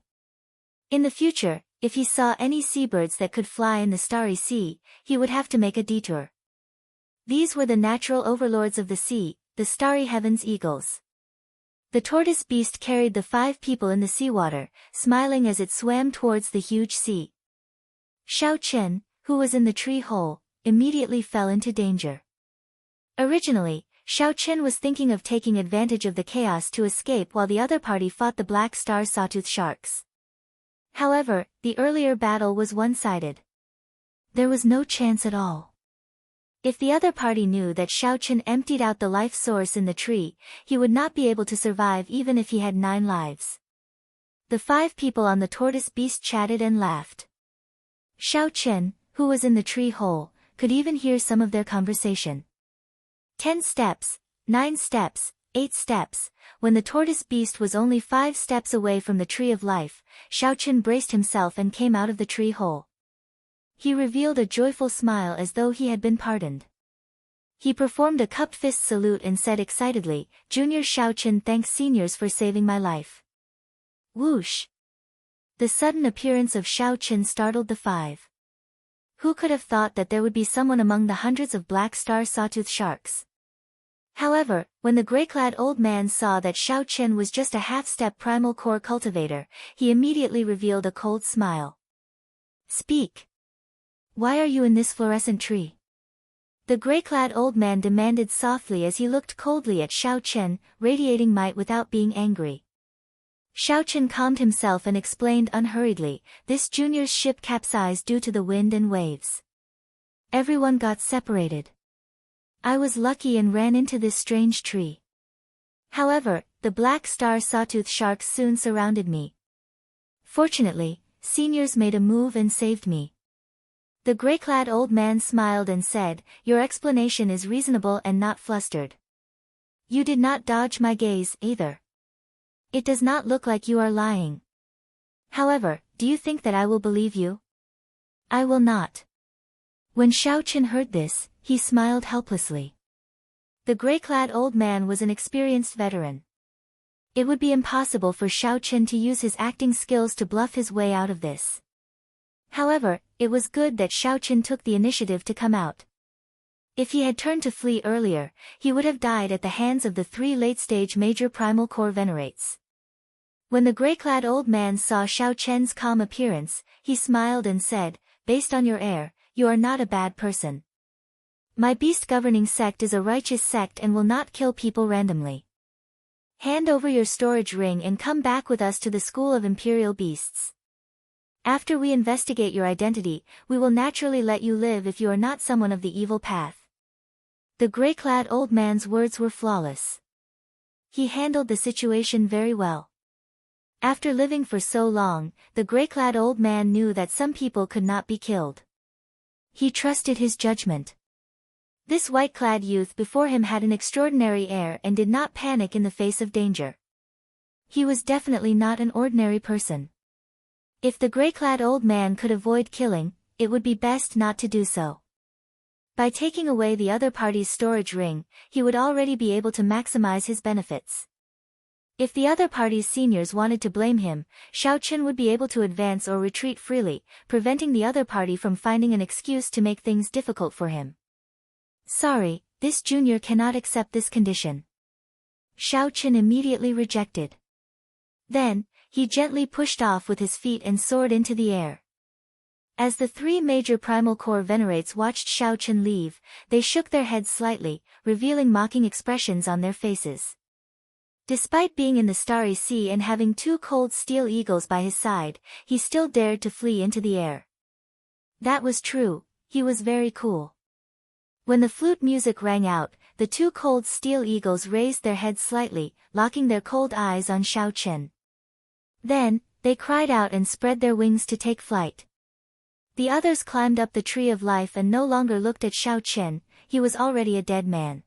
In the future, if he saw any seabirds that could fly in the starry sea, he would have to make a detour. These were the natural overlords of the sea, the starry heavens eagles. The tortoise beast carried the 5 people in the seawater, smiling as it swam towards the huge sea. Xiao Chen, who was in the tree hole, immediately fell into danger. Originally, Xiao Chen was thinking of taking advantage of the chaos to escape while the other party fought the black star sawtooth sharks. However, the earlier battle was one-sided. There was no chance at all. If the other party knew that Xiao Chen emptied out the life source in the tree, he would not be able to survive even if he had 9 lives. The 5 people on the tortoise beast chatted and laughed. Xiao Chen, who was in the tree hole, could even hear some of their conversation. 10 steps, 9 steps, 8 steps, when the tortoise beast was only 5 steps away from the tree of life, Xiao Chen braced himself and came out of the tree hole. He revealed a joyful smile as though he had been pardoned. He performed a cupped fist salute and said excitedly, "Junior Xiao Chen thanks seniors for saving my life." Whoosh! The sudden appearance of Xiao Chen startled the 5. Who could have thought that there would be someone among the hundreds of black star sawtooth sharks? However, when the gray-clad old man saw that Xiao Chen was just a half-step primal core cultivator, he immediately revealed a cold smile. "Speak. Why are you in this fluorescent tree?" The gray-clad old man demanded softly as he looked coldly at Xiao Chen, radiating might without being angry. Xiao Chen calmed himself and explained unhurriedly, "This junior's ship capsized due to the wind and waves. Everyone got separated. I was lucky and ran into this strange tree. However, the black star sawtooth sharks soon surrounded me. Fortunately, seniors made a move and saved me." The gray-clad old man smiled and said, "Your explanation is reasonable and not flustered. You did not dodge my gaze, either. It does not look like you are lying. However, do you think that I will believe you?" "I will not." When Xiao Chen heard this, he smiled helplessly. The gray-clad old man was an experienced veteran. It would be impossible for Xiao Chen to use his acting skills to bluff his way out of this. However, it was good that Xiao Chen took the initiative to come out. If he had turned to flee earlier, he would have died at the hands of the 3 late-stage major primal core venerates. When the gray-clad old man saw Xiao Chen's calm appearance, he smiled and said, "Based on your air, you are not a bad person. My beast governing sect is a righteous sect and will not kill people randomly. Hand over your storage ring and come back with us to the School of Imperial Beasts. After we investigate your identity, we will naturally let you live if you are not someone of the evil path." The gray-clad old man's words were flawless. He handled the situation very well. After living for so long, the gray-clad old man knew that some people could not be killed. He trusted his judgment. This white-clad youth before him had an extraordinary air and did not panic in the face of danger. He was definitely not an ordinary person. If the gray-clad old man could avoid killing, it would be best not to do so. By taking away the other party's storage ring, he would already be able to maximize his benefits. If the other party's seniors wanted to blame him, Xiao Chen would be able to advance or retreat freely, preventing the other party from finding an excuse to make things difficult for him. "Sorry, this junior cannot accept this condition. Shao Chen immediately rejected. Then, he gently pushed off with his feet and soared into the air. As the three major primal core venerates watched Shao Chen leave, they shook their heads slightly, revealing mocking expressions on their faces. Despite being in the Starry Sea and having two cold steel eagles by his side, he still dared to flee into the air. That was true, he was very cool. When the flute music rang out, the two cold steel eagles raised their heads slightly, locking their cold eyes on Shao Chen. Then, they cried out and spread their wings to take flight. The others climbed up the tree of life and no longer looked at Shao Chen, he was already a dead man.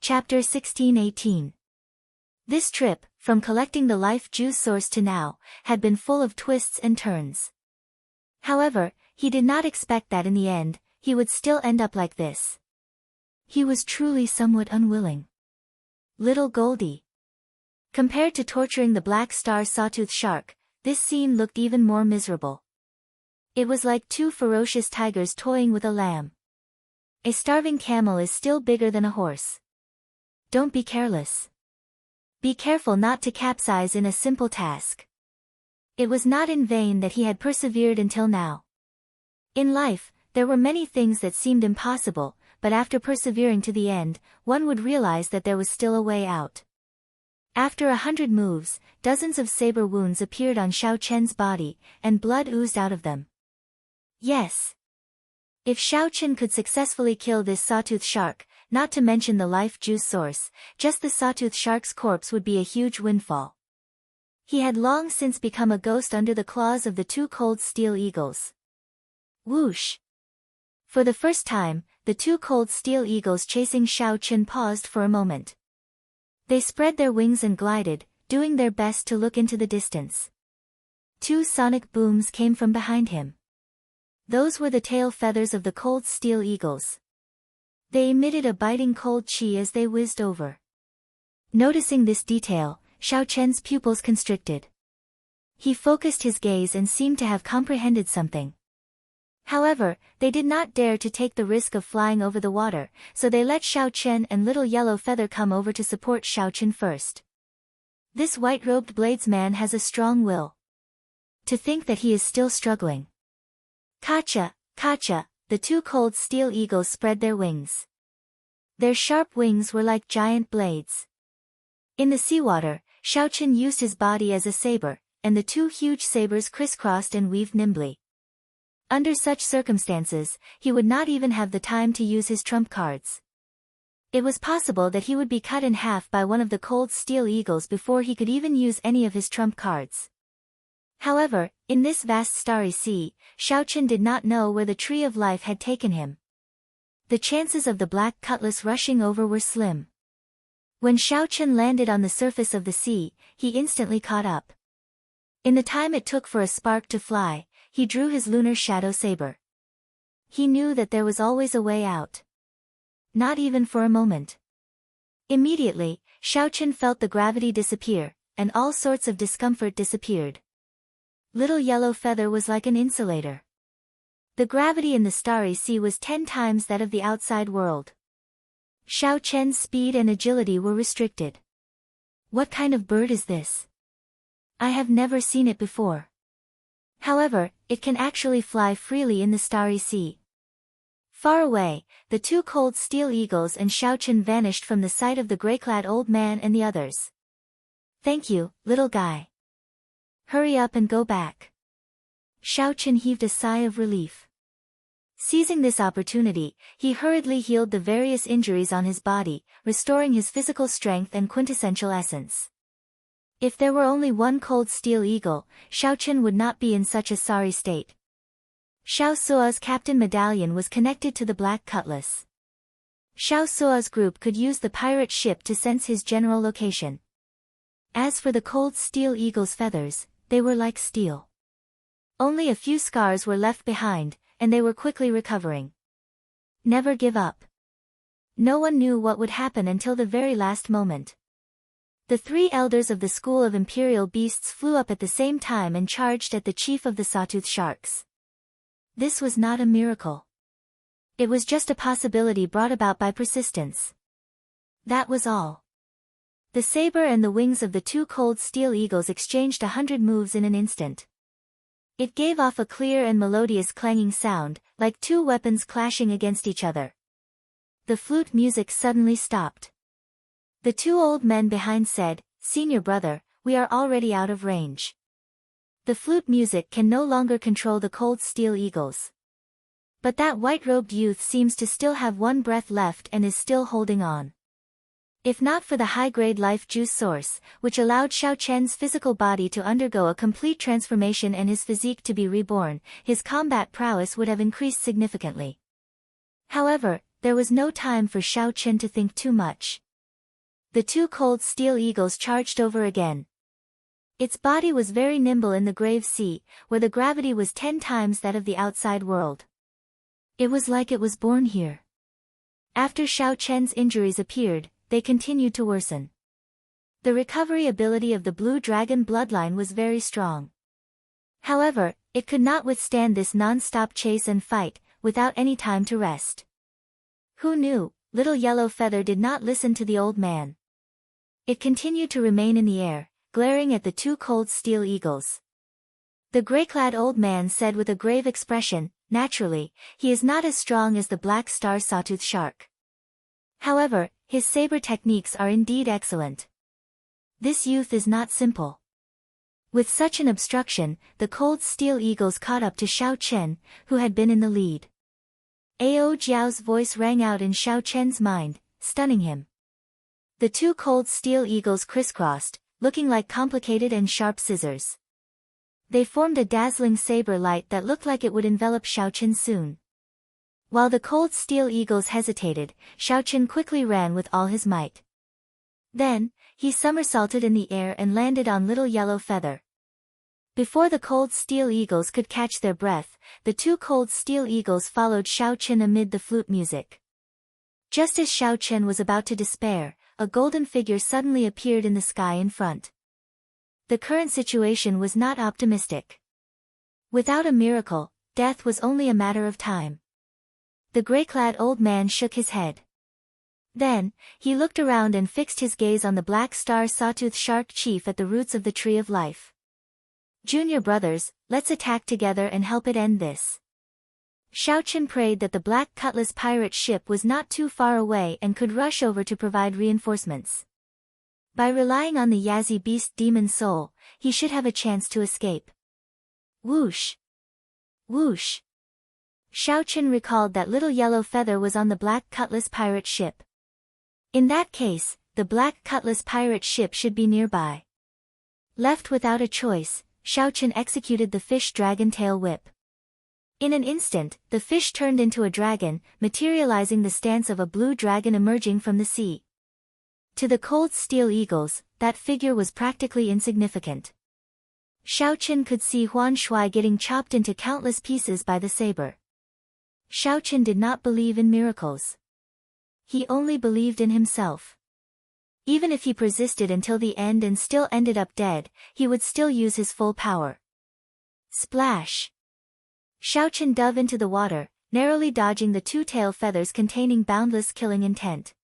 Chapter 1618. This trip, from collecting the life juice source to now, had been full of twists and turns. However, he did not expect that in the end, he would still end up like this. He was truly somewhat unwilling. Little Goldie. Compared to torturing the black star sawtooth shark, this scene looked even more miserable. It was like two ferocious tigers toying with a lamb. A starving camel is still bigger than a horse. Don't be careless. Be careful not to capsize in a simple task. It was not in vain that he had persevered until now. In life, there were many things that seemed impossible, but after persevering to the end, one would realize that there was still a way out. After 100 moves, dozens of saber wounds appeared on Shao Chen's body, and blood oozed out of them. Yes. If Shao Chen could successfully kill this sawtooth shark, not to mention the life juice source, just the sawtooth shark's corpse would be a huge windfall. He had long since become a ghost under the claws of the two cold steel eagles. Whoosh! For the first time, the two cold steel eagles chasing Shao Chen paused for a moment. They spread their wings and glided, doing their best to look into the distance. Two sonic booms came from behind him. Those were the tail feathers of the cold steel eagles. They emitted a biting cold chi as they whizzed over. Noticing this detail, Shao Chen's pupils constricted. He focused his gaze and seemed to have comprehended something. However, they did not dare to take the risk of flying over the water, so they let Shao Chen and Little Yellow Feather come over to support Shao Chen first. This white-robed bladesman has a strong will. To think that he is still struggling. Kacha, Kacha, the two cold steel eagles spread their wings. Their sharp wings were like giant blades. In the seawater, Shao Chen used his body as a saber, and the two huge sabers crisscrossed and weaved nimbly. Under such circumstances, he would not even have the time to use his trump cards. It was possible that he would be cut in half by one of the cold steel eagles before he could even use any of his trump cards. However, in this vast starry sea, Shao Chen did not know where the tree of life had taken him. The chances of the black cutlass rushing over were slim. When Shao Chen landed on the surface of the sea, he instantly caught up. In the time it took for a spark to fly, he drew his lunar shadow saber. He knew that there was always a way out. Not even for a moment. Immediately, Shao Chen felt the gravity disappear, and all sorts of discomfort disappeared. Little Yellow Feather was like an insulator. The gravity in the starry sea was 10 times that of the outside world. Shao Chen's speed and agility were restricted. What kind of bird is this? I have never seen it before. However, it can actually fly freely in the starry sea. Far away, the two cold steel eagles and Shao Chen vanished from the sight of the gray-clad old man and the others. Thank you, little guy. Hurry up and go back. Shao Chen heaved a sigh of relief. Seizing this opportunity, he hurriedly healed the various injuries on his body, restoring his physical strength and quintessential essence. If there were only one cold steel eagle, Shao Chen would not be in such a sorry state. Shao Sua's captain medallion was connected to the black cutlass. Shao Sua's group could use the pirate ship to sense his general location. As for the cold steel eagle's feathers, they were like steel. Only a few scars were left behind, and they were quickly recovering. Never give up. No one knew what would happen until the very last moment. The three elders of the school of imperial beasts flew up at the same time and charged at the chief of the sawtooth sharks. This was not a miracle. It was just a possibility brought about by persistence. That was all. The saber and the wings of the two cold steel eagles exchanged 100 moves in an instant. It gave off a clear and melodious clanging sound, like two weapons clashing against each other. The flute music suddenly stopped. The two old men behind said, "Senior brother, we are already out of range. The flute music can no longer control the cold steel eagles." But that white-robed youth seems to still have one breath left and is still holding on. If not for the high-grade life juice source, which allowed Xiao Chen's physical body to undergo a complete transformation and his physique to be reborn, his combat prowess would have increased significantly. However, there was no time for Xiao Chen to think too much. The two cold steel eagles charged over again. Its body was very nimble in the grave sea, where the gravity was 10 times that of the outside world. It was like it was born here. After Xiao Chen's injuries appeared, they continued to worsen. The recovery ability of the blue dragon bloodline was very strong. However, it could not withstand this non-stop chase and fight, without any time to rest. Who knew? Little Yellow Feather did not listen to the old man. It continued to remain in the air, glaring at the two cold steel eagles. The gray-clad old man said with a grave expression, "Naturally, he is not as strong as the black star sawtooth shark. However, his saber techniques are indeed excellent. This youth is not simple." With such an obstruction, the cold steel eagles caught up to Xiao Chen, who had been in the lead. Ao Jiao's voice rang out in Xiao Chen's mind, stunning him. The two cold steel eagles crisscrossed, looking like complicated and sharp scissors. They formed a dazzling saber light that looked like it would envelop Xiao Chen soon. While the cold steel eagles hesitated, Xiao Chen quickly ran with all his might. Then, he somersaulted in the air and landed on Little Yellow Feather. Before the cold steel eagles could catch their breath, the two cold steel eagles followed Xiao Chen amid the flute music. Just as Xiao Chen was about to despair, a golden figure suddenly appeared in the sky in front. The current situation was not optimistic. Without a miracle, death was only a matter of time. The gray-clad old man shook his head. Then, he looked around and fixed his gaze on the black star sawtooth shark chief at the roots of the tree of life. "Junior brothers, let's attack together and help it end this." Xiao Chen prayed that the Black Cutlass pirate ship was not too far away and could rush over to provide reinforcements. By relying on the Yazi beast demon soul, he should have a chance to escape. Whoosh! Whoosh! Xiao Chen recalled that Little Yellow Feather was on the Black Cutlass pirate ship. In that case, the Black Cutlass pirate ship should be nearby. Left without a choice, Xiao Chen executed the fish dragon tail whip. In an instant, the fish turned into a dragon, materializing the stance of a blue dragon emerging from the sea. To the cold steel eagles, that figure was practically insignificant. Xiao Chen could see Huan Shui getting chopped into countless pieces by the saber. Xiao Chen did not believe in miracles. He only believed in himself. Even if he persisted until the end and still ended up dead, he would still use his full power. Splash! Xiao Chen dove into the water, narrowly dodging the two tail feathers containing boundless killing intent.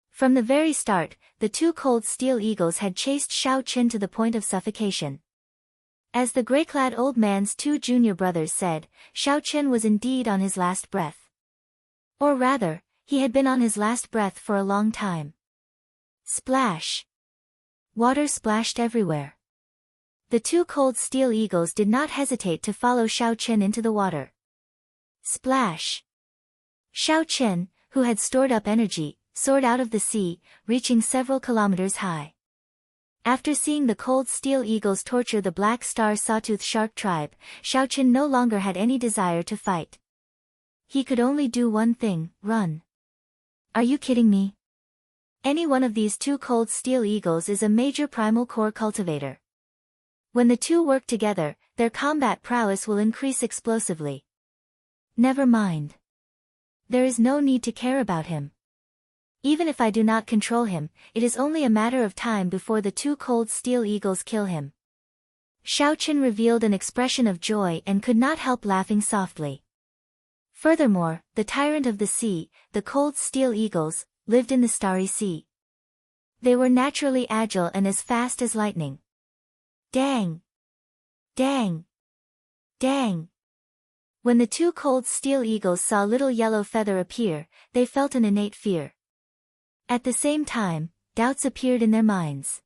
From the very start, the two cold steel eagles had chased Xiao Chen to the point of suffocation. As the gray-clad old man's two junior brothers said, Xiao Chen was indeed on his last breath. Or rather, he had been on his last breath for a long time. Splash! Water splashed everywhere. The two cold steel eagles did not hesitate to follow Xiao Chen into the water. Splash! Xiao Chen, who had stored up energy, soared out of the sea, reaching several kilometers high. After seeing the cold steel eagles torture the black star sawtooth shark tribe, Xiao Chen no longer had any desire to fight. He could only do one thing, run. Are you kidding me? Any one of these two cold steel eagles is a major primal core cultivator. When the two work together, their combat prowess will increase explosively. Never mind. There is no need to care about him. Even if I do not control him, it is only a matter of time before the two cold steel eagles kill him. Xiao Chen revealed an expression of joy and could not help laughing softly. Furthermore, the tyrant of the sea, the cold steel eagles, lived in the starry sea. They were naturally agile and as fast as lightning. Dang! Dang! Dang! When the two cold steel eagles saw Little Yellow Feather appear, they felt an innate fear. At the same time, doubts appeared in their minds.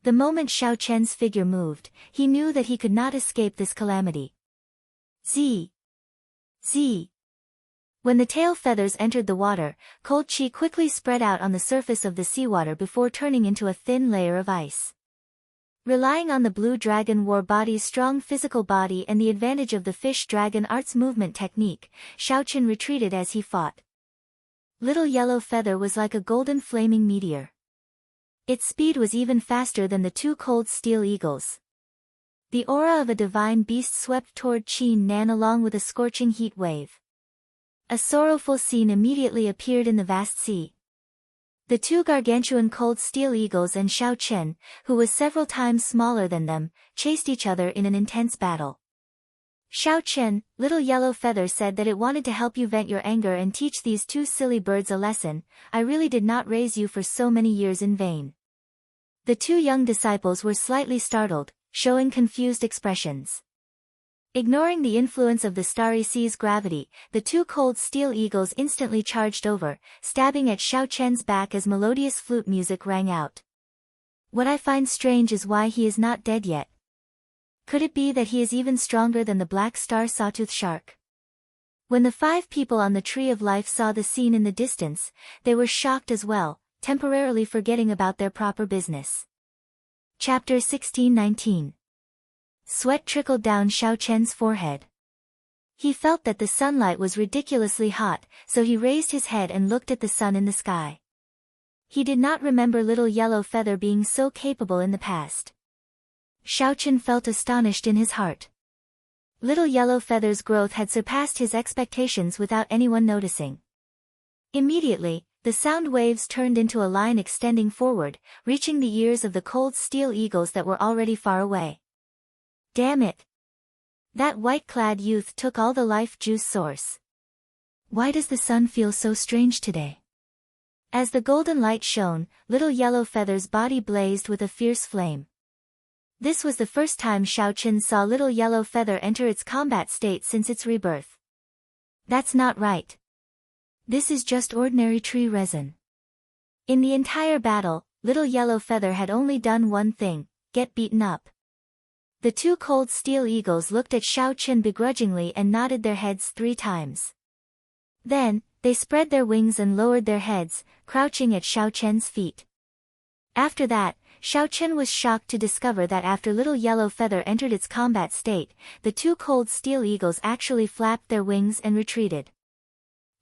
The moment Xiao Chen's figure moved, he knew that he could not escape this calamity. Z! Z! When the tail feathers entered the water, cold chi quickly spread out on the surface of the seawater before turning into a thin layer of ice. Relying on the blue dragon war body's strong physical body and the advantage of the fish dragon art's movement technique, Xiao Chen retreated as he fought. Little Yellow Feather was like a golden flaming meteor. Its speed was even faster than the two cold steel eagles. The aura of a divine beast swept toward Qin Nan along with a scorching heat wave. A sorrowful scene immediately appeared in the vast sea. The two gargantuan cold steel eagles and Xiao Chen, who was several times smaller than them, chased each other in an intense battle. Xiao Chen, Little Yellow Feather said that it wanted to help you vent your anger and teach these two silly birds a lesson. I really did not raise you for so many years in vain. The two young disciples were slightly startled, showing confused expressions. Ignoring the influence of the starry sea's gravity, the two cold steel eagles instantly charged over, stabbing at Xiao Chen's back as melodious flute music rang out. What I find strange is why he is not dead yet. Could it be that he is even stronger than the black star sawtooth shark? When the 5 people on the Tree of Life saw the scene in the distance, they were shocked as well, temporarily forgetting about their proper business. Chapter 16-19. Sweat trickled down Xiao Chen's forehead. He felt that the sunlight was ridiculously hot, so he raised his head and looked at the sun in the sky. He did not remember Little Yellow Feather being so capable in the past. Xiao Chen felt astonished in his heart. Little Yellow Feather's growth had surpassed his expectations without anyone noticing. Immediately, the sound waves turned into a line extending forward, reaching the ears of the cold steel eagles that were already far away. Damn it! That white-clad youth took all the life juice source. Why does the sun feel so strange today? As the golden light shone, Little Yellow Feather's body blazed with a fierce flame. This was the first time Xiao Chen saw Little Yellow Feather enter its combat state since its rebirth. That's not right. This is just ordinary tree resin. In the entire battle, Little Yellow Feather had only done one thing: get beaten up. The two cold steel eagles looked at Xiao Chen begrudgingly and nodded their heads 3 times. Then, they spread their wings and lowered their heads, crouching at Xiao Chen's feet. After that, Xiao Chen was shocked to discover that after Little Yellow Feather entered its combat state, the two cold steel eagles actually flapped their wings and retreated.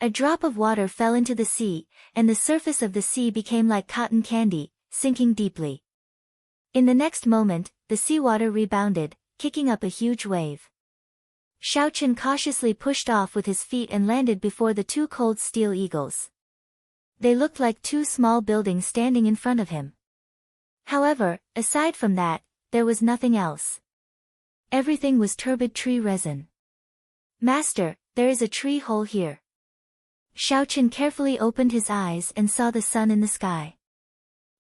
A drop of water fell into the sea, and the surface of the sea became like cotton candy, sinking deeply. In the next moment, the seawater rebounded, kicking up a huge wave. Xiao Chen cautiously pushed off with his feet and landed before the two cold steel eagles. They looked like 2 small buildings standing in front of him. However, aside from that, there was nothing else. Everything was turbid tree resin. Master, there is a tree hole here. Xiao Chen carefully opened his eyes and saw the sun in the sky.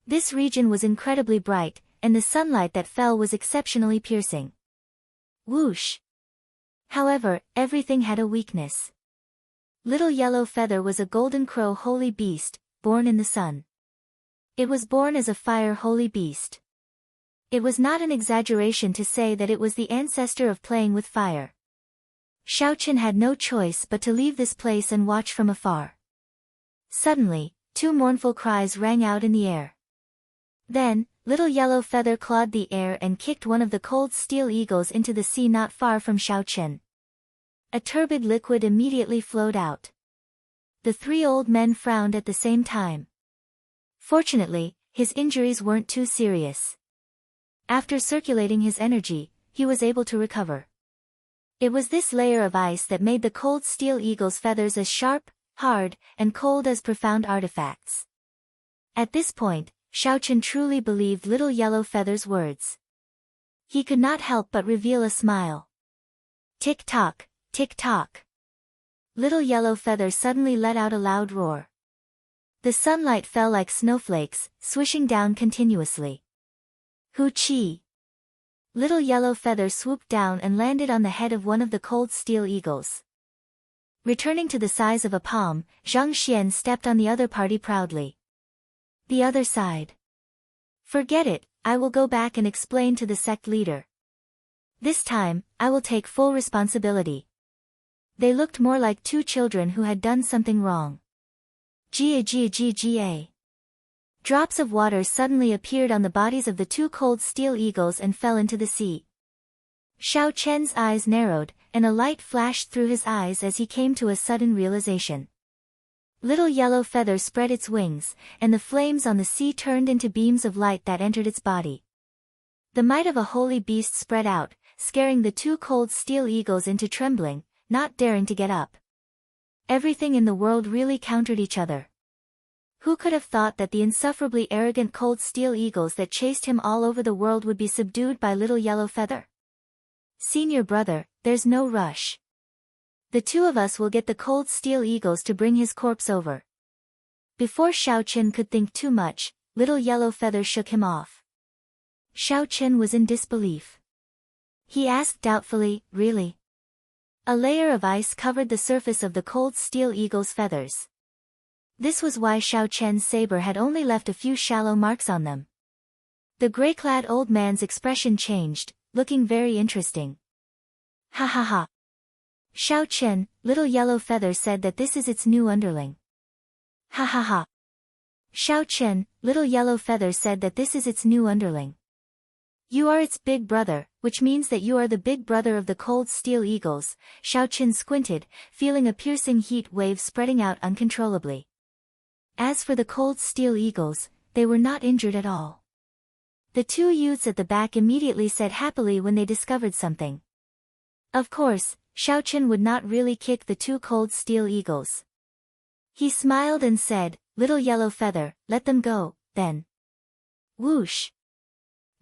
This region was incredibly bright, and the sunlight that fell was exceptionally piercing. Whoosh! However, everything had a weakness. Little Yellow Feather was a golden crow holy beast, born in the sun. It was born as a fire holy beast. It was not an exaggeration to say that it was the ancestor of playing with fire. Xiao Chen had no choice but to leave this place and watch from afar. Suddenly, 2 mournful cries rang out in the air. Then, Little Yellow Feather clawed the air and kicked one of the cold steel eagles into the sea not far from Xiao Chen. A turbid liquid immediately flowed out. The 3 old men frowned at the same time. Fortunately, his injuries weren't too serious. After circulating his energy, he was able to recover. It was this layer of ice that made the cold steel eagle's feathers as sharp, hard, and cold as profound artifacts. At this point, Xiao Chen truly believed Little Yellow Feather's words. He could not help but reveal a smile. Tick-tock, tick-tock. Little Yellow Feather suddenly let out a loud roar. The sunlight fell like snowflakes, swishing down continuously. Hoo-chee! Little Yellow Feather swooped down and landed on the head of one of the cold steel eagles. Returning to the size of a palm, Zhang Xian stepped on the other party proudly. The other side. Forget it, I will go back and explain to the sect leader. This time, I will take full responsibility. They looked more like two children who had done something wrong. Ga. Drops of water suddenly appeared on the bodies of the two cold steel eagles and fell into the sea. Xiao Chen's eyes narrowed, and a light flashed through his eyes as he came to a sudden realization. Little Yellow Feather spread its wings, and the flames on the sea turned into beams of light that entered its body. The might of a holy beast spread out, scaring the two cold steel eagles into trembling, not daring to get up. Everything in the world really countered each other. Who could have thought that the insufferably arrogant cold steel eagles that chased him all over the world would be subdued by Little Yellow Feather? Senior brother, there's no rush. The two of us will get the cold steel eagles to bring his corpse over. Before Xiao Chen could think too much, Little Yellow Feather shook him off. Xiao Chen was in disbelief. He asked doubtfully, really? A layer of ice covered the surface of the cold steel eagle's feathers. This was why Xiao Chen's saber had only left a few shallow marks on them. The gray-clad old man's expression changed, looking very interesting. Ha ha ha. Xiao Chen, Little Yellow Feather said that this is its new underling. Ha ha ha. Xiao Chen, Little Yellow Feather said that this is its new underling. You are its big brother, which means that you are the big brother of the cold steel eagles. Xiao Chen squinted, feeling a piercing heat wave spreading out uncontrollably. As for the cold steel eagles, they were not injured at all. The two youths at the back immediately said happily when they discovered something. Of course, Xiao Chen would not really kick the two cold steel eagles. He smiled and said, Little Yellow Feather, let them go, then. Whoosh!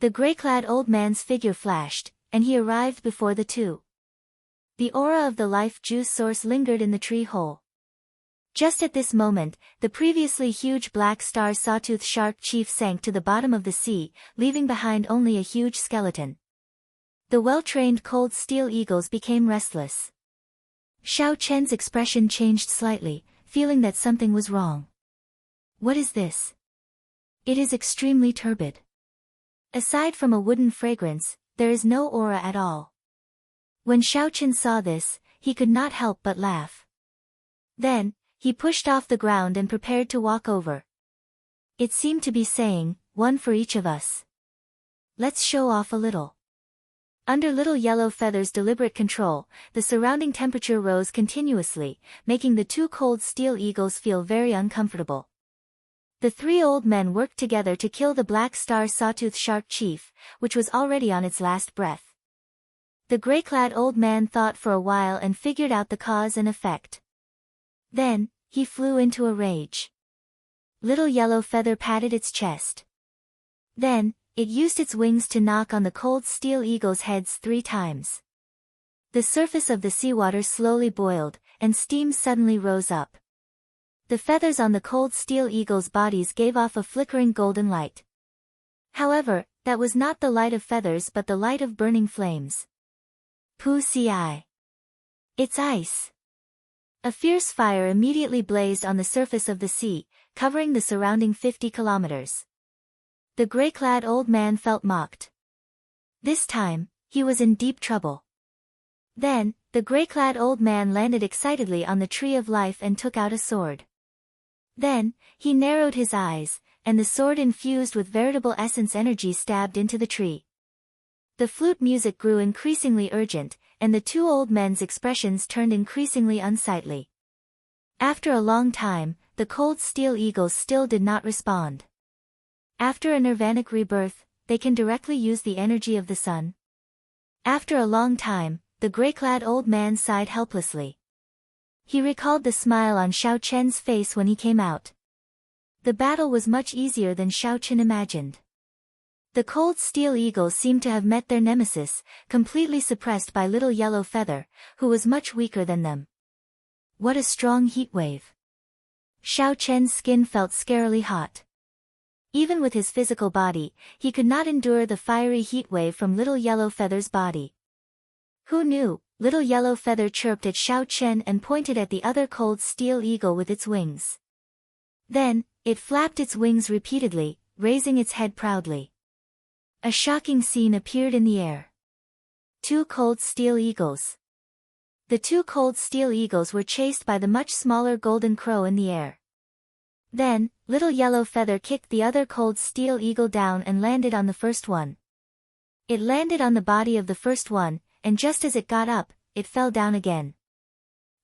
The gray-clad old man's figure flashed, and he arrived before the two. The aura of the life juice source lingered in the tree hole. Just at this moment, the previously huge black star sawtooth shark chief sank to the bottom of the sea, leaving behind only a huge skeleton. The well-trained cold steel eagles became restless. Xiao Chen's expression changed slightly, feeling that something was wrong. What is this? It is extremely turbid. Aside from a wooden fragrance, there is no aura at all. When Xiao Chen saw this, he could not help but laugh. Then, he pushed off the ground and prepared to walk over. It seemed to be saying, one for each of us. Let's show off a little. Under Little Yellow Feather's deliberate control, the surrounding temperature rose continuously, making the two cold steel eagles feel very uncomfortable. The three old men worked together to kill the black star sawtooth shark chief, which was already on its last breath. The gray-clad old man thought for a while and figured out the cause and effect. Then, he flew into a rage. Little Yellow Feather patted its chest. Then, it used its wings to knock on the cold steel eagles' heads 3 times. The surface of the seawater slowly boiled, and steam suddenly rose up. The feathers on the cold steel eagles' bodies gave off a flickering golden light. However, that was not the light of feathers but the light of burning flames. Poo-ci. It's ice. A fierce fire immediately blazed on the surface of the sea, covering the surrounding 50 kilometers. The gray-clad old man felt mocked. This time, he was in deep trouble. Then, the gray-clad old man landed excitedly on the tree of life and took out a sword. Then, he narrowed his eyes, and the sword infused with veritable essence energy stabbed into the tree. The flute music grew increasingly urgent, and the two old men's expressions turned increasingly unsightly. After a long time, the cold steel eagles still did not respond. After a nirvanic rebirth, they can directly use the energy of the sun. After a long time, the gray-clad old man sighed helplessly. He recalled the smile on Xiao Chen's face when he came out. The battle was much easier than Xiao Chen imagined. The cold steel eagles seemed to have met their nemesis, completely suppressed by Little Yellow Feather, who was much weaker than them. What a strong heat wave! Xiao Chen's skin felt scarily hot. Even with his physical body, he could not endure the fiery heat wave from Little Yellow Feather's body. Who knew? Little Yellow Feather chirped at Xiao Chen and pointed at the other cold steel eagle with its wings. Then, it flapped its wings repeatedly, raising its head proudly. A shocking scene appeared in the air. 2 cold steel eagles. The 2 cold steel eagles were chased by the much smaller golden crow in the air. Then, Little Yellow Feather kicked the other cold steel eagle down and landed on the first one. It landed on the body of the first one, and just as it got up, it fell down again.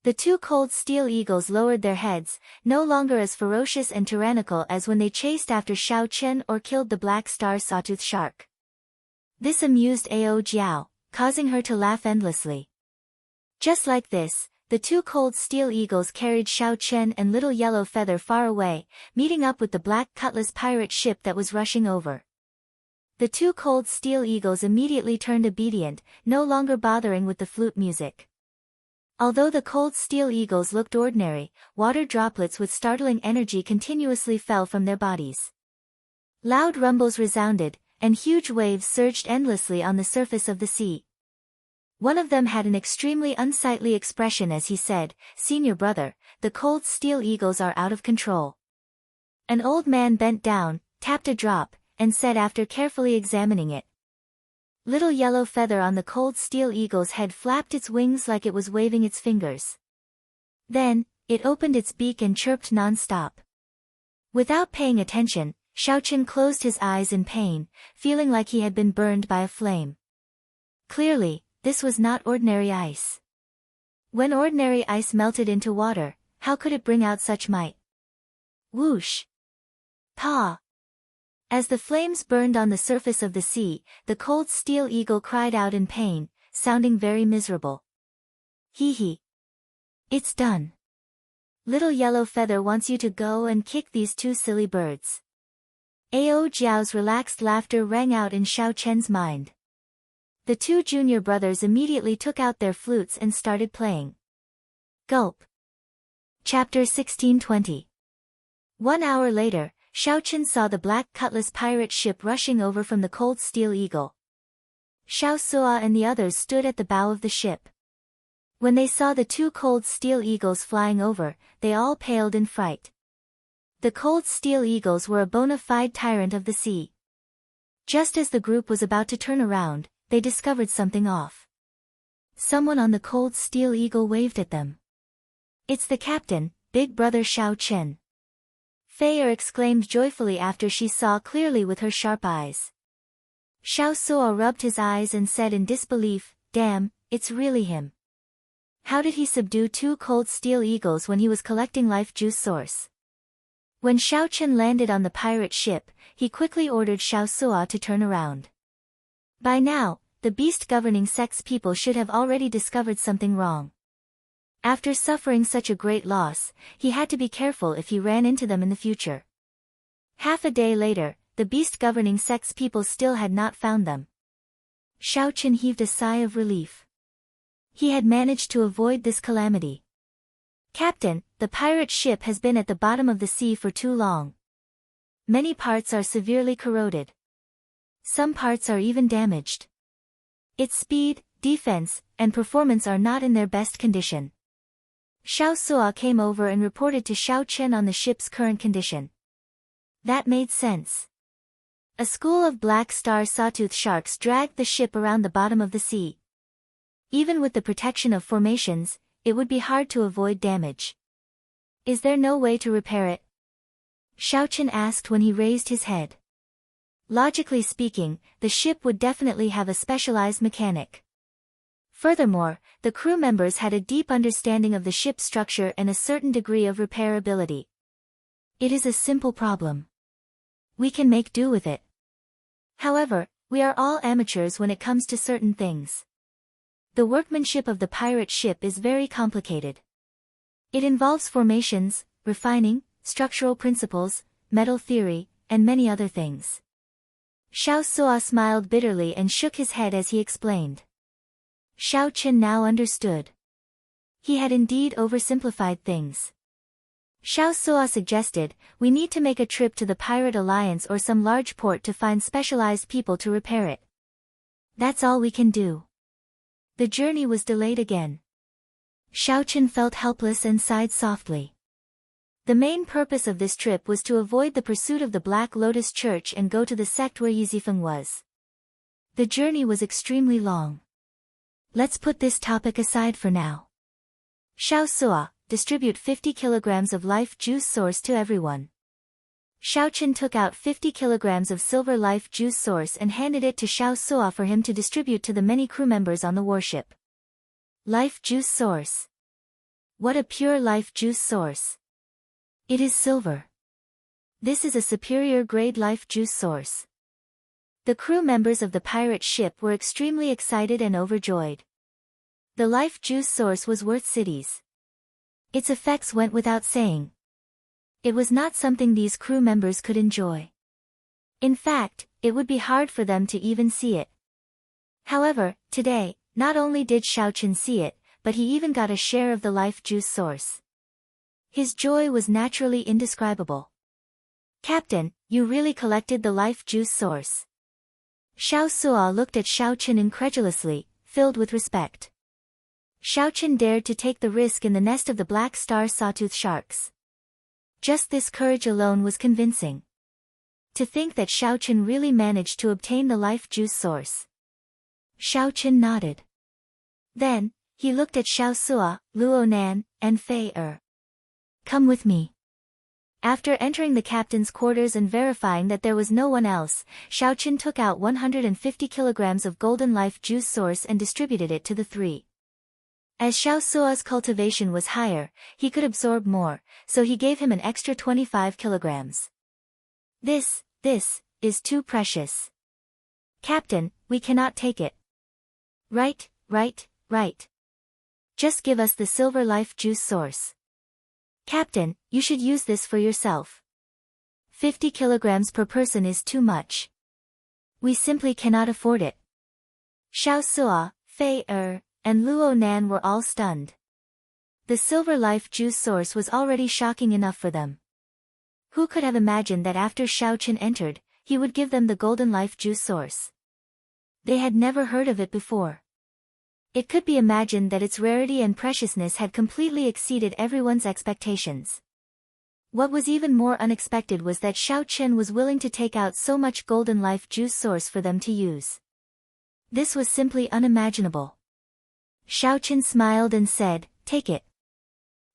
The 2 cold steel eagles lowered their heads, no longer as ferocious and tyrannical as when they chased after Xiao Chen or killed the black star sawtooth shark. This amused Ao Jiao, causing her to laugh endlessly. Just like this, the 2 cold steel eagles carried Xiao Chen and Little Yellow Feather far away, meeting up with the Black Cutlass pirate ship that was rushing over. The 2 cold steel eagles immediately turned obedient, no longer bothering with the flute music. Although the cold steel eagles looked ordinary, water droplets with startling energy continuously fell from their bodies. Loud rumbles resounded, and huge waves surged endlessly on the surface of the sea. One of them had an extremely unsightly expression as he said, "Senior brother, the cold steel eagles are out of control." An old man bent down, tapped a drop, and said after carefully examining it. Little Yellow Feather on the cold steel eagle's head flapped its wings like it was waving its fingers. Then, it opened its beak and chirped non-stop. Without paying attention, Xiao Chen closed his eyes in pain, feeling like he had been burned by a flame. Clearly, this was not ordinary ice. When ordinary ice melted into water, how could it bring out such might? Whoosh! Pa! As the flames burned on the surface of the sea, the cold steel eagle cried out in pain, sounding very miserable. Hee hee. It's done. Little Yellow Feather wants you to go and kick these 2 silly birds. Ao Jiao's relaxed laughter rang out in Xiao Chen's mind. The 2 junior brothers immediately took out their flutes and started playing. Gulp. Chapter 1620. 1 hour later, Xiao Chen saw the Black Cutlass pirate ship rushing over from the cold steel eagle. Xiao Sua and the others stood at the bow of the ship. When they saw the 2 cold steel eagles flying over, they all paled in fright. The cold steel eagles were a bona fide tyrant of the sea. Just as the group was about to turn around, they discovered something off. Someone on the cold steel eagle waved at them. It's the captain, Big Brother Xiao Chen. Fei exclaimed joyfully after she saw clearly with her sharp eyes. Xiao Sua rubbed his eyes and said in disbelief, "Damn, it's really him. How did he subdue 2 cold steel eagles when he was collecting life juice source?" When Xiao Chen landed on the pirate ship, he quickly ordered Xiao Sua to turn around. By now, the beast governing sex people should have already discovered something wrong. After suffering such a great loss, he had to be careful if he ran into them in the future. Half a day later, the beast governing sex people still had not found them. Xiao Chen heaved a sigh of relief. He had managed to avoid this calamity. "Captain, the pirate ship has been at the bottom of the sea for too long. Many parts are severely corroded. Some parts are even damaged. Its speed, defense, and performance are not in their best condition." Xiao Sua came over and reported to Xiao Chen on the ship's current condition. That made sense. A school of black star sawtooth sharks dragged the ship around the bottom of the sea. Even with the protection of formations, it would be hard to avoid damage. "Is there no way to repair it?" Xiao Chen asked when he raised his head. Logically speaking, the ship would definitely have a specialized mechanic. Furthermore, the crew members had a deep understanding of the ship's structure and a certain degree of repairability. "It is a simple problem. We can make do with it. However, we are all amateurs when it comes to certain things. The workmanship of the pirate ship is very complicated. It involves formations, refining, structural principles, metal theory, and many other things." Xiao Sua smiled bitterly and shook his head as he explained. Xiao Chen now understood. He had indeed oversimplified things. Xiao Suo suggested, we need to make a trip to the Pirate Alliance or some large port to find specialized people to repair it. That's all we can do. The journey was delayed again. Xiaochen felt helpless and sighed softly. The main purpose of this trip was to avoid the pursuit of the Black Lotus Church and go to the sect where Yizifeng was. The journey was extremely long. Let's put this topic aside for now. Xiao Suo, distribute 50 kilograms of life juice source to everyone. Xiaochen took out 50 kilograms of silver life juice source and handed it to Xiao Suo for him to distribute to the many crew members on the warship. Life juice source. What a pure life juice source. It is silver. This is a superior grade life juice source. The crew members of the pirate ship were extremely excited and overjoyed. The life juice source was worth cities. Its effects went without saying. It was not something these crew members could enjoy. In fact, it would be hard for them to even see it. However, today, not only did Xiaochen see it, but he even got a share of the life juice source. His joy was naturally indescribable. Captain, you really collected the life juice source. Xiao Suo looked at Xiaochen incredulously, filled with respect. Xiaochen dared to take the risk in the nest of the black star sawtooth sharks. Just this courage alone was convincing. To think that Xiaochen really managed to obtain the life juice source. Xiaochen nodded. Then, he looked at Xiao Suo, Luo Nan, and Fei Er. Come with me. After entering the captain's quarters and verifying that there was no one else, Xiaochen took out 150 kilograms of golden life juice source and distributed it to the three. As Xiao Suo's cultivation was higher, he could absorb more, so he gave him an extra 25 kilograms. This is too precious. Captain, we cannot take it. Right. Just give us the silver life juice source. Captain, you should use this for yourself. 50 kilograms per person is too much. We simply cannot afford it. Xiao Suo, Fei Er, and Luo Nan were all stunned. The silver life juice source was already shocking enough for them. Who could have imagined that after Xiaochen entered, he would give them the golden life juice source? They had never heard of it before. It could be imagined that its rarity and preciousness had completely exceeded everyone's expectations. What was even more unexpected was that Xiaochen was willing to take out so much golden life juice source for them to use. This was simply unimaginable. Xiaochen smiled and said, "Take it.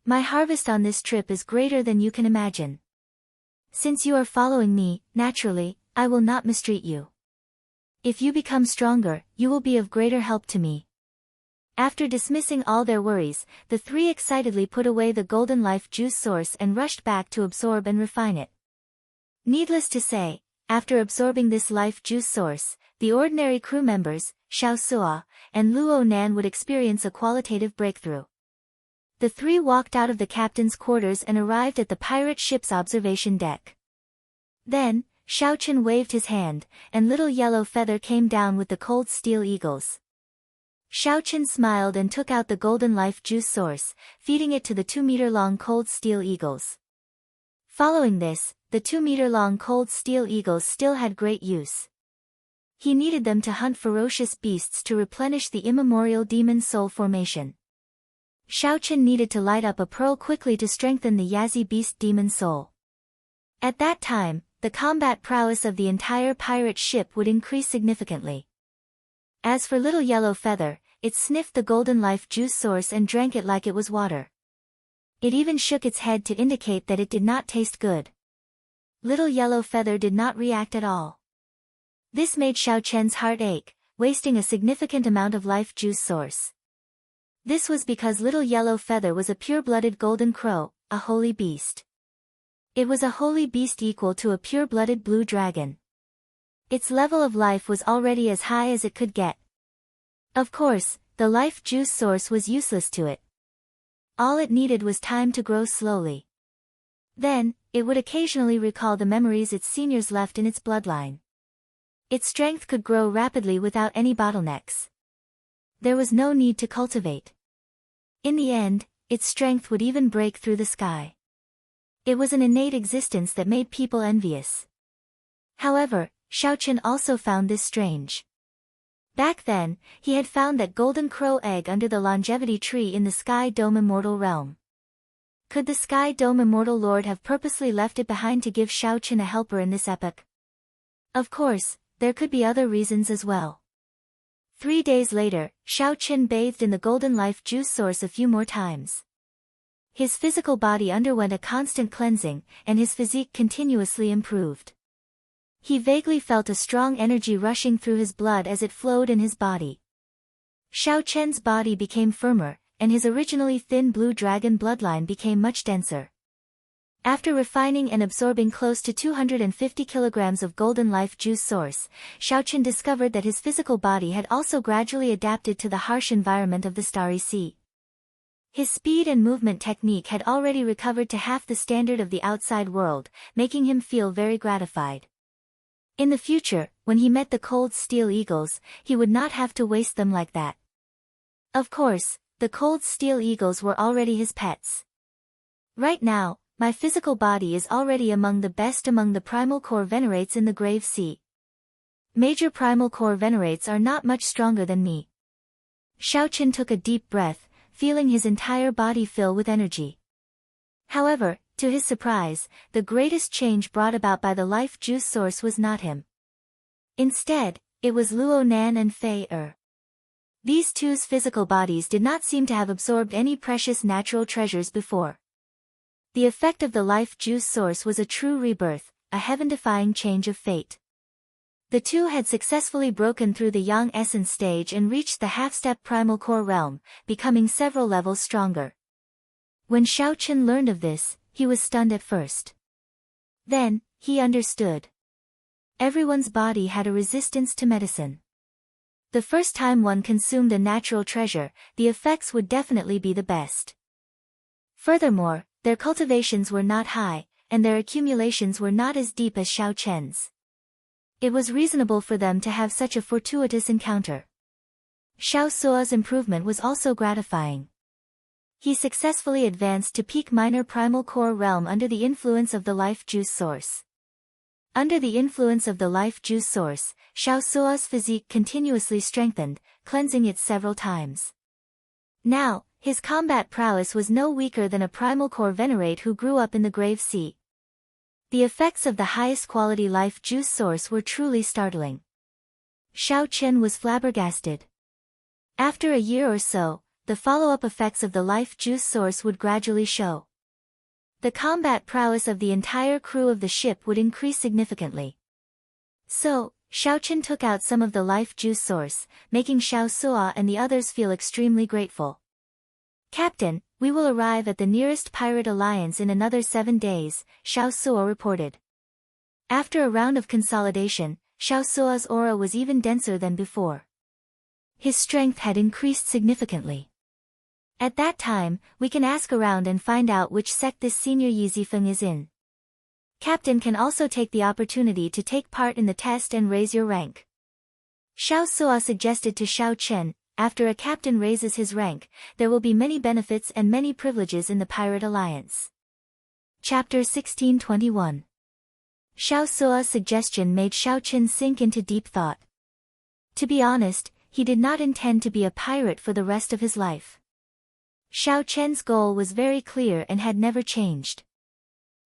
My harvest on this trip is greater than you can imagine. Since you are following me, naturally, I will not mistreat you. If you become stronger, you will be of greater help to me." After dismissing all their worries, the three excitedly put away the golden life juice source and rushed back to absorb and refine it. Needless to say, after absorbing this life juice source, the ordinary crew members, Xiao Suo, and Luo Nan would experience a qualitative breakthrough. The three walked out of the captain's quarters and arrived at the pirate ship's observation deck. Then, Xiaochen waved his hand, and Little Yellow Feather came down with the cold steel eagles. Xiaochen smiled and took out the golden life juice source, feeding it to the 2-meter-long cold steel eagles. Following this, the 2-meter-long cold steel eagles still had great use. He needed them to hunt ferocious beasts to replenish the immemorial demon soul formation. Xiaochen needed to light up a pearl quickly to strengthen the Yazi beast demon soul. At that time, the combat prowess of the entire pirate ship would increase significantly. As for Little Yellow Feather, it sniffed the golden life juice source and drank it like it was water. It even shook its head to indicate that it did not taste good. Little Yellow Feather did not react at all. This made Xiaochen's heart ache, wasting a significant amount of life juice source. This was because Little Yellow Feather was a pure-blooded golden crow, a holy beast. It was a holy beast equal to a pure-blooded blue dragon. Its level of life was already as high as it could get. Of course, the life juice source was useless to it. All it needed was time to grow slowly. Then, it would occasionally recall the memories its seniors left in its bloodline. Its strength could grow rapidly without any bottlenecks. There was no need to cultivate. In the end, its strength would even break through the sky. It was an innate existence that made people envious. However, Xiaochen also found this strange. Back then, he had found that golden crow egg under the longevity tree in the Sky Dome Immortal realm. Could the Sky Dome Immortal Lord have purposely left it behind to give Xiaochen a helper in this epoch? Of course, there could be other reasons as well. 3 days later, Xiaochen bathed in the golden life juice source a few more times. His physical body underwent a constant cleansing, and his physique continuously improved. He vaguely felt a strong energy rushing through his blood as it flowed in his body. Xiaochen's body became firmer, and his originally thin blue dragon bloodline became much denser. After refining and absorbing close to 250 kilograms of golden life juice source, Xiaochen discovered that his physical body had also gradually adapted to the harsh environment of the Starry Sea. His speed and movement technique had already recovered to half the standard of the outside world, making him feel very gratified. In the future, when he met the cold steel eagles, he would not have to waste them like that. Of course, the cold steel eagles were already his pets. Right now, my physical body is already among the best among the primal core venerates in the Grave Sea. Major primal core venerates are not much stronger than me. Xiaochen took a deep breath, feeling his entire body fill with energy. However, to his surprise, the greatest change brought about by the life juice source was not him. Instead, it was Luo Nan and Fei Er. These two's physical bodies did not seem to have absorbed any precious natural treasures before. The effect of the life juice source was a true rebirth, a heaven-defying change of fate. The two had successfully broken through the Yang Essence stage and reached the half-step primal core realm, becoming several levels stronger. When Xiaochen learned of this, he was stunned at first. Then, he understood. Everyone's body had a resistance to medicine. The first time one consumed a natural treasure, the effects would definitely be the best. Furthermore, their cultivations were not high, and their accumulations were not as deep as Xiaochen's. It was reasonable for them to have such a fortuitous encounter. Xiao Suo's improvement was also gratifying. He successfully advanced to peak minor primal core realm under the influence of the life juice source. Under the influence of the life juice source, Xiao Suo's physique continuously strengthened, cleansing it several times. Now, his combat prowess was no weaker than a primal core venerate who grew up in the Grave Sea. The effects of the highest quality life juice source were truly startling. Xiaochen was flabbergasted. After a year or so, the follow-up effects of the life juice source would gradually show. The combat prowess of the entire crew of the ship would increase significantly. So, Xiaochen took out some of the life juice source, making Xiao Suo and the others feel extremely grateful. "Captain, we will arrive at the nearest pirate alliance in another 7 days, Xiao Suo reported. After a round of consolidation, Xiao Suo's aura was even denser than before. His strength had increased significantly. At that time, we can ask around and find out which sect this senior Yizifeng is in. Captain can also take the opportunity to take part in the test and raise your rank." Xiao Suo suggested to Xiaochen, "After a captain raises his rank, there will be many benefits and many privileges in the Pirate Alliance." Chapter 1621. Xiao Suo's suggestion made Xiaochen sink into deep thought. To be honest, he did not intend to be a pirate for the rest of his life. Xiaochen's goal was very clear and had never changed.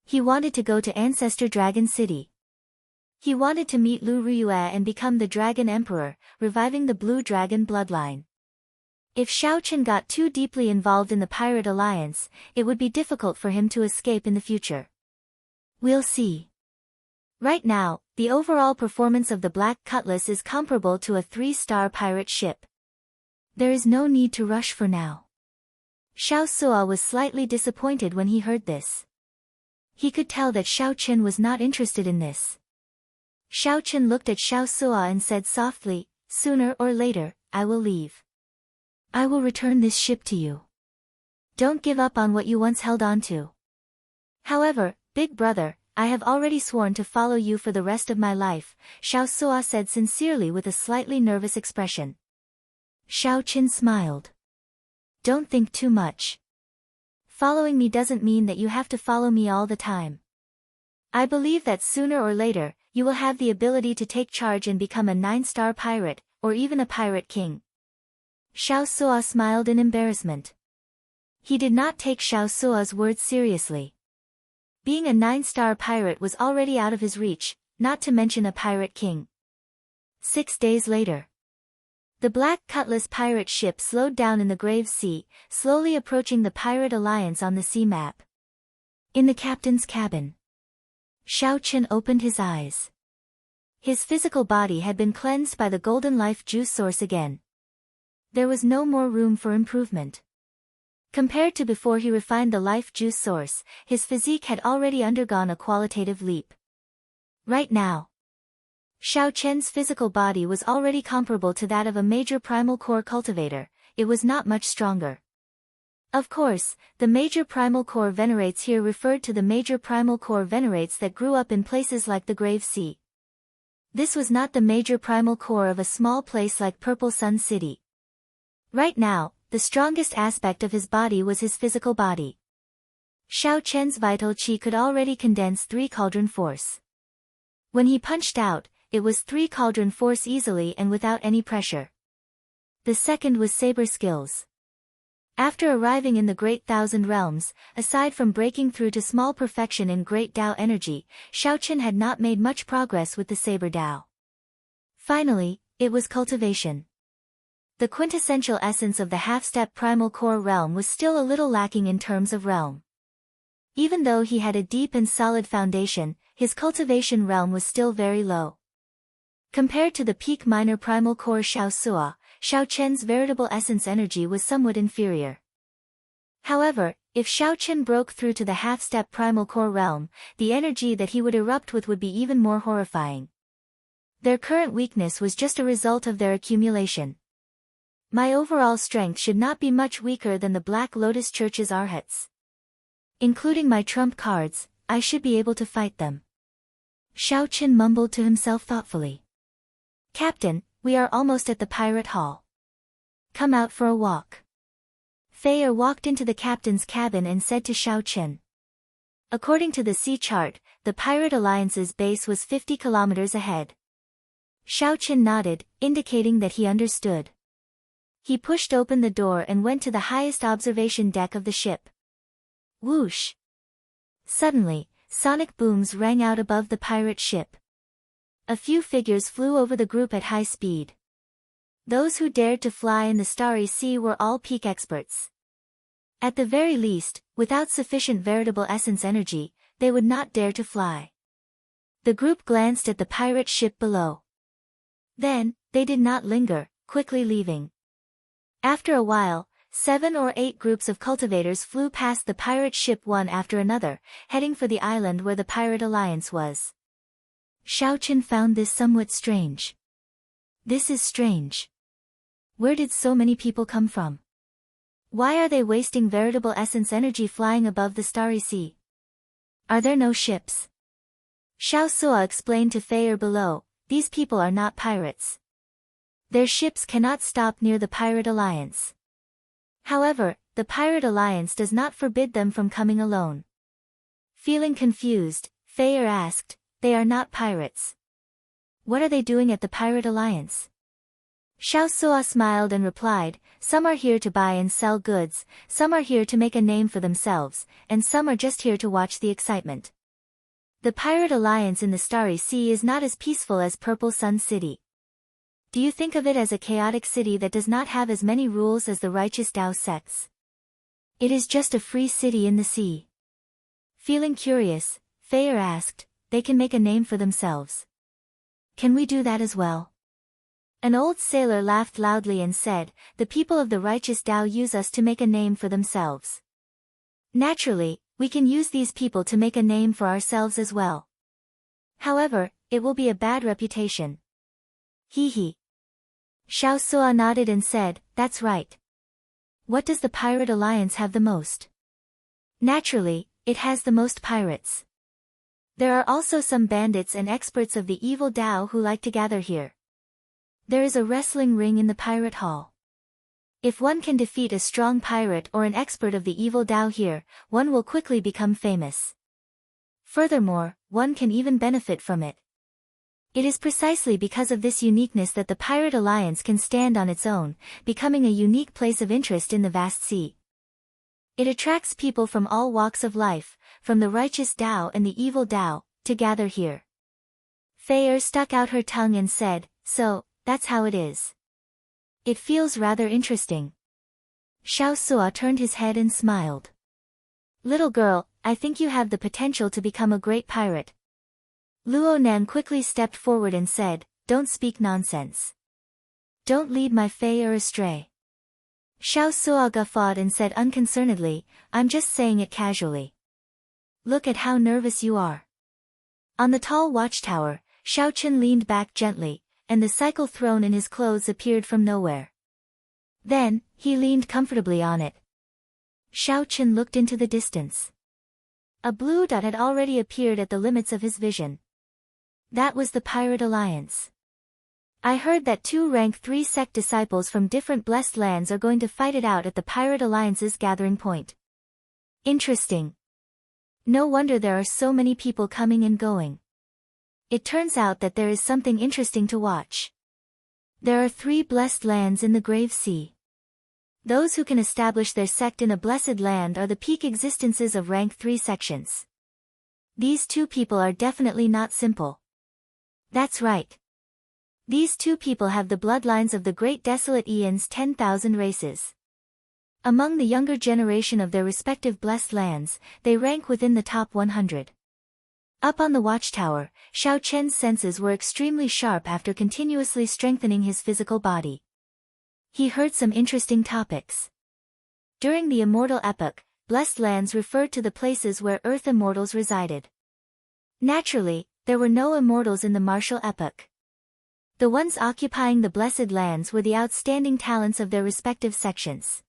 He wanted to go to Ancestor Dragon City. He wanted to meet Lu Riyue and become the Dragon Emperor, reviving the Blue Dragon bloodline. If Xiaochen got too deeply involved in the Pirate Alliance, it would be difficult for him to escape in the future. We'll see. Right now, the overall performance of the Black Cutlass is comparable to a 3-star pirate ship. There is no need to rush for now. Xiao Suo was slightly disappointed when he heard this. He could tell that Xiaochen was not interested in this. Xiaochen looked at Xiao Suo and said softly, "Sooner or later, I will leave. I will return this ship to you. Don't give up on what you once held on to. However, big brother, I have already sworn to follow you for the rest of my life," Xiao Suo said sincerely with a slightly nervous expression. Xiaochen smiled. "Don't think too much. following me doesn't mean that you have to follow me all the time. I believe that sooner or later, you will have the ability to take charge and become a 9-star pirate, or even a pirate king. Xiao Suo smiled in embarrassment. He did not take Xiao Suo's words seriously. Being a 9-star pirate was already out of his reach, not to mention a pirate king. 6 days later. The Black Cutlass pirate ship slowed down in the Grave Sea, slowly approaching the Pirate Alliance on the sea map. In the captain's cabin. Xiao Chen opened his eyes. His physical body had been cleansed by the golden life juice source again. There was no more room for improvement. Compared to before he refined the life juice source, his physique had already undergone a qualitative leap. Right now, Xiao Chen's physical body was already comparable to that of a major primal core cultivator. It was not much stronger. Of course, the major primal core venerates here referred to the major primal core venerates that grew up in places like the Grave Sea. This was not the major primal core of a small place like Purple Sun City. Right now, the strongest aspect of his body was his physical body. Xiao Chen's vital qi could already condense 3 cauldron force. When he punched out, it was 3 cauldron force easily and without any pressure. The second was saber skills. After arriving in the Great Thousand Realms, aside from breaking through to small perfection in Great Dao energy, Xiao Chen had not made much progress with the saber Dao. Finally, it was cultivation. The quintessential essence of the half-step primal core realm was still a little lacking in terms of realm. Even though he had a deep and solid foundation, his cultivation realm was still very low. Compared to the peak minor primal core Xiao Suo, Xiao Chen's veritable essence energy was somewhat inferior. However, if Xiao Chen broke through to the half-step primal core realm, the energy that he would erupt with would be even more horrifying. Their current weakness was just a result of their accumulation. My overall strength should not be much weaker than the Black Lotus Church's Arhats. Including my trump cards, I should be able to fight them. Xiao Chen mumbled to himself thoughtfully. Captain, we are almost at the pirate hall. Come out for a walk. Fei walked into the captain's cabin and said to Xiao Chen. According to the sea chart, the Pirate Alliance's base was 50 kilometers ahead. Xiao Chen nodded, indicating that he understood. He pushed open the door and went to the highest observation deck of the ship. Whoosh! Suddenly, sonic booms rang out above the pirate ship. A few figures flew over the group at high speed. Those who dared to fly in the starry sea were all peak experts. At the very least, without sufficient veritable essence energy, they would not dare to fly. The group glanced at the pirate ship below. Then, they did not linger, quickly leaving. After a while, 7 or 8 groups of cultivators flew past the pirate ship one after another, heading for the island where the Pirate Alliance was. Xiao Chen found this somewhat strange. This is strange. Where did so many people come from? Why are they wasting veritable essence energy flying above the starry sea? Are there no ships? Xiao Suo explained to Fei below, these people are not pirates. Their ships cannot stop near the Pirate Alliance. However, the Pirate Alliance does not forbid them from coming alone. Feeling confused, Fei asked, they are not pirates. What are they doing at the Pirate Alliance? Xiao Suo smiled and replied, some are here to buy and sell goods, some are here to make a name for themselves, and some are just here to watch the excitement. The Pirate Alliance in the Starry Sea is not as peaceful as Purple Sun City. Do you think of it as a chaotic city that does not have as many rules as the righteous Dao sects? It is just a free city in the sea. Feeling curious, Fei asked, they can make a name for themselves. Can we do that as well? An old sailor laughed loudly and said, the people of the righteous Dao use us to make a name for themselves. Naturally, we can use these people to make a name for ourselves as well. However, it will be a bad reputation. Hee hee. Xiao Suo nodded and said, that's right. What does the Pirate Alliance have the most? Naturally, it has the most pirates. There are also some bandits and experts of the evil Dao who like to gather here. There is a wrestling ring in the pirate hall. If one can defeat a strong pirate or an expert of the evil Dao here, one will quickly become famous. Furthermore, one can even benefit from it. It is precisely because of this uniqueness that the Pirate Alliance can stand on its own, becoming a unique place of interest in the vast sea. It attracts people from all walks of life, from the righteous Dao and the evil Dao, to gather here. Fei stuck out her tongue and said, "So, that's how it is. It feels rather interesting." Xiao Suo turned his head and smiled. "Little girl, I think you have the potential to become a great pirate." Luo Nan quickly stepped forward and said, "Don't speak nonsense. Don't lead my Fei astray." Xiao Suo guffawed and said unconcernedly, "I'm just saying it casually. Look at how nervous you are." On the tall watchtower, Xiao Chen leaned back gently, and the cycle thrown in his clothes appeared from nowhere. Then, he leaned comfortably on it. Xiao Chen looked into the distance. A blue dot had already appeared at the limits of his vision. That was the Pirate Alliance. I heard that 2 rank 3 sect disciples from different blessed lands are going to fight it out at the Pirate Alliance's gathering point. Interesting. No wonder there are so many people coming and going. It turns out that there is something interesting to watch. There are 3 blessed lands in the Grave Sea. Those who can establish their sect in a blessed land are the peak existences of rank 3 sections. These 2 people are definitely not simple. That's right. These 2 people have the bloodlines of the great desolate Aeon's 10,000 races. Among the younger generation of their respective blessed lands, they rank within the top 100. Up on the watchtower, Xiao Chen's senses were extremely sharp after continuously strengthening his physical body. He heard some interesting topics. During the immortal epoch, blessed lands referred to the places where earth immortals resided. Naturally, there were no immortals in the martial epoch. The ones occupying the blessed lands were the outstanding talents of their respective sections.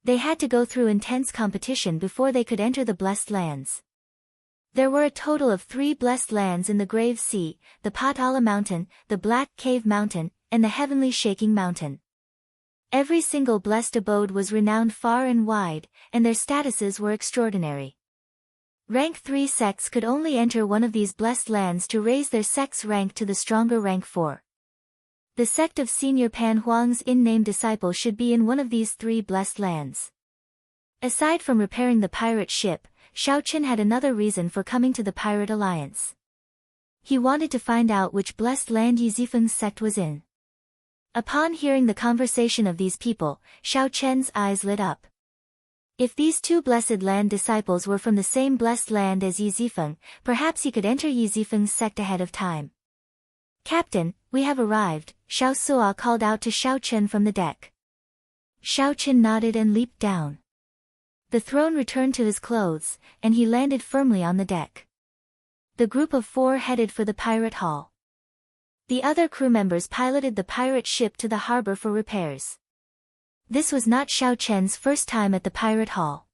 They had to go through intense competition before they could enter the blessed lands. There were a total of 3 blessed lands in the Grave Sea, the Patala Mountain, the Black Cave Mountain, and the Heavenly Shaking Mountain. Every single blessed abode was renowned far and wide, and their statuses were extraordinary. Rank 3 sects could only enter one of these blessed lands to raise their sect's rank to the stronger rank 4. The sect of Senior Pan Huang's in-name disciple should be in one of these 3 blessed lands. Aside from repairing the pirate ship, Xiao Chen had another reason for coming to the Pirate Alliance. He wanted to find out which blessed land Yi Zifeng's sect was in. Upon hearing the conversation of these people, Xiao Chen's eyes lit up. If these 2 blessed land disciples were from the same blessed land as Yi Zifeng, perhaps he could enter Yi Zifeng's sect ahead of time. "Captain, we have arrived," Xiao Suo called out to Xiao Chen from the deck. Xiao Chen nodded and leaped down. The throne returned to his clothes, and he landed firmly on the deck. The group of 4 headed for the pirate hall. The other crew members piloted the pirate ship to the harbor for repairs. This was not Xiao Chen's first time at the pirate hall.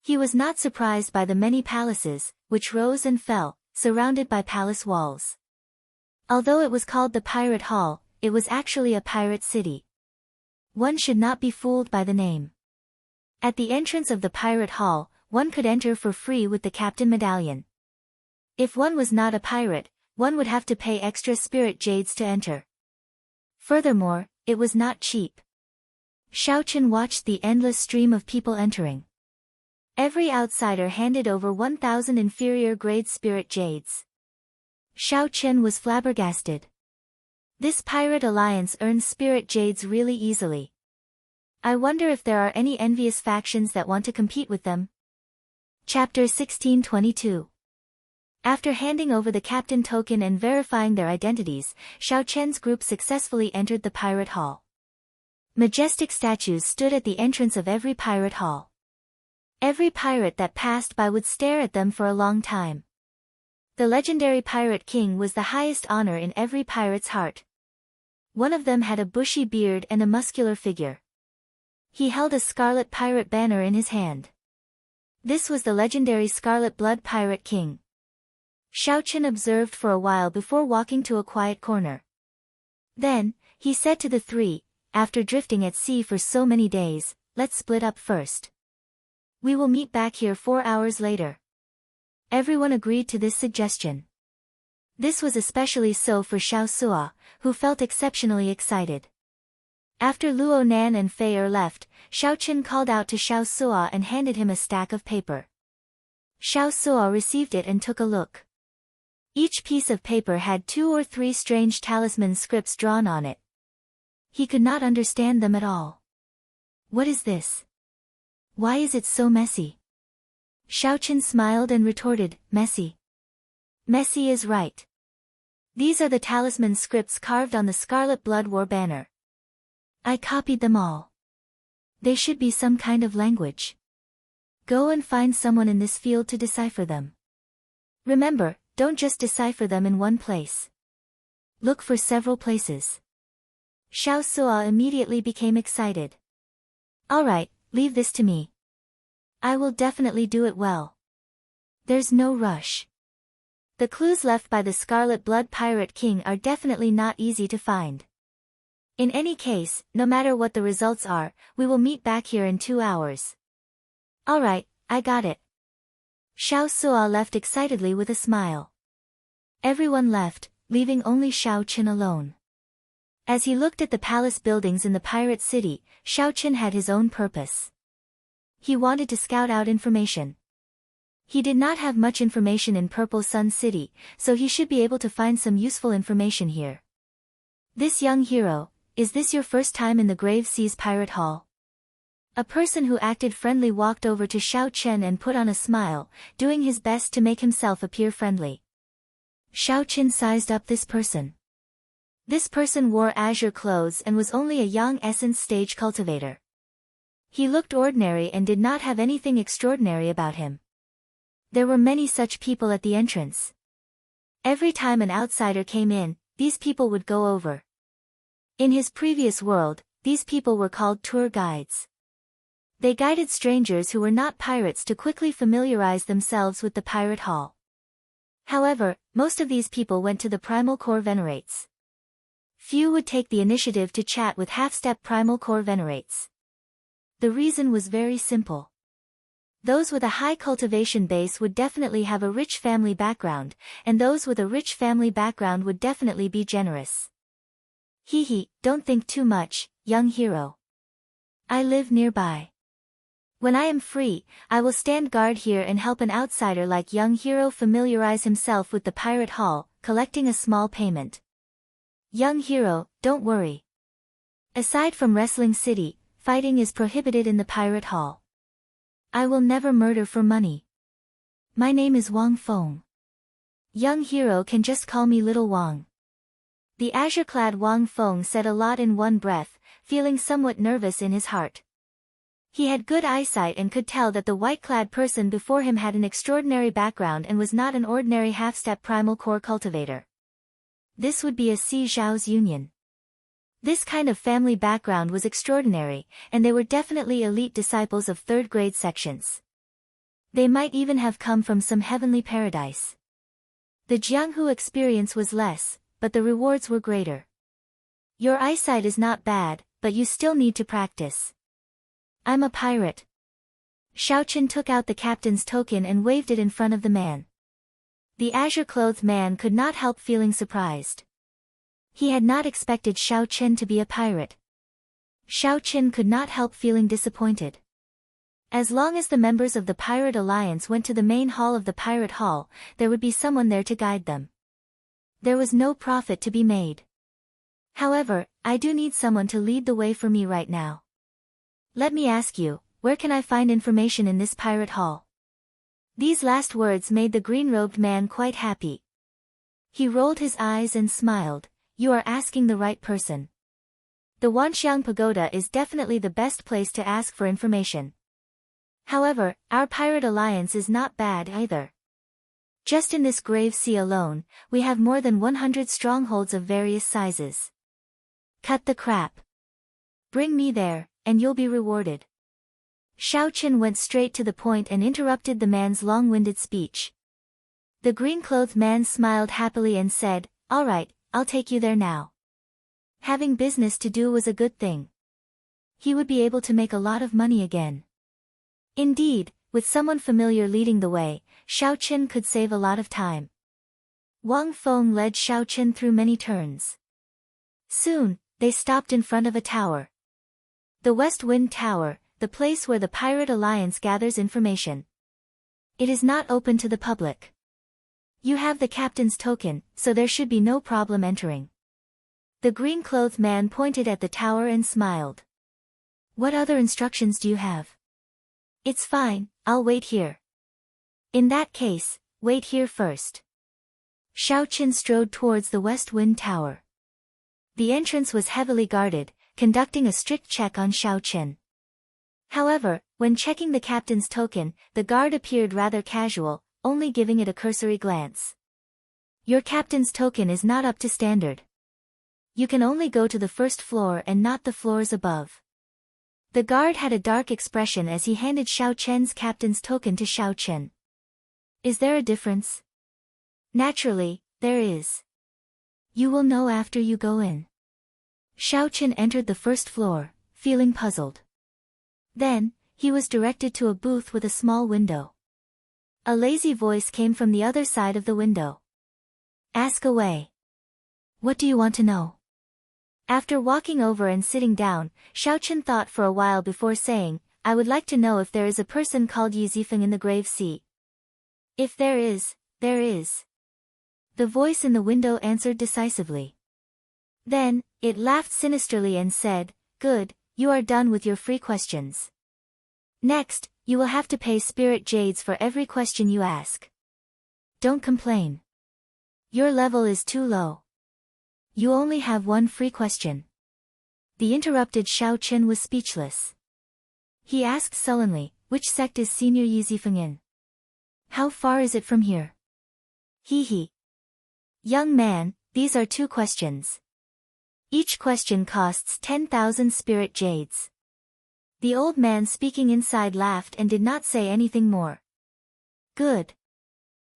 He was not surprised by the many palaces, which rose and fell, surrounded by palace walls. Although it was called the Pirate Hall, it was actually a pirate city. One should not be fooled by the name. At the entrance of the Pirate Hall, one could enter for free with the Captain Medallion. If one was not a pirate, one would have to pay extra spirit jades to enter. Furthermore, it was not cheap. Xiao Chen watched the endless stream of people entering. Every outsider handed over 1,000 inferior grade spirit jades. Xiao Chen was flabbergasted. This Pirate Alliance earns spirit jades really easily. I wonder if there are any envious factions that want to compete with them. Chapter 1622. After handing over the captain token and verifying their identities, Xiao Chen's group successfully entered the Pirate Hall. Majestic statues stood at the entrance of every pirate hall. Every pirate that passed by would stare at them for a long time. The legendary Pirate King was the highest honor in every pirate's heart. One of them had a bushy beard and a muscular figure. He held a scarlet pirate banner in his hand. This was the legendary Scarlet Blood Pirate King. Xiao Chen observed for a while before walking to a quiet corner. Then, he said to the 3, after drifting at sea for so many days, let's split up first. We will meet back here 4 hours later. Everyone agreed to this suggestion. This was especially so for Xiao Suo, who felt exceptionally excited. After Luo Nan and Fei Er left, Xiao Qin called out to Xiao Suo and handed him a stack of paper. Xiao Suo received it and took a look. Each piece of paper had 2 or 3 strange talisman scripts drawn on it. He could not understand them at all. What is this? Why is it so messy? Xiao Qin smiled and retorted, messy. Messy is right. These are the talisman scripts carved on the Scarlet Blood War banner. I copied them all. They should be some kind of language. Go and find someone in this field to decipher them. Remember, don't just decipher them in one place. Look for several places. Xiao Suo immediately became excited. All right, leave this to me. I will definitely do it well. There's no rush. The clues left by the Scarlet Blood Pirate King are definitely not easy to find. In any case, no matter what the results are, we will meet back here in 2 hours. All right, I got it. Xiao Suo left excitedly with a smile. Everyone left, leaving only Xiao Qin alone. As he looked at the palace buildings in the pirate city, Xiao Qin had his own purpose. He wanted to scout out information. He did not have much information in Purple Sun City, so he should be able to find some useful information here. This young hero, is this your first time in the Grave Seas Pirate Hall? A person who acted friendly walked over to Xiao Qin and put on a smile, doing his best to make himself appear friendly. Xiao Qin sized up this person. This person wore azure clothes and was only a young essence stage cultivator. He looked ordinary and did not have anything extraordinary about him. There were many such people at the entrance. Every time an outsider came in, these people would go over. In his previous world, these people were called tour guides. They guided strangers who were not pirates to quickly familiarize themselves with the pirate hall. However, most of these people went to the Primal Core Venerates. Few would take the initiative to chat with half-step Primal Core Venerates. The reason was very simple. Those with a high cultivation base would definitely have a rich family background, and those with a rich family background would definitely be generous. Hee, don't think too much, young hero. I live nearby. When I am free, I will stand guard here and help an outsider like young hero familiarize himself with the pirate hall, collecting a small payment. Young hero, don't worry. Aside from Wrestling City, fighting is prohibited in the pirate hall. I will never murder for money. My name is Wang Feng. Young hero can just call me Little Wang. The azure-clad Wang Feng said a lot in one breath, feeling somewhat nervous in his heart. He had good eyesight and could tell that the white-clad person before him had an extraordinary background and was not an ordinary half-step primal core cultivator. This would be a Si Zhao's union. This kind of family background was extraordinary, and they were definitely elite disciples of third-grade sections. They might even have come from some heavenly paradise. The Jianghu experience was less, but the rewards were greater. Your eyesight is not bad, but you still need to practice. I'm a pirate. Xiao Qin took out the captain's token and waved it in front of the man. The azure-clothed man could not help feeling surprised. He had not expected Xiao Qin to be a pirate. Xiao Qin could not help feeling disappointed. As long as the members of the Pirate Alliance went to the main hall of the Pirate Hall, there would be someone there to guide them. There was no profit to be made. However, I do need someone to lead the way for me right now. Let me ask you, where can I find information in this pirate hall? These last words made the green-robed man quite happy. He rolled his eyes and smiled. You are asking the right person. The Wanxiang Pagoda is definitely the best place to ask for information. However, our Pirate Alliance is not bad either. Just in this grave sea alone, we have more than 100 strongholds of various sizes. Cut the crap. Bring me there, and you'll be rewarded. Xiao Qin went straight to the point and interrupted the man's long-winded speech. The green-clothed man smiled happily and said, All right, I'll take you there now. Having business to do was a good thing. He would be able to make a lot of money again. Indeed, with someone familiar leading the way, Xiao Qin could save a lot of time. Wang Feng led Xiao Qin through many turns. Soon, they stopped in front of a tower. The West Wind Tower, the place where the Pirate Alliance gathers information. It is not open to the public. You have the captain's token, so there should be no problem entering. The green-clothed man pointed at the tower and smiled. What other instructions do you have? It's fine, I'll wait here. In that case, wait here first. Xiao Qin strode towards the West Wind Tower. The entrance was heavily guarded, conducting a strict check on Xiao Qin. However, when checking the captain's token, the guard appeared rather casual, only giving it a cursory glance. Your captain's token is not up to standard. You can only go to the first floor and not the floors above. The guard had a dark expression as he handed Xiao Chen's captain's token to Xiao Qin. Is there a difference? Naturally, there is. You will know after you go in. Xiao Qin entered the first floor, feeling puzzled. Then, he was directed to a booth with a small window. A lazy voice came from the other side of the window. Ask away. What do you want to know? After walking over and sitting down, Xiao Qin thought for a while before saying, I would like to know if there is a person called Yi Zifeng in the Grave Sea. If there is, there is. The voice in the window answered decisively. Then, it laughed sinisterly and said, Good, you are done with your free questions. Next, you will have to pay spirit jades for every question you ask. Don't complain. Your level is too low. You only have one free question. The interrupted Xiao Qin was speechless. He asked sullenly, which sect is Senior Yi Zifeng in? How far is it from here? Hee. Young man, these are 2 questions. Each question costs 10,000 spirit jades. The old man speaking inside laughed and did not say anything more. Good.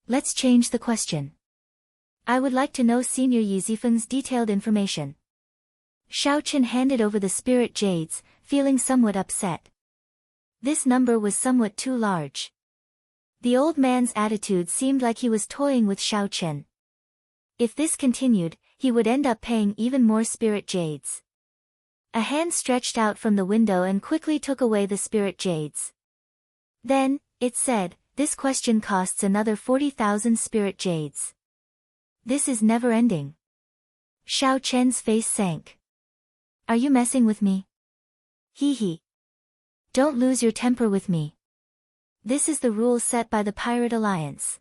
Let's change the question. I would like to know Senior Yi Zifeng's detailed information. Xiao Qin handed over the spirit jades, feeling somewhat upset. This number was somewhat too large. The old man's attitude seemed like he was toying with Xiao Qin. If this continued, he would end up paying even more spirit jades. A hand stretched out from the window and quickly took away the spirit jades. Then, it said, this question costs another 40,000 spirit jades. This is never ending. Xiao Chen's face sank. Are you messing with me? Hee. Don't lose your temper with me. This is the rule set by the Pirate Alliance.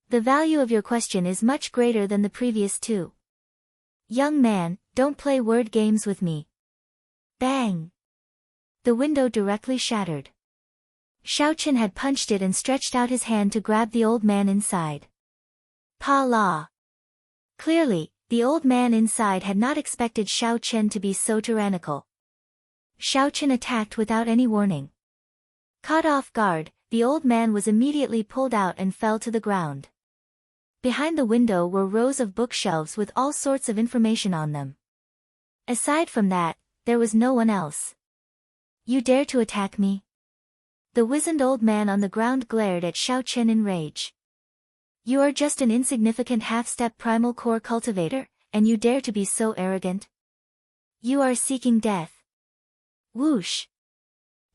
The value of your question is much greater than the previous 2. Young man, don't play word games with me. Bang! The window directly shattered. Xiao Qin had punched it and stretched out his hand to grab the old man inside. Pa la! Clearly, the old man inside had not expected Xiao Qin to be so tyrannical. Xiao Qin attacked without any warning. Caught off guard, the old man was immediately pulled out and fell to the ground. Behind the window were rows of bookshelves with all sorts of information on them. Aside from that, there was no one else. You dare to attack me? The wizened old man on the ground glared at Xiao Qin in rage. You are just an insignificant half-step primal core cultivator, and you dare to be so arrogant? You are seeking death. Whoosh!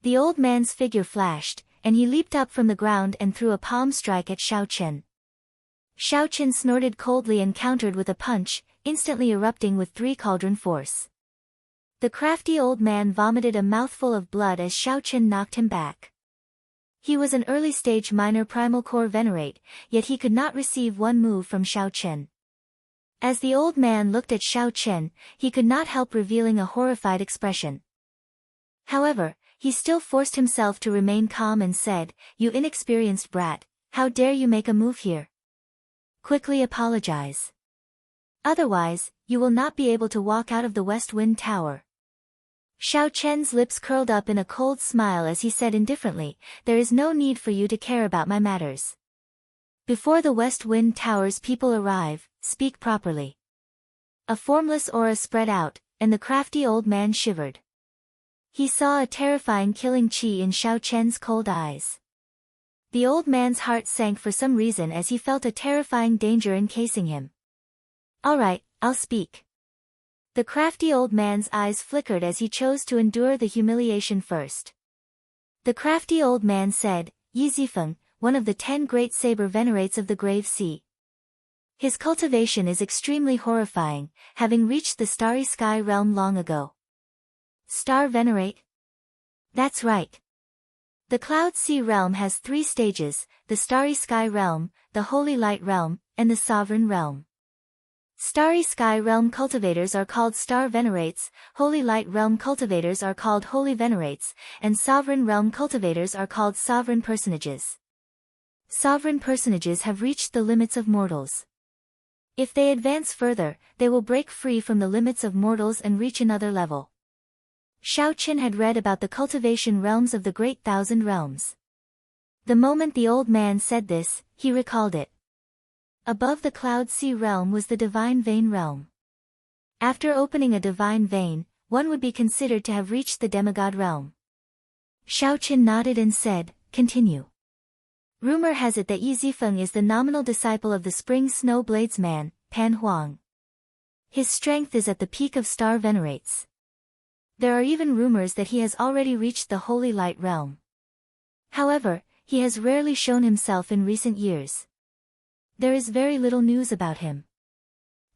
The old man's figure flashed, and he leaped up from the ground and threw a palm strike at Xiao Qin. Xiao Qin snorted coldly and countered with a punch, instantly erupting with 3 cauldron force. The crafty old man vomited a mouthful of blood as Xiao Qin knocked him back. He was an early-stage minor primal core venerate, yet he could not receive one move from Xiao Qin. As the old man looked at Xiao Qin, he could not help revealing a horrified expression. However, he still forced himself to remain calm and said, You inexperienced brat, how dare you make a move here? Quickly apologize. Otherwise, you will not be able to walk out of the West Wind Tower. Xiao Chen's lips curled up in a cold smile as he said indifferently, There is no need for you to care about my matters. Before the West Wind Tower's people arrive, speak properly. A formless aura spread out, and the crafty old man shivered. He saw a terrifying killing chi in Xiao Chen's cold eyes. The old man's heart sank for some reason as he felt a terrifying danger encasing him. "All right, I'll speak." The crafty old man's eyes flickered as he chose to endure the humiliation first. The crafty old man said, "Yi Zifeng, one of the 10 great saber venerates of the Grave Sea. His cultivation is extremely horrifying, having reached the starry sky realm long ago." Star venerate? That's right. The Cloud Sea realm has 3 stages, the Starry Sky realm, the Holy Light realm, and the Sovereign realm. Starry Sky realm cultivators are called Star Venerates, Holy Light realm cultivators are called Holy Venerates, and Sovereign realm cultivators are called Sovereign Personages. Sovereign personages have reached the limits of mortals. If they advance further, they will break free from the limits of mortals and reach another level. Xiao Qin had read about the cultivation realms of the Great Thousand Realms. The moment the old man said this, he recalled it. Above the Cloud Sea realm was the Divine Vein realm. After opening a divine vein, one would be considered to have reached the demigod realm. Xiao Qin nodded and said, "Continue." Rumor has it that Yi Zifeng is the nominal disciple of the Spring Snow Blades man, Pan Huang. His strength is at the peak of Star Venerates. There are even rumors that he has already reached the Holy Light realm. However, he has rarely shown himself in recent years. There is very little news about him.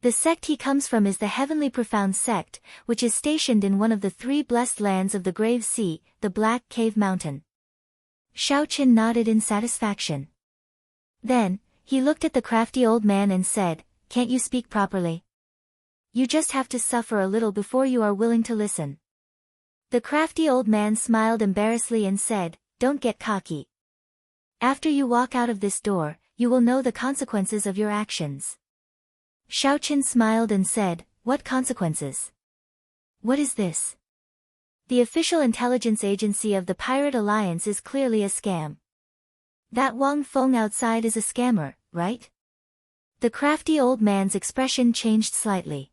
The sect he comes from is the Heavenly Profound sect, which is stationed in one of the 3 blessed lands of the Grave Sea, the Black Cave Mountain. Xiao Qin nodded in satisfaction. Then, he looked at the crafty old man and said, "Can't you speak properly? You just have to suffer a little before you are willing to listen." The crafty old man smiled embarrassedly and said, "Don't get cocky. After you walk out of this door, you will know the consequences of your actions." Xiao Qin smiled and said, "What consequences? What is this?" The official intelligence agency of the Pirate Alliance is clearly a scam. That Wang Feng outside is a scammer, right? The crafty old man's expression changed slightly.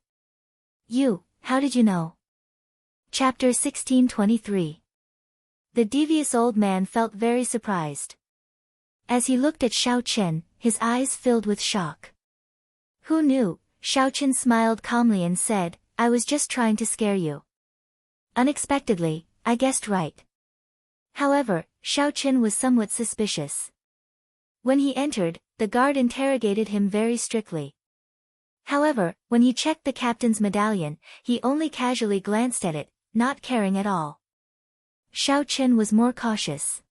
How did you know? Chapter 1623. The devious old man felt very surprised. As he looked at Xiao Chen, his eyes filled with shock. "Who knew?" Xiao Chen smiled calmly and said, "I was just trying to scare you. Unexpectedly, I guessed right." However, Xiao Chen was somewhat suspicious. When he entered, the guard interrogated him very strictly. However, when he checked the captain's medallion, he only casually glanced at it, not caring at all. Xiao Chen was more cautious.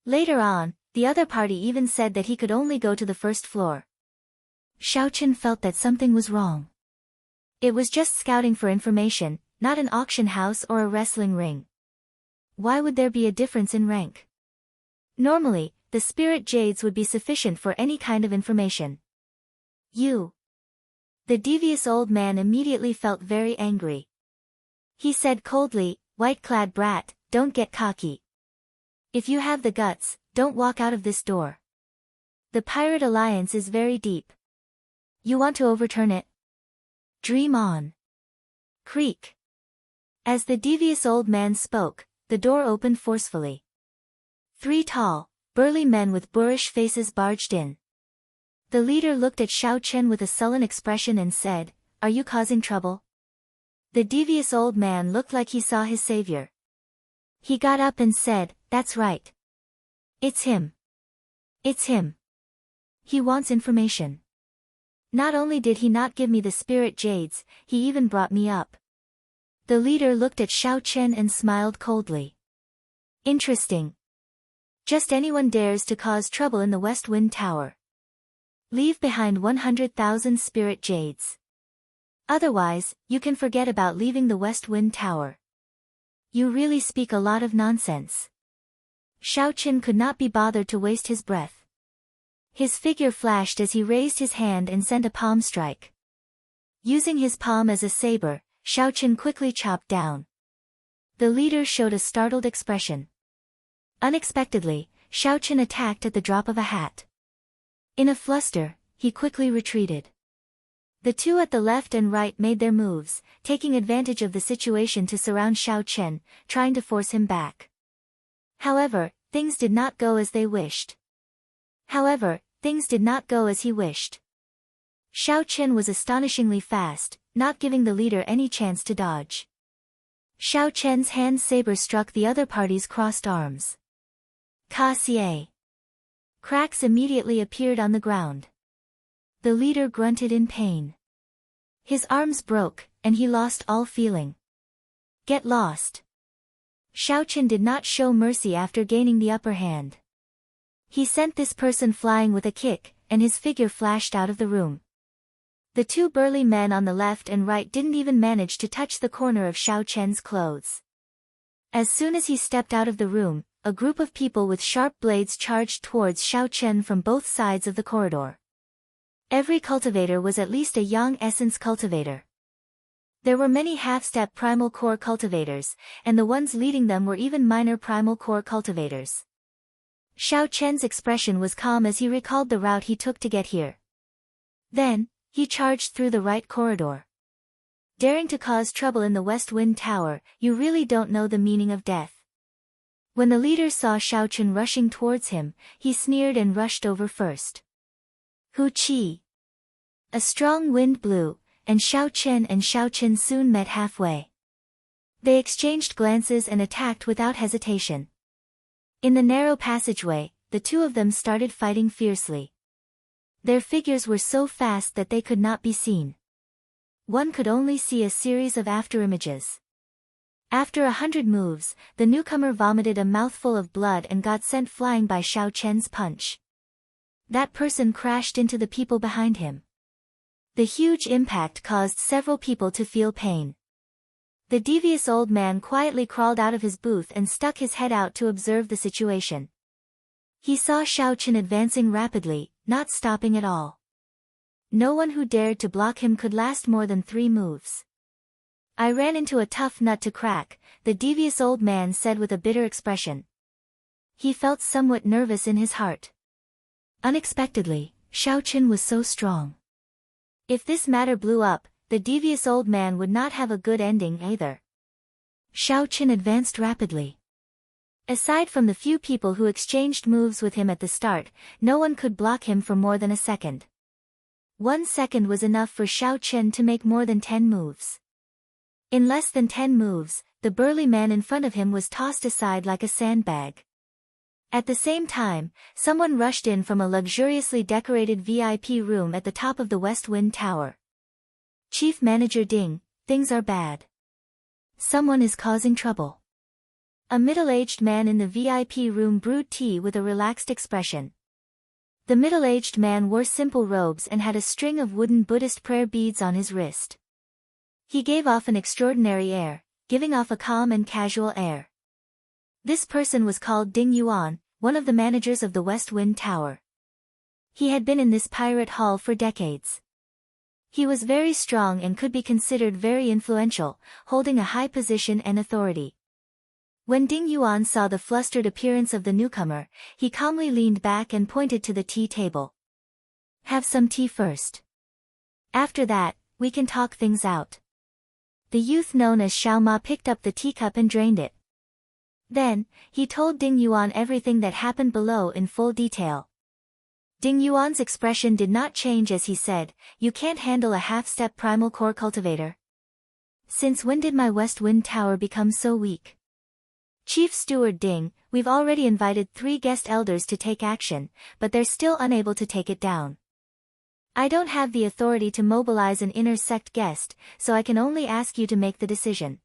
Later on, the other party even said that he could only go to the first floor. Xiao Chen felt that something was wrong. It was just scouting for information, not an auction house or a wrestling ring. Why would there be a difference in rank? Normally, the spirit jades would be sufficient for any kind of information. The devious old man immediately felt very angry. He said coldly, "White-clad brat, don't get cocky. If you have the guts, don't walk out of this door. The Pirate Alliance is very deep. You want to overturn it? Dream on." Creak. As the devious old man spoke, the door opened forcefully. 3 tall, burly men with boorish faces barged in. The leader looked at Xiao Chen with a sullen expression and said, "Are you causing trouble?" The devious old man looked like he saw his savior. He got up and said, "That's right. It's him. It's him. He wants information. Not only did he not give me the spirit jades, he even brought me up." The leader looked at Xiao Chen and smiled coldly. "Interesting. Just anyone dares to cause trouble in the West Wind Tower. Leave behind 100,000 spirit jades. Otherwise, you can forget about leaving the West Wind Tower. You really speak a lot of nonsense." Xiao Chen could not be bothered to waste his breath. His figure flashed as he raised his hand and sent a palm strike. Using his palm as a saber, Xiao Chen quickly chopped down. The leader showed a startled expression. Unexpectedly, Xiao Chen attacked at the drop of a hat. In a fluster, he quickly retreated. The two at the left and right made their moves, taking advantage of the situation to surround Xiao Chen, trying to force him back. However, things did not go as he wished. Xiao Chen was astonishingly fast, not giving the leader any chance to dodge. Xiao Chen's hand saber struck the other party's crossed arms. Ka-cia. Cracks immediately appeared on the ground. The leader grunted in pain. His arms broke, and he lost all feeling. Get lost. Xiao Chen did not show mercy after gaining the upper hand. He sent this person flying with a kick, and his figure flashed out of the room. The two burly men on the left and right didn't even manage to touch the corner of Xiao Chen's clothes. As soon as he stepped out of the room, a group of people with sharp blades charged towards Xiao Chen from both sides of the corridor. Every cultivator was at least a yang essence cultivator. There were many half-step primal core cultivators, and the ones leading them were even minor primal core cultivators. Xiao Chen's expression was calm as he recalled the route he took to get here. Then, he charged through the right corridor. Daring to cause trouble in the West Wind Tower, you really don't know the meaning of death. When the leader saw Xiao Chen rushing towards him, he sneered and rushed over first. Hu Qi. A strong wind blew, and Xiao Chen soon met halfway. They exchanged glances and attacked without hesitation. In the narrow passageway, the two of them started fighting fiercely. Their figures were so fast that they could not be seen. One could only see a series of afterimages. After 100 moves, the newcomer vomited a mouthful of blood and got sent flying by Xiao Chen's punch. That person crashed into the people behind him. The huge impact caused several people to feel pain. The devious old man quietly crawled out of his booth and stuck his head out to observe the situation. He saw Xiao Chen advancing rapidly, not stopping at all. No one who dared to block him could last more than 3 moves. I ran into a tough nut to crack, the devious old man said with a bitter expression. He felt somewhat nervous in his heart. Unexpectedly, Xiao Chen was so strong. If this matter blew up, the devious old man would not have a good ending either. Xiao Chen advanced rapidly. Aside from the few people who exchanged moves with him at the start, no one could block him for more than a second. 1 second was enough for Xiao Chen to make more than 10 moves. In less than 10 moves, the burly man in front of him was tossed aside like a sandbag. At the same time, someone rushed in from a luxuriously decorated VIP room at the top of the West Wind Tower. Chief Manager Ding, things are bad. Someone is causing trouble. A middle-aged man in the VIP room brewed tea with a relaxed expression. The middle-aged man wore simple robes and had a string of wooden Buddhist prayer beads on his wrist. He gave off an extraordinary air, giving off a calm and casual air. This person was called Ding Yuan, one of the managers of the West Wind Tower. He had been in this pirate hall for decades. He was very strong and could be considered very influential, holding a high position and authority. When Ding Yuan saw the flustered appearance of the newcomer, he calmly leaned back and pointed to the tea table. Have some tea first. After that, we can talk things out. The youth known as Xiao Ma picked up the teacup and drained it. Then, he told Ding Yuan everything that happened below in full detail. Ding Yuan's expression did not change as he said, "You can't handle a half-step primal core cultivator. Since when did my West Wind Tower become so weak? Chief Steward Ding, we've already invited 3 guest elders to take action, but they're still unable to take it down. I don't have the authority to mobilize an inner sect guest, so I can only ask you to make the decision."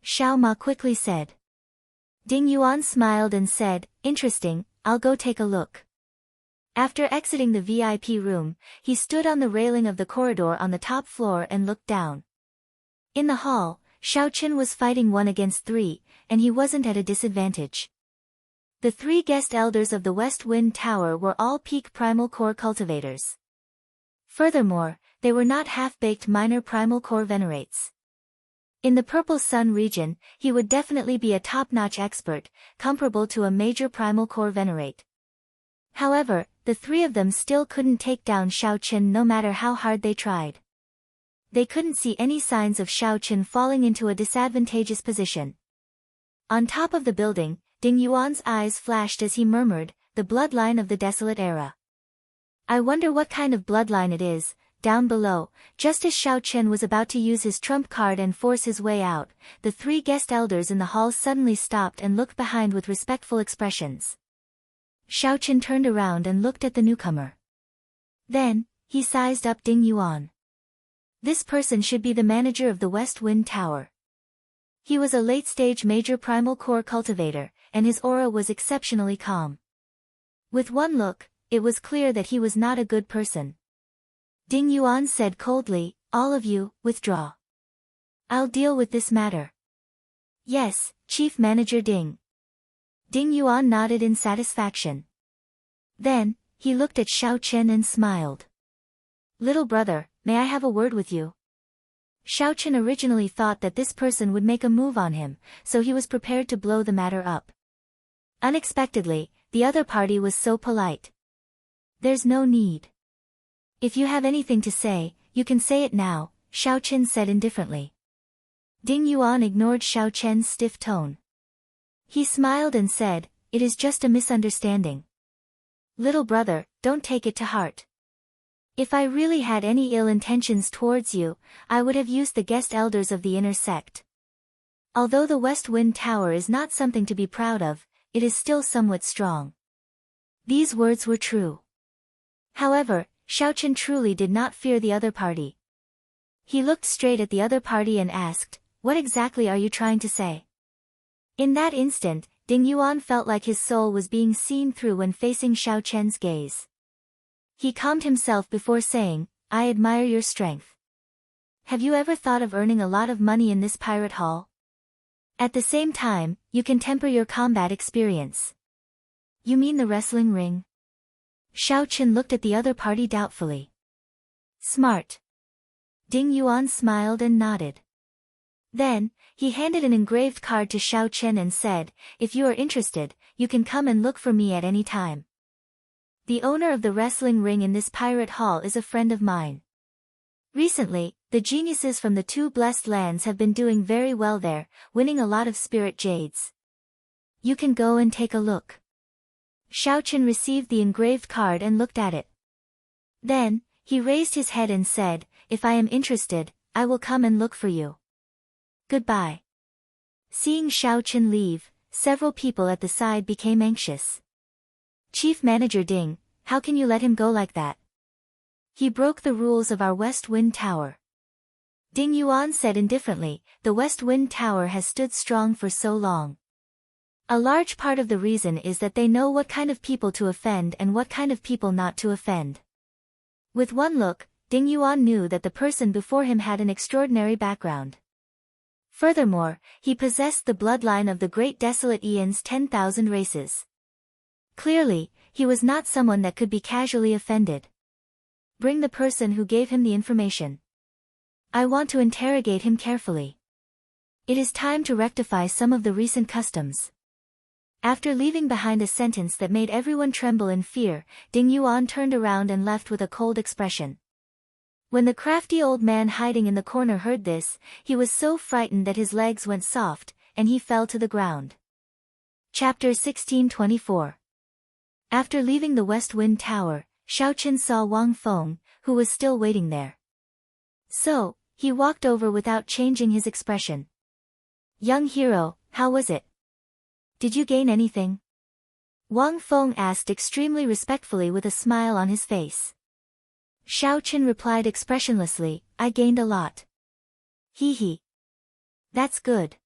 Xiao Ma quickly said. Ding Yuan smiled and said, "Interesting, I'll go take a look." After exiting the VIP room, he stood on the railing of the corridor on the top floor and looked down. In the hall, Xiao Chen was fighting 1 against 3, and he wasn't at a disadvantage. The 3 guest elders of the West Wind Tower were all peak primal core cultivators. Furthermore, they were not half-baked minor primal core venerates. In the Purple Sun region, he would definitely be a top-notch expert, comparable to a major primal core venerate. However, the three of them still couldn't take down Xiao Chen no matter how hard they tried. They couldn't see any signs of Xiao Chen falling into a disadvantageous position. On top of the building, Ding Yuan's eyes flashed as he murmured, "The bloodline of the desolate era. I wonder what kind of bloodline it is." Down below, just as Xiao Chen was about to use his trump card and force his way out, the three guest elders in the hall suddenly stopped and looked behind with respectful expressions. Xiao Chen turned around and looked at the newcomer. Then, he sized up Ding Yuan. This person should be the manager of the West Wind Tower. He was a late-stage major primal core cultivator, and his aura was exceptionally calm. With one look, it was clear that he was not a good person. Ding Yuan said coldly, "All of you, withdraw. I'll deal with this matter." "Yes, Chief Manager Ding." Ding Yuan nodded in satisfaction. Then, he looked at Xiao Chen and smiled. "Little brother, may I have a word with you?" Xiao Chen originally thought that this person would make a move on him, so he was prepared to blow the matter up. Unexpectedly, the other party was so polite. "There's no need. If you have anything to say, you can say it now," Xiao Chen said indifferently. Ding Yuan ignored Xiao Chen's stiff tone. He smiled and said, "It is just a misunderstanding. Little brother, don't take it to heart. If I really had any ill intentions towards you, I would have used the guest elders of the inner sect. Although the West Wind Tower is not something to be proud of, it is still somewhat strong." These words were true. However, Xiao Chen truly did not fear the other party. He looked straight at the other party and asked, "What exactly are you trying to say?" In that instant, Ding Yuan felt like his soul was being seen through when facing Xiao Chen's gaze. He calmed himself before saying, "I admire your strength. Have you ever thought of earning a lot of money in this pirate hall? At the same time, you can temper your combat experience." "You mean the wrestling ring?" Xiao Chen looked at the other party doubtfully. "Smart." Ding Yuan smiled and nodded. Then, he handed an engraved card to Xiao Chen and said, "If you are interested, you can come and look for me at any time. The owner of the wrestling ring in this pirate hall is a friend of mine. Recently, the geniuses from the two blessed lands have been doing very well there, winning a lot of spirit jades. You can go and take a look." Xiao Chen received the engraved card and looked at it. Then, he raised his head and said, "If I am interested, I will come and look for you. Goodbye." Seeing Xiao Chen leave, several people at the side became anxious. "Chief Manager Ding, how can you let him go like that? He broke the rules of our West Wind Tower." Ding Yuan said indifferently, "The West Wind Tower has stood strong for so long. A large part of the reason is that they know what kind of people to offend and what kind of people not to offend." With one look, Ding Yuan knew that the person before him had an extraordinary background. Furthermore, he possessed the bloodline of the great desolate Aeon's 10,000 races. Clearly, he was not someone that could be casually offended. "Bring the person who gave him the information. I want to interrogate him carefully. It is time to rectify some of the recent customs." After leaving behind a sentence that made everyone tremble in fear, Ding Yuan turned around and left with a cold expression. When the crafty old man hiding in the corner heard this, he was so frightened that his legs went soft, and he fell to the ground. Chapter 1624. After leaving the West Wind Tower, Xiao Chen saw Wang Feng, who was still waiting there. So, he walked over without changing his expression. "Young hero, how was it? Did you gain anything?" Wang Feng asked extremely respectfully with a smile on his face. Xiao Chen replied expressionlessly, "I gained a lot." "Hee hee. That's good.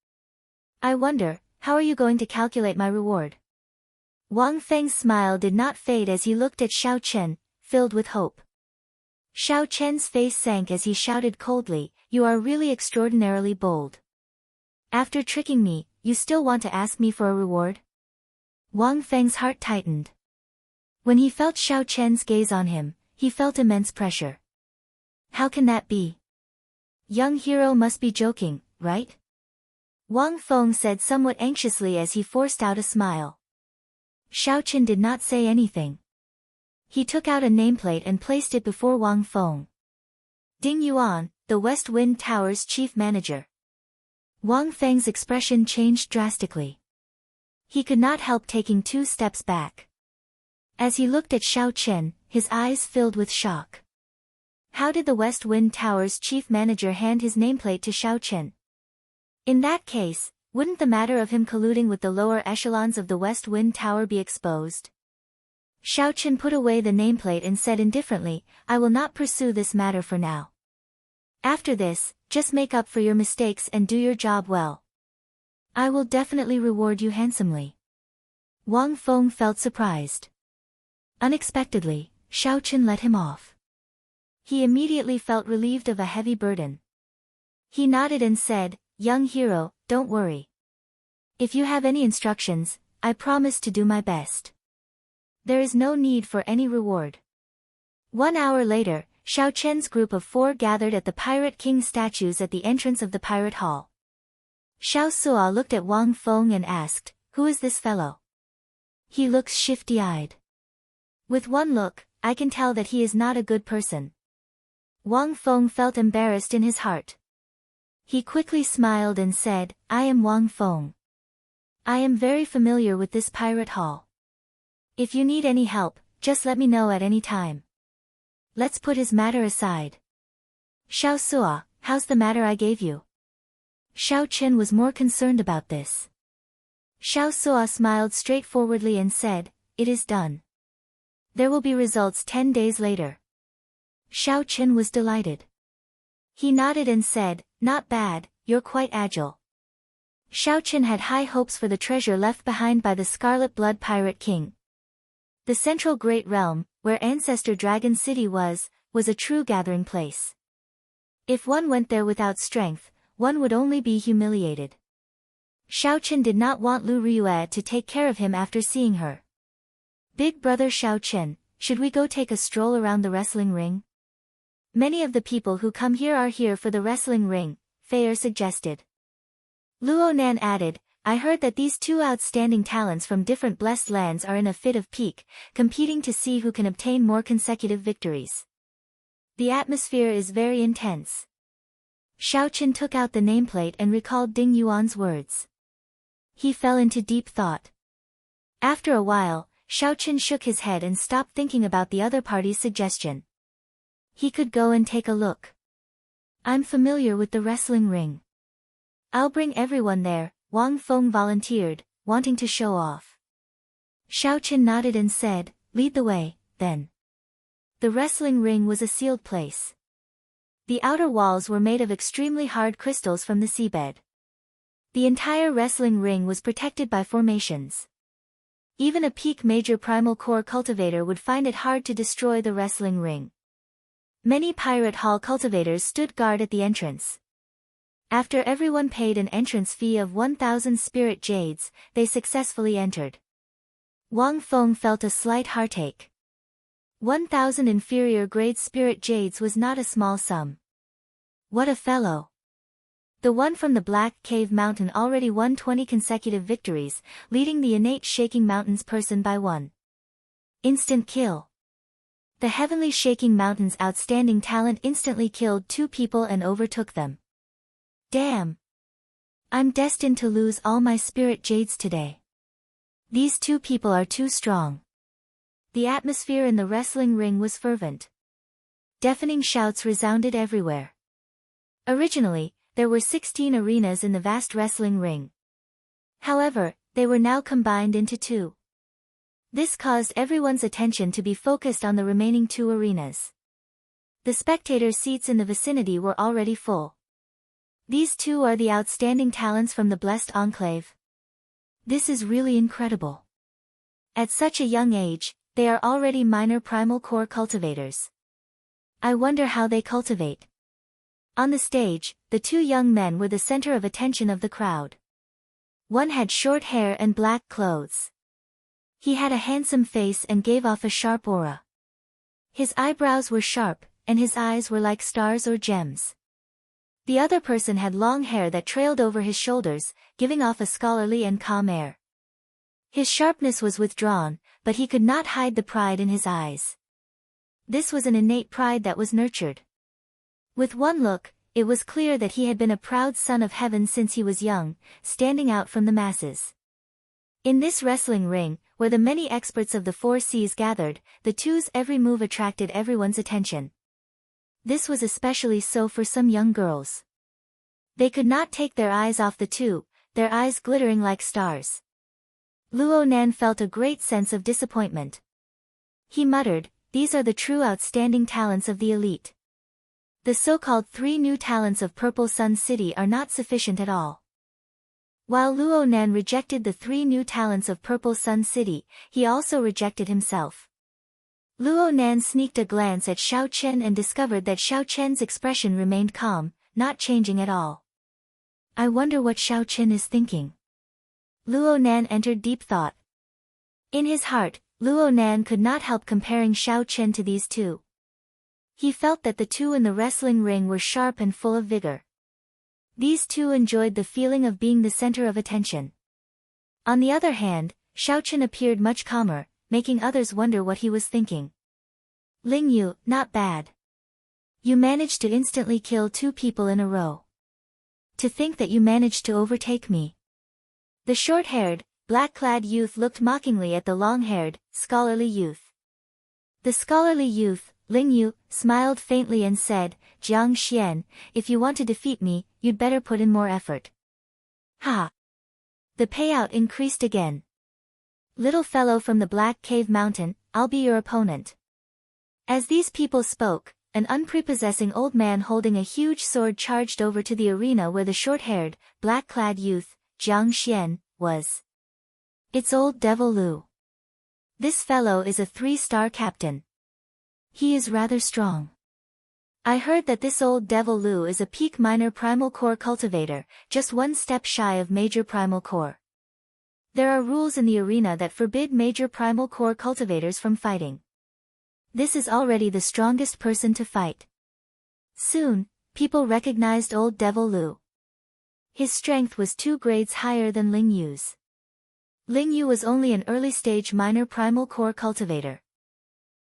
I wonder, how are you going to calculate my reward?" Wang Feng's smile did not fade as he looked at Xiao Chen, filled with hope. Xiao Chen's face sank as he shouted coldly, "You are really extraordinarily bold. After tricking me, you still want to ask me for a reward?" Wang Feng's heart tightened. When he felt Xiao Chen's gaze on him, he felt immense pressure. How can that be? Young hero must be joking, right? Wang Feng said somewhat anxiously as he forced out a smile. Xiao Chen did not say anything. He took out a nameplate and placed it before Wang Feng. Ding Yuan, the West Wind Tower's chief manager. Wang Feng's expression changed drastically. He could not help taking 2 steps back. As he looked at Xiao Chen, his eyes filled with shock. How did the West Wind Tower's chief manager hand his nameplate to Xiao Chen? In that case, wouldn't the matter of him colluding with the lower echelons of the West Wind Tower be exposed? Xiao Chen put away the nameplate and said indifferently, I will not pursue this matter for now. After this, just make up for your mistakes and do your job well. I will definitely reward you handsomely. Wang Feng felt surprised. Unexpectedly, Xiao Chen let him off. He immediately felt relieved of a heavy burden. He nodded and said, Young hero, don't worry. If you have any instructions, I promise to do my best. There is no need for any reward. 1 hour later, Xiao Chen's group of 4 gathered at the Pirate King statues at the entrance of the Pirate Hall. Xiao Sua looked at Wang Feng and asked, Who is this fellow? He looks shifty-eyed. With one look, I can tell that he is not a good person. Wang Feng felt embarrassed in his heart. He quickly smiled and said, I am Wang Feng. I am very familiar with this pirate hall. If you need any help, just let me know at any time. Let's put his matter aside. Xiao Sua, how's the matter I gave you? Xiao Chen was more concerned about this. Xiao Sua smiled straightforwardly and said, It is done. There will be results 10 days later. Xiao Chen was delighted. He nodded and said, Not bad, you're quite agile. Xiao Chen had high hopes for the treasure left behind by the Scarlet Blood Pirate King. The central Great Realm, where Ancestor Dragon City was a true gathering place. If one went there without strength, one would only be humiliated. Xiao Chen did not want Lu Riyue to take care of him after seeing her. Big brother Xiao Chen, should we go take a stroll around the wrestling ring? Many of the people who come here are here for the wrestling ring, Fei Er suggested. Luo Nan added, I heard that these 2 outstanding talents from different blessed lands are in a fit of pique, competing to see who can obtain more consecutive victories. The atmosphere is very intense. Xiao Chen took out the nameplate and recalled Ding Yuan's words. He fell into deep thought. After a while, Xiao Chen shook his head and stopped thinking about the other party's suggestion. He could go and take a look. I'm familiar with the wrestling ring. I'll bring everyone there, Wang Feng volunteered, wanting to show off. Xiao Chen nodded and said, Lead the way, then. The wrestling ring was a sealed place. The outer walls were made of extremely hard crystals from the seabed. The entire wrestling ring was protected by formations. Even a peak major primal core cultivator would find it hard to destroy the wrestling ring. Many pirate hall cultivators stood guard at the entrance. After everyone paid an entrance fee of 1,000 spirit jades, they successfully entered. Wang Feng felt a slight heartache. 1,000 inferior grade spirit jades was not a small sum. What a fellow! The one from the Black Cave Mountain already won 20 consecutive victories, leading the innate Shaking Mountains person by 1. Instant kill. The Heavenly Shaking Mountains outstanding talent instantly killed 2 people and overtook them. Damn! I'm destined to lose all my spirit jades today. These 2 people are too strong. The atmosphere in the wrestling ring was fervent. Deafening shouts resounded everywhere. Originally, there were 16 arenas in the vast wrestling ring. However, they were now combined into 2. This caused everyone's attention to be focused on the remaining 2 arenas. The spectator seats in the vicinity were already full. These 2 are the outstanding talents from the Blessed Enclave. This is really incredible. At such a young age, they are already minor primal core cultivators. I wonder how they cultivate. On the stage, the 2 young men were the center of attention of the crowd. One had short hair and black clothes. He had a handsome face and gave off a sharp aura. His eyebrows were sharp, and his eyes were like stars or gems. The other person had long hair that trailed over his shoulders, giving off a scholarly and calm air. His sharpness was withdrawn, but he could not hide the pride in his eyes. This was an innate pride that was nurtured. With one look, it was clear that he had been a proud son of heaven since he was young, standing out from the masses. In this wrestling ring, where the many experts of the four seas gathered, the two's every move attracted everyone's attention. This was especially so for some young girls. They could not take their eyes off the two, their eyes glittering like stars. Luo Nan felt a great sense of disappointment. He muttered, "These are the true outstanding talents of the elite. The so-called 3 new talents of Purple Sun City are not sufficient at all." While Luo Nan rejected the 3 new talents of Purple Sun City, he also rejected himself. Luo Nan sneaked a glance at Xiao Chen and discovered that Xiao Chen's expression remained calm, not changing at all. I wonder what Xiao Chen is thinking. Luo Nan entered deep thought. In his heart, Luo Nan could not help comparing Xiao Chen to these two. He felt that the two in the wrestling ring were sharp and full of vigor. These two enjoyed the feeling of being the center of attention. On the other hand, Xiao Chen appeared much calmer, making others wonder what he was thinking. Ling Yu, not bad. You managed to instantly kill 2 people in a row. To think that you managed to overtake me. The short-haired, black-clad youth looked mockingly at the long-haired, scholarly youth. The scholarly youth, Ling Yu, smiled faintly and said, Jiang Xian, if you want to defeat me, you'd better put in more effort. Ha! The payout increased again. Little fellow from the Black Cave Mountain, I'll be your opponent. As these people spoke, an unprepossessing old man holding a huge sword charged over to the arena where the short-haired, black-clad youth, Jiang Xian, was. It's old Devil Lu. This fellow is a 3-star captain. He is rather strong. I heard that this old Devil Lu is a peak minor primal core cultivator, just 1 step shy of major primal core. There are rules in the arena that forbid major primal core cultivators from fighting. This is already the strongest person to fight. Soon, people recognized old Devil Lu. His strength was 2 grades higher than Ling Yu's. Ling Yu was only an early-stage minor primal core cultivator.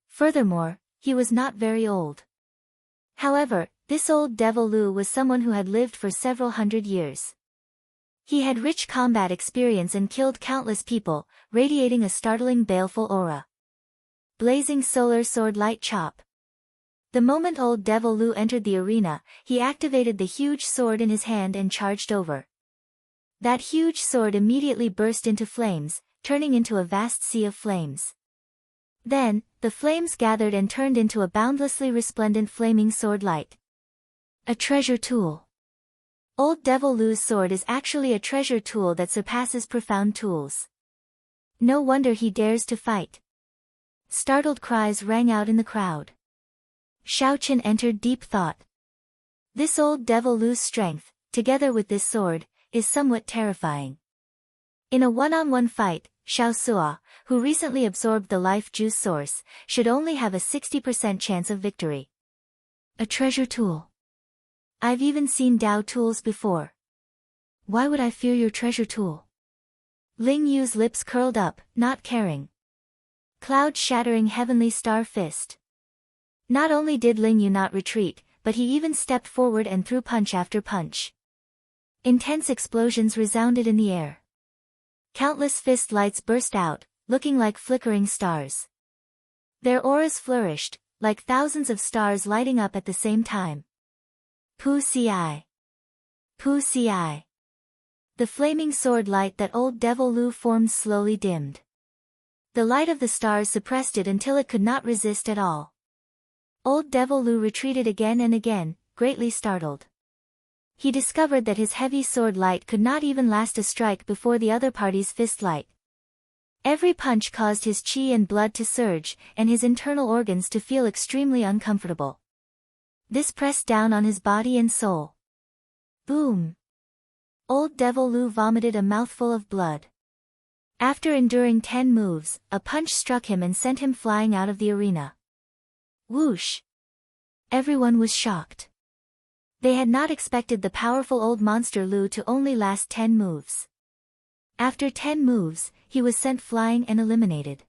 Furthermore, he was not very old. However, this old Devil Lu was someone who had lived for several hundred years. He had rich combat experience and killed countless people, radiating a startling baleful aura. Blazing solar sword light chop. The moment old Devil Lu entered the arena, he activated the huge sword in his hand and charged over. That huge sword immediately burst into flames, turning into a vast sea of flames. Then, the flames gathered and turned into a boundlessly resplendent flaming sword light. A treasure tool. Old Devil Lu's sword is actually a treasure tool that surpasses profound tools. No wonder he dares to fight. Startled cries rang out in the crowd. Xiao Chen entered deep thought. This old Devil Lu's strength, together with this sword, is somewhat terrifying. In a one-on-one fight, Xiao Sua, who recently absorbed the life juice source, should only have a 60% chance of victory. A treasure tool. I've even seen Dao tools before. Why would I fear your treasure tool? Ling Yu's lips curled up, not caring. Cloud-shattering heavenly star fist. Not only did Ling Yu not retreat, but he even stepped forward and threw punch after punch. Intense explosions resounded in the air. Countless fist lights burst out, looking like flickering stars. Their auras flourished, like thousands of stars lighting up at the same time. Pu Ci. Pu Ci. The flaming sword light that old Devil Lu formed slowly dimmed. The light of the stars suppressed it until it could not resist at all. Old Devil Lu retreated again and again, greatly startled. He discovered that his heavy sword light could not even last a strike before the other party's fist light. Every punch caused his chi and blood to surge, and his internal organs to feel extremely uncomfortable. This pressed down on his body and soul. Boom! Old Devil Lu vomited a mouthful of blood. After enduring 10 moves, a punch struck him and sent him flying out of the arena. Whoosh! Everyone was shocked. They had not expected the powerful old monster Lu to only last 10 moves. After 10 moves, he was sent flying and eliminated.